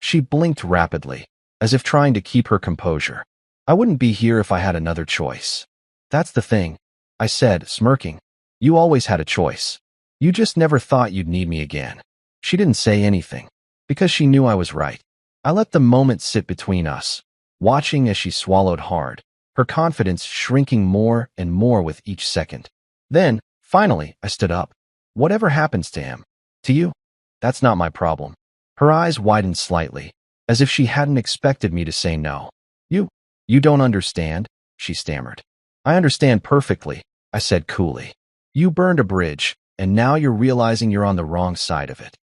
She blinked rapidly, as if trying to keep her composure. I wouldn't be here if I had another choice. That's the thing, I said, smirking. You always had a choice. You just never thought you'd need me again. She didn't say anything, because she knew I was right. I let the moment sit between us, watching as she swallowed hard, her confidence shrinking more and more with each second. Then, finally, I stood up. Whatever happens to him, to you, that's not my problem. Her eyes widened slightly, as if she hadn't expected me to say no. You don't understand, she stammered. I understand perfectly, I said coolly. You burned a bridge, and now you're realizing you're on the wrong side of it.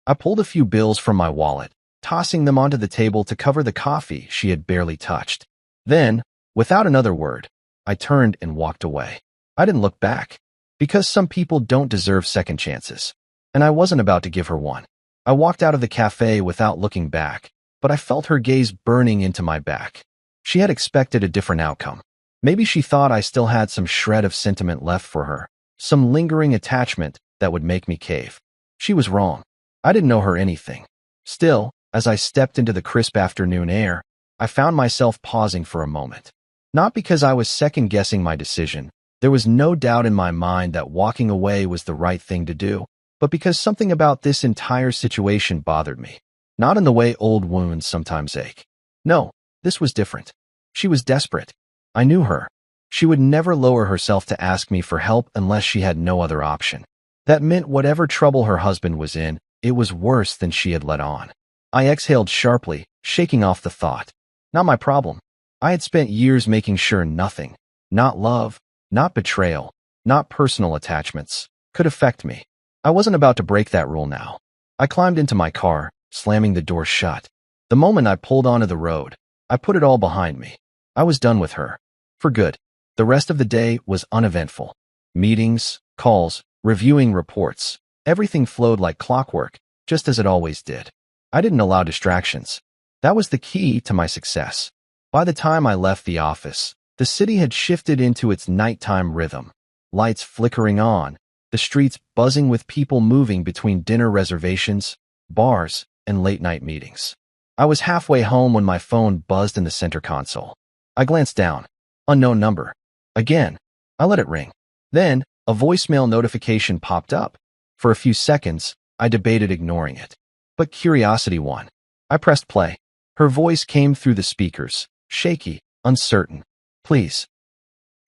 I pulled a few bills from my wallet, tossing them onto the table to cover the coffee she had barely touched. Then, without another word, I turned and walked away. I didn't look back, because some people don't deserve second chances, and I wasn't about to give her one. I walked out of the cafe without looking back, but I felt her gaze burning into my back. She had expected a different outcome. Maybe she thought I still had some shred of sentiment left for her, some lingering attachment that would make me cave. She was wrong. I didn't know her anything. Still, as I stepped into the crisp afternoon air, I found myself pausing for a moment. Not because I was second-guessing my decision. There was no doubt in my mind that walking away was the right thing to do, but because something about this entire situation bothered me. Not in the way old wounds sometimes ache. No, this was different. She was desperate. I knew her. She would never lower herself to ask me for help unless she had no other option. That meant whatever trouble her husband was in, it was worse than she had let on. I exhaled sharply, shaking off the thought. Not my problem. I had spent years making sure nothing, not love, not betrayal, not personal attachments, could affect me. I wasn't about to break that rule now. I climbed into my car, slamming the door shut. The moment I pulled onto the road, I put it all behind me. I was done with her. For good. The rest of the day was uneventful. Meetings, calls, reviewing reports. Everything flowed like clockwork, just as it always did. I didn't allow distractions. That was the key to my success. By the time I left the office, the city had shifted into its nighttime rhythm. Lights flickering on, the streets buzzing with people moving between dinner reservations, bars, and late-night meetings. I was halfway home when my phone buzzed in the center console. I glanced down. Unknown number. Again. I let it ring. Then, a voicemail notification popped up. For a few seconds, I debated ignoring it. But curiosity won. I pressed play. Her voice came through the speakers, shaky, uncertain. Please.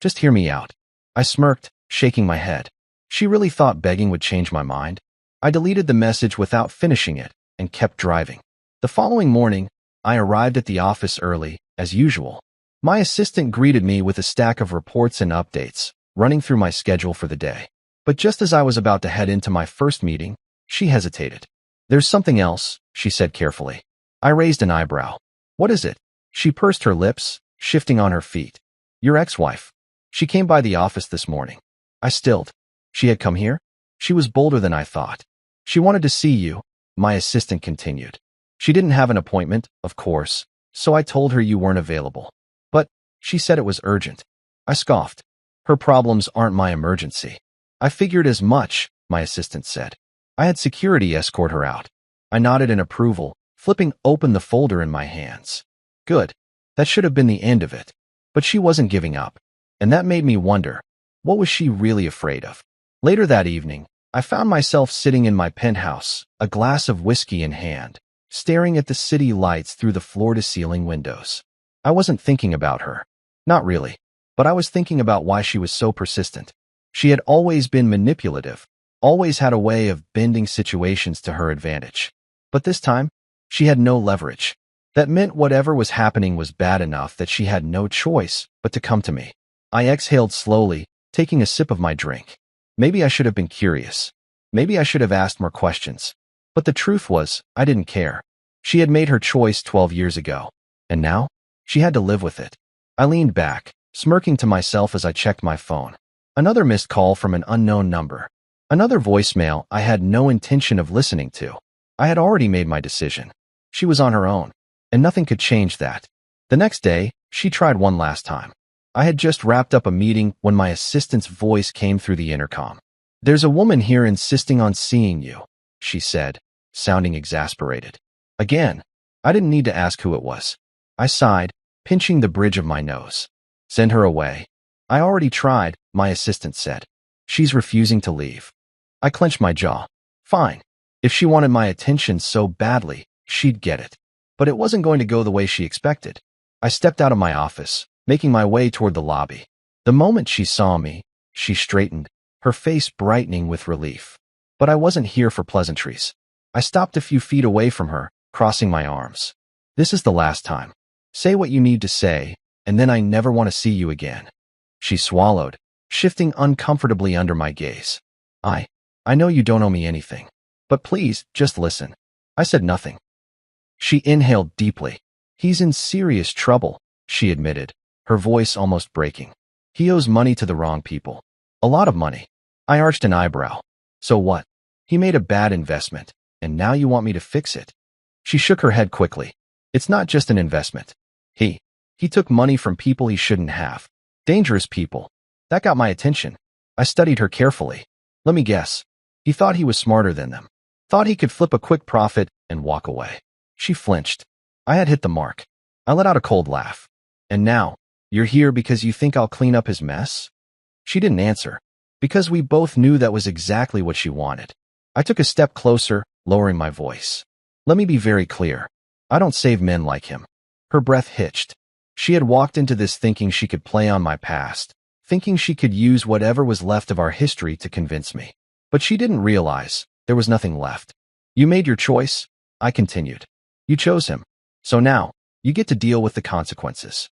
Just hear me out. I smirked, shaking my head. She really thought begging would change my mind? I deleted the message without finishing it and kept driving. The following morning, I arrived at the office early, as usual. My assistant greeted me with a stack of reports and updates, running through my schedule for the day. But just as I was about to head into my first meeting, she hesitated. There's something else, she said carefully. I raised an eyebrow. What is it? She pursed her lips, shifting on her feet. Your ex-wife. She came by the office this morning. I stilled. She had come here? She was bolder than I thought. She wanted to see you, my assistant continued. She didn't have an appointment, of course, so I told her you weren't available. But she said it was urgent. I scoffed. Her problems aren't my emergency. I figured as much, my assistant said. I had security escort her out. I nodded in approval, flipping open the folder in my hands. Good. That should have been the end of it. But she wasn't giving up. And that made me wonder, what was she really afraid of? Later that evening, I found myself sitting in my penthouse, a glass of whiskey in hand, staring at the city lights through the floor-to-ceiling windows. I wasn't thinking about her. Not really. But I was thinking about why she was so persistent. She had always been manipulative, always had a way of bending situations to her advantage. But this time, she had no leverage. That meant whatever was happening was bad enough that she had no choice but to come to me. I exhaled slowly, taking a sip of my drink. Maybe I should have been curious. Maybe I should have asked more questions. But the truth was, I didn't care. She had made her choice 12 years ago. And now, she had to live with it. I leaned back, smirking to myself as I checked my phone. Another missed call from an unknown number. Another voicemail I had no intention of listening to. I had already made my decision. She was on her own, and nothing could change that. The next day, she tried one last time. I had just wrapped up a meeting when my assistant's voice came through the intercom. There's a woman here insisting on seeing you, she said, sounding exasperated. Again, I didn't need to ask who it was. I sighed, pinching the bridge of my nose. Send her away. I already tried, my assistant said. She's refusing to leave. I clenched my jaw. Fine. If she wanted my attention so badly, she'd get it. But it wasn't going to go the way she expected. I stepped out of my office, making my way toward the lobby. The moment she saw me, she straightened, her face brightening with relief. But I wasn't here for pleasantries. I stopped a few feet away from her, crossing my arms. This is the last time. Say what you need to say, and then I never want to see you again. She swallowed, shifting uncomfortably under my gaze. I know you don't owe me anything. But please, just listen. I said nothing. She inhaled deeply. He's in serious trouble, she admitted, her voice almost breaking. He owes money to the wrong people. A lot of money. I arched an eyebrow. So what? He made a bad investment, and now you want me to fix it? She shook her head quickly. It's not just an investment. He took money from people he shouldn't have. Dangerous people. That got my attention. I studied her carefully. Let me guess. He thought he was smarter than them. Thought he could flip a quick profit and walk away. She flinched. I had hit the mark. I let out a cold laugh. And now, You're here because you think I'll clean up his mess? She didn't answer, because we both knew that was exactly what she wanted. I took a step closer, lowering my voice. Let me be very clear. I don't save men like him. Her breath hitched. She had walked into this thinking she could play on my past, thinking she could use whatever was left of our history to convince me. But she didn't realize there was nothing left. You made your choice, I continued. You chose him. So now, you get to deal with the consequences.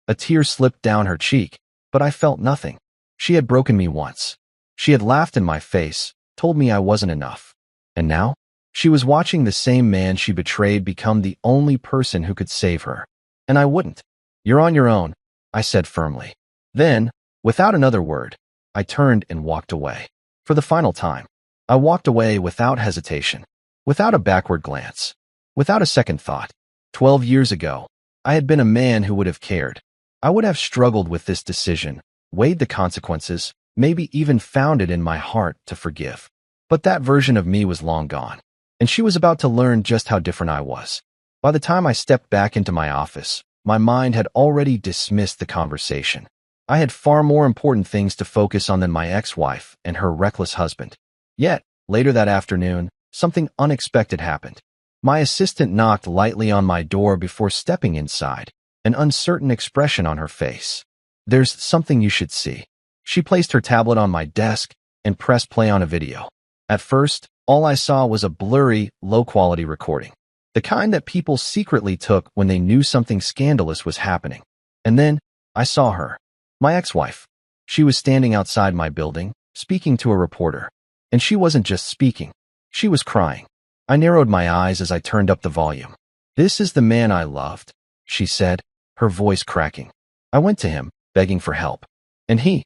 A tear slipped down her cheek, but I felt nothing. She had broken me once. She had laughed in my face, told me I wasn't enough. And now, she was watching the same man she betrayed become the only person who could save her. And I wouldn't. You're on your own, I said firmly. Then, without another word, I turned and walked away. For the final time, I walked away without hesitation, without a backward glance, without a second thought. 12 years ago, I had been a man who would have cared. I would have struggled with this decision, weighed the consequences, maybe even found it in my heart to forgive. But that version of me was long gone, and she was about to learn just how different I was. By the time I stepped back into my office, my mind had already dismissed the conversation. I had far more important things to focus on than my ex-wife and her reckless husband. Yet, later that afternoon, something unexpected happened. My assistant knocked lightly on my door before stepping inside, an uncertain expression on her face. There's something you should see. She placed her tablet on my desk and pressed play on a video. At first, all I saw was a blurry, low-quality recording, the kind that people secretly took when they knew something scandalous was happening. And then, I saw her, my ex-wife. She was standing outside my building, speaking to a reporter. And she wasn't just speaking. She was crying. I narrowed my eyes as I turned up the volume. This is the man I loved, she said, her voice cracking. I went to him, begging for help. And he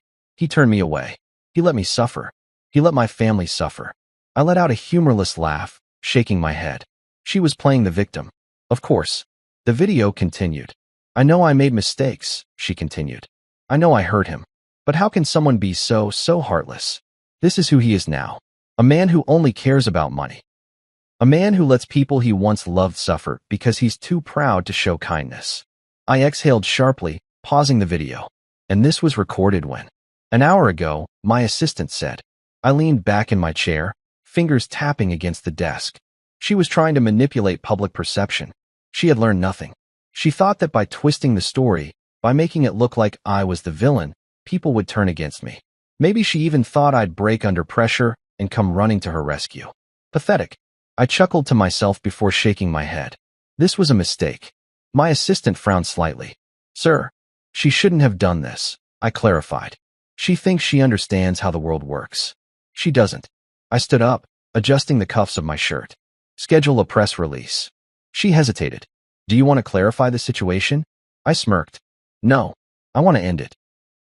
turned me away. He let me suffer. He let my family suffer. I let out a humorless laugh, shaking my head. She was playing the victim. Of course. The video continued. I know I made mistakes, she continued. I know I hurt him. But how can someone be so heartless? This is who he is now. A man who only cares about money. A man who lets people he once loved suffer because he's too proud to show kindness. I exhaled sharply, pausing the video. And this was recorded when? An hour ago, my assistant said. I leaned back in my chair, fingers tapping against the desk. She was trying to manipulate public perception. She had learned nothing. She thought that by twisting the story, by making it look like I was the villain, people would turn against me. Maybe she even thought I'd break under pressure and come running to her rescue. Pathetic. I chuckled to myself before shaking my head. This was a mistake. My assistant frowned slightly. Sir, she shouldn't have done this, I clarified. She thinks she understands how the world works. She doesn't. I stood up, adjusting the cuffs of my shirt. Schedule a press release. She hesitated. Do you want to clarify the situation? I smirked. No, I want to end it.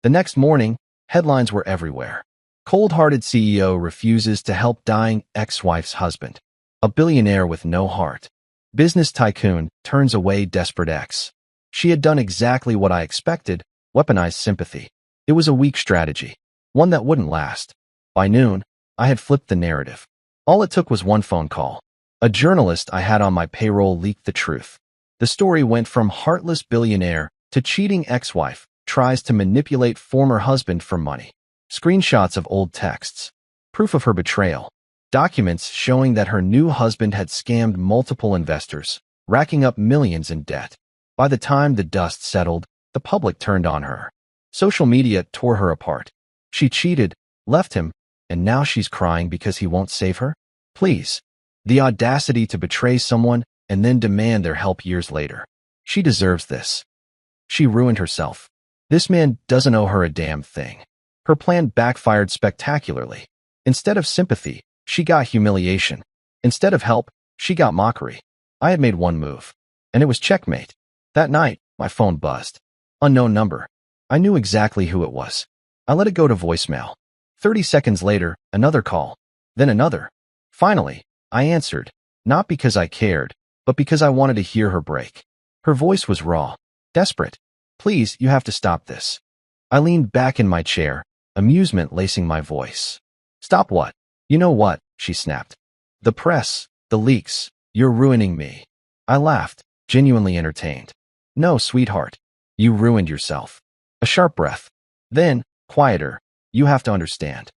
The next morning, headlines were everywhere. Cold-hearted CEO refuses to help dying ex-wife's husband. A billionaire with no heart. Business tycoon turns away desperate ex. She had done exactly what I expected, weaponized sympathy. It was a weak strategy, one that wouldn't last. By noon, I had flipped the narrative. All it took was one phone call. A journalist I had on my payroll leaked the truth. The story went from heartless billionaire to cheating ex-wife tries to manipulate former husband for money. Screenshots of old texts. Proof of her betrayal. Documents showing that her new husband had scammed multiple investors, racking up millions in debt. By the time the dust settled, the public turned on her. Social media tore her apart. She cheated, left him, and now she's crying because he won't save her? Please. The audacity to betray someone and then demand their help years later. She deserves this. She ruined herself. This man doesn't owe her a damn thing. Her plan backfired spectacularly. Instead of sympathy, she got humiliation. Instead of help, she got mockery. I had made one move, and it was checkmate. That night, my phone buzzed. Unknown number. I knew exactly who it was. I let it go to voicemail. 30 seconds later, another call. Then another. Finally, I answered, not because I cared, but because I wanted to hear her break. Her voice was raw, desperate. Please, you have to stop this. I leaned back in my chair, amusement lacing my voice. Stop what? You know what? She snapped. The press, the leaks, you're ruining me. I laughed, genuinely entertained. No, sweetheart. You ruined yourself. A sharp breath. Then, quieter. You have to understand.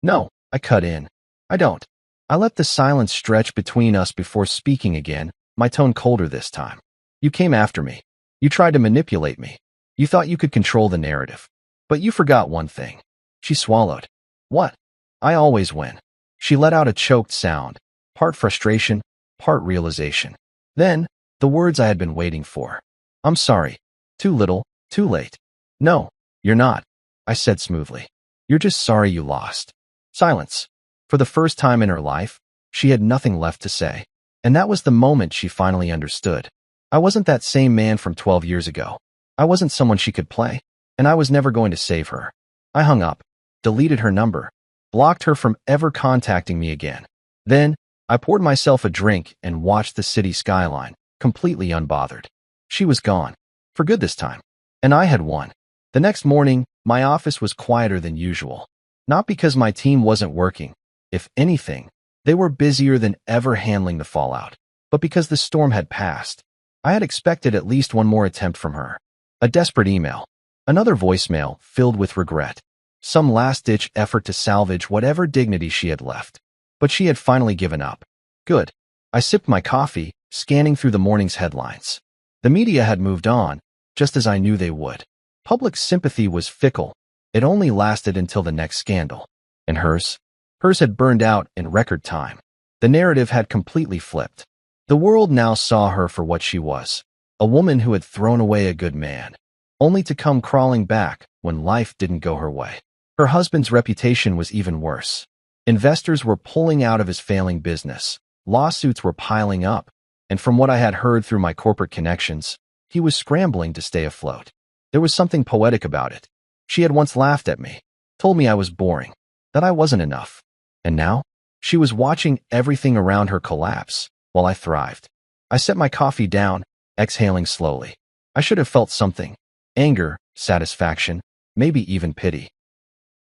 No, I cut in. I don't. I let the silence stretch between us before speaking again, my tone colder this time. You came after me. You tried to manipulate me. You thought you could control the narrative. But you forgot one thing. She swallowed. What? I always win. She let out a choked sound, part frustration, part realization. Then, the words I had been waiting for. I'm sorry. Too little, too late. No, you're not, I said smoothly. You're just sorry you lost. Silence. For the first time in her life, she had nothing left to say. And that was the moment she finally understood. I wasn't that same man from 12 years ago. I wasn't someone she could play, and I was never going to save her. I hung up, deleted her number, blocked her from ever contacting me again. Then, I poured myself a drink and watched the city skyline, completely unbothered. She was gone. For good this time. And I had won. The next morning, my office was quieter than usual. Not because my team wasn't working. If anything, they were busier than ever handling the fallout. But because the storm had passed. I had expected at least one more attempt from her. A desperate email. Another voicemail filled with regret. Some last-ditch effort to salvage whatever dignity she had left. But she had finally given up. Good. I sipped my coffee, scanning through the morning's headlines. The media had moved on, just as I knew they would. Public sympathy was fickle. It only lasted until the next scandal. And hers? Hers had burned out in record time. The narrative had completely flipped. The world now saw her for what she was. A woman who had thrown away a good man, only to come crawling back when life didn't go her way. Her husband's reputation was even worse. Investors were pulling out of his failing business. Lawsuits were piling up. And from what I had heard through my corporate connections, he was scrambling to stay afloat. There was something poetic about it. She had once laughed at me, told me I was boring, that I wasn't enough. And now, she was watching everything around her collapse, while I thrived. I set my coffee down, exhaling slowly. I should have felt something. Anger, satisfaction, maybe even pity.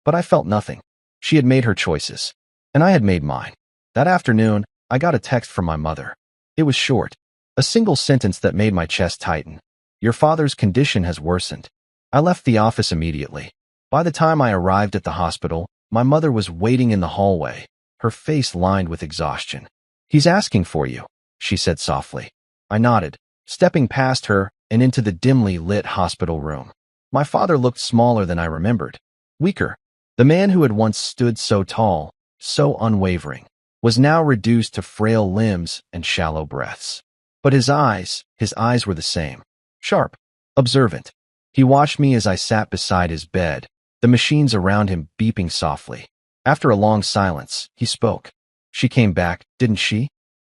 But I felt nothing. She had made her choices, and I had made mine. That afternoon, I got a text from my mother. It was short, a single sentence that made my chest tighten. Your father's condition has worsened. I left the office immediately. By the time I arrived at the hospital, my mother was waiting in the hallway, her face lined with exhaustion. He's asking for you, she said softly. I nodded, stepping past her and into the dimly lit hospital room. My father looked smaller than I remembered. Weaker. The man who had once stood so tall, so unwavering, was now reduced to frail limbs and shallow breaths. But his eyes were the same. Sharp, observant. He watched me as I sat beside his bed, the machines around him beeping softly. After a long silence, he spoke. She came back, didn't she?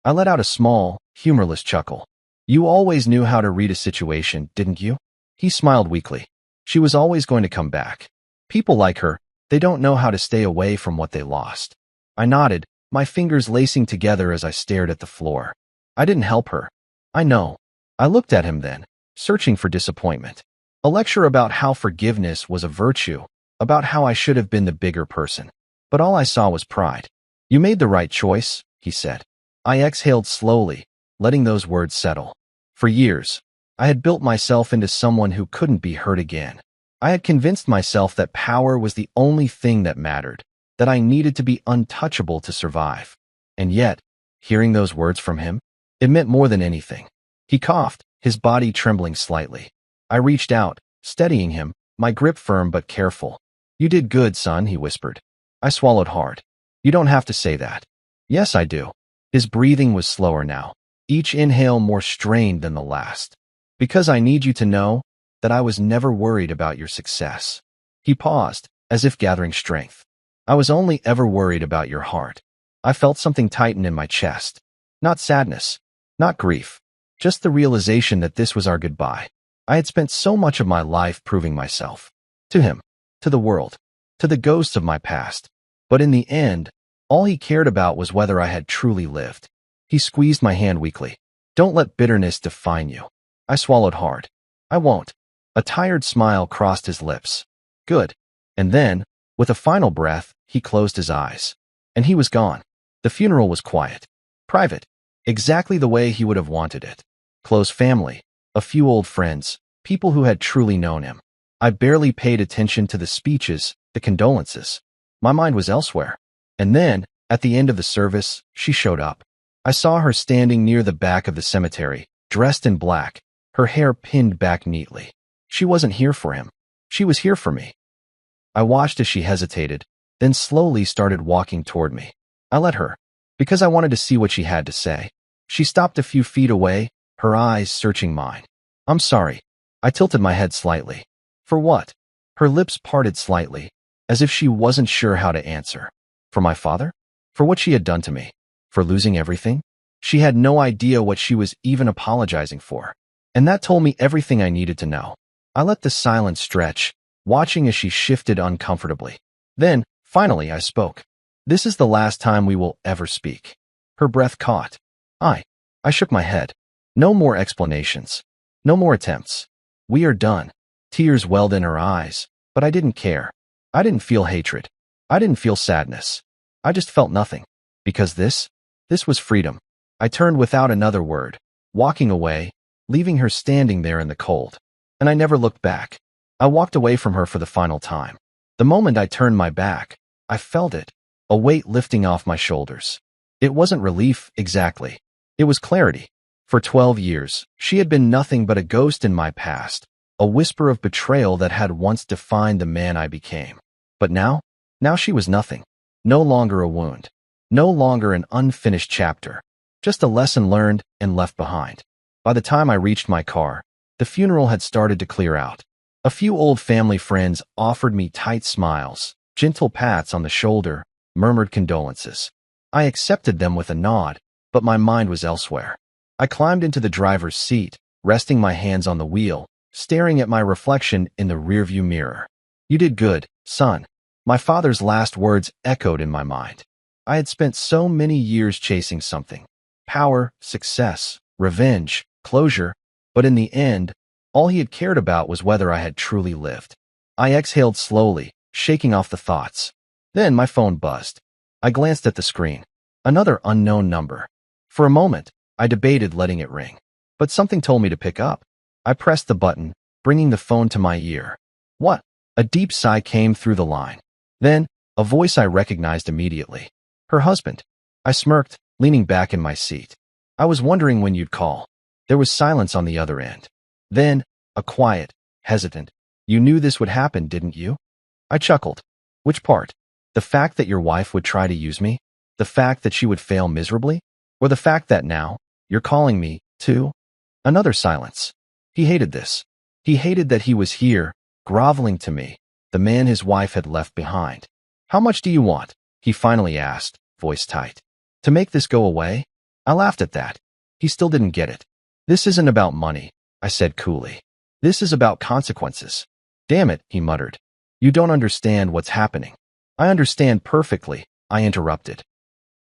I let out a small, humorless chuckle. You always knew how to read a situation, didn't you? He smiled weakly. She was always going to come back. People like her, they don't know how to stay away from what they lost. I nodded, my fingers lacing together as I stared at the floor. I didn't help her. I know. I looked at him then, searching for disappointment. A lecture about how forgiveness was a virtue, about how I should have been the bigger person. But all I saw was pride. You made the right choice, he said. I exhaled slowly, letting those words settle. For years, I had built myself into someone who couldn't be hurt again. I had convinced myself that power was the only thing that mattered, that I needed to be untouchable to survive. And yet, hearing those words from him, it meant more than anything. He coughed, his body trembling slightly. I reached out, steadying him, my grip firm but careful. You did good, son, he whispered. I swallowed hard. You don't have to say that. Yes, I do. His breathing was slower now, each inhale more strained than the last. Because I need you to know that I was never worried about your success. He paused, as if gathering strength. I was only ever worried about your heart. I felt something tighten in my chest. Not sadness, not grief, just the realization that this was our goodbye. I had spent so much of my life proving myself. To him, to the world, to the ghosts of my past. But in the end, all he cared about was whether I had truly lived. He squeezed my hand weakly. Don't let bitterness define you. I swallowed hard. I won't. A tired smile crossed his lips. Good. And then, with a final breath, he closed his eyes. And he was gone. The funeral was quiet. Private. Exactly the way he would have wanted it. Close family. A few old friends. People who had truly known him. I barely paid attention to the speeches, the condolences. My mind was elsewhere. And then, at the end of the service, she showed up. I saw her standing near the back of the cemetery, dressed in black, her hair pinned back neatly. She wasn't here for him. She was here for me. I watched as she hesitated, then slowly started walking toward me. I let her, because I wanted to see what she had to say. She stopped a few feet away, her eyes searching mine. I'm sorry. I tilted my head slightly. For what? Her lips parted slightly, as if she wasn't sure how to answer. For my father? For what she had done to me? For losing everything? She had no idea what she was even apologizing for. And that told me everything I needed to know. I let the silence stretch, watching as she shifted uncomfortably. Then, finally, I spoke. This is the last time we will ever speak. Her breath caught. I shook my head. No more explanations. No more attempts. We are done. Tears welled in her eyes, but I didn't care. I didn't feel hatred. I didn't feel sadness. I just felt nothing. Because this was freedom. I turned without another word, walking away, leaving her standing there in the cold. And I never looked back. I walked away from her for the final time. The moment I turned my back, I felt it, a weight lifting off my shoulders. It wasn't relief, exactly. It was clarity. For 12 years, she had been nothing but a ghost in my past, a whisper of betrayal that had once defined the man I became. But now she was nothing. No longer a wound. No longer an unfinished chapter. Just a lesson learned and left behind. By the time I reached my car, the funeral had started to clear out. A few old family friends offered me tight smiles, gentle pats on the shoulder, murmured condolences. I accepted them with a nod, but my mind was elsewhere. I climbed into the driver's seat, resting my hands on the wheel, staring at my reflection in the rearview mirror. You did good, son. My father's last words echoed in my mind. I had spent so many years chasing something. Power, success, revenge, closure, but in the end, all he had cared about was whether I had truly lived. I exhaled slowly, shaking off the thoughts. Then my phone buzzed. I glanced at the screen. Another unknown number. For a moment, I debated letting it ring, but something told me to pick up. I pressed the button, bringing the phone to my ear. What? A deep sigh came through the line. Then, a voice I recognized immediately. Her husband. I smirked, leaning back in my seat. I was wondering when you'd call. There was silence on the other end. Then, a quiet, hesitant, "You knew this would happen, didn't you?" I chuckled. Which part? The fact that your wife would try to use me? The fact that she would fail miserably? Or the fact that now, you're calling me, too? Another silence. He hated this. He hated that he was here, groveling to me, the man his wife had left behind. How much do you want? He finally asked, voice tight. To make this go away? I laughed at that. He still didn't get it. This isn't about money, I said coolly. This is about consequences. Damn it, he muttered. You don't understand what's happening. I understand perfectly, I interrupted.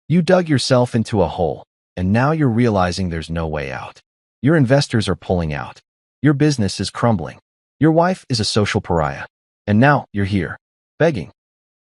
You dug yourself into a hole, and now you're realizing there's no way out. Your investors are pulling out. Your business is crumbling. Your wife is a social pariah. And now you're here, begging.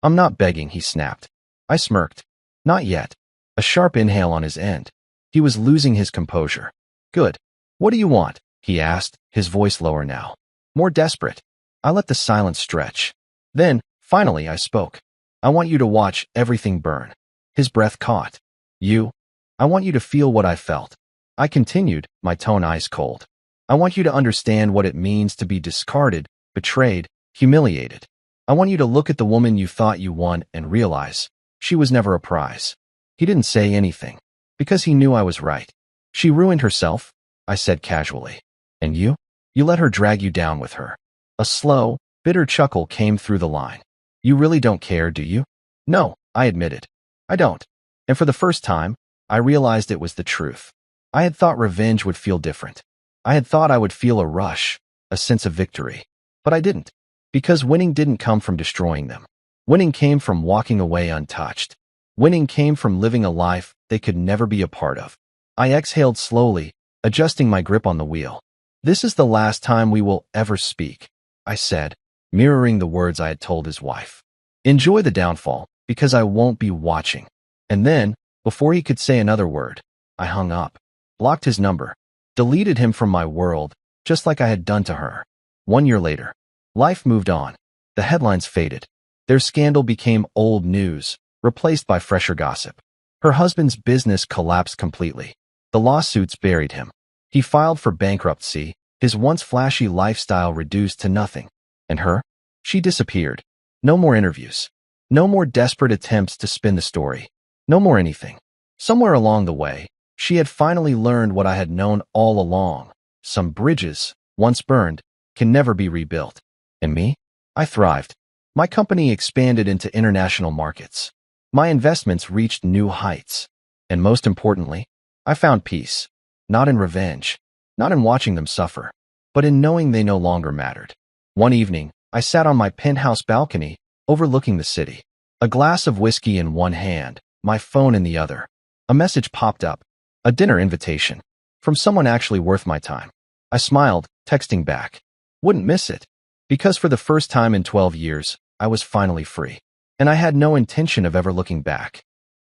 I'm not begging, he snapped. I smirked. Not yet. A sharp inhale on his end. He was losing his composure. Good. What do you want? He asked, his voice lower now. More desperate. I let the silence stretch. Then, finally, I spoke. I want you to watch everything burn. His breath caught. I want you to feel what I felt. I continued, my tone ice cold. I want you to understand what it means to be discarded, betrayed, humiliated. I want you to look at the woman you thought you won and realize she was never a prize. He didn't say anything, because he knew I was right. She ruined herself, I said casually. And you? You let her drag you down with her. A slow, bitter chuckle came through the line. You really don't care, do you? No, I admitted. I don't. And for the first time, I realized it was the truth. I had thought revenge would feel different. I had thought I would feel a rush, a sense of victory. But I didn't. Because winning didn't come from destroying them. Winning came from walking away untouched. Winning came from living a life they could never be a part of. I exhaled slowly, adjusting my grip on the wheel. This is the last time we will ever speak, I said, mirroring the words I had told his wife. Enjoy the downfall, because I won't be watching. And then, before he could say another word, I hung up, blocked his number, deleted him from my world, just like I had done to her. 1 year later. Life moved on. The headlines faded. Their scandal became old news, replaced by fresher gossip. Her husband's business collapsed completely. The lawsuits buried him. He filed for bankruptcy, his once flashy lifestyle reduced to nothing. And her? She disappeared. No more interviews. No more desperate attempts to spin the story. No more anything. Somewhere along the way, she had finally learned what I had known all along. Some bridges, once burned, can never be rebuilt. And me? I thrived. My company expanded into international markets. My investments reached new heights. And most importantly, I found peace. Not in revenge, not in watching them suffer, but in knowing they no longer mattered. One evening, I sat on my penthouse balcony, overlooking the city. A glass of whiskey in one hand, my phone in the other. A message popped up. A dinner invitation. From someone actually worth my time. I smiled, texting back. Wouldn't miss it. Because for the first time in 12 years, I was finally free. And I had no intention of ever looking back.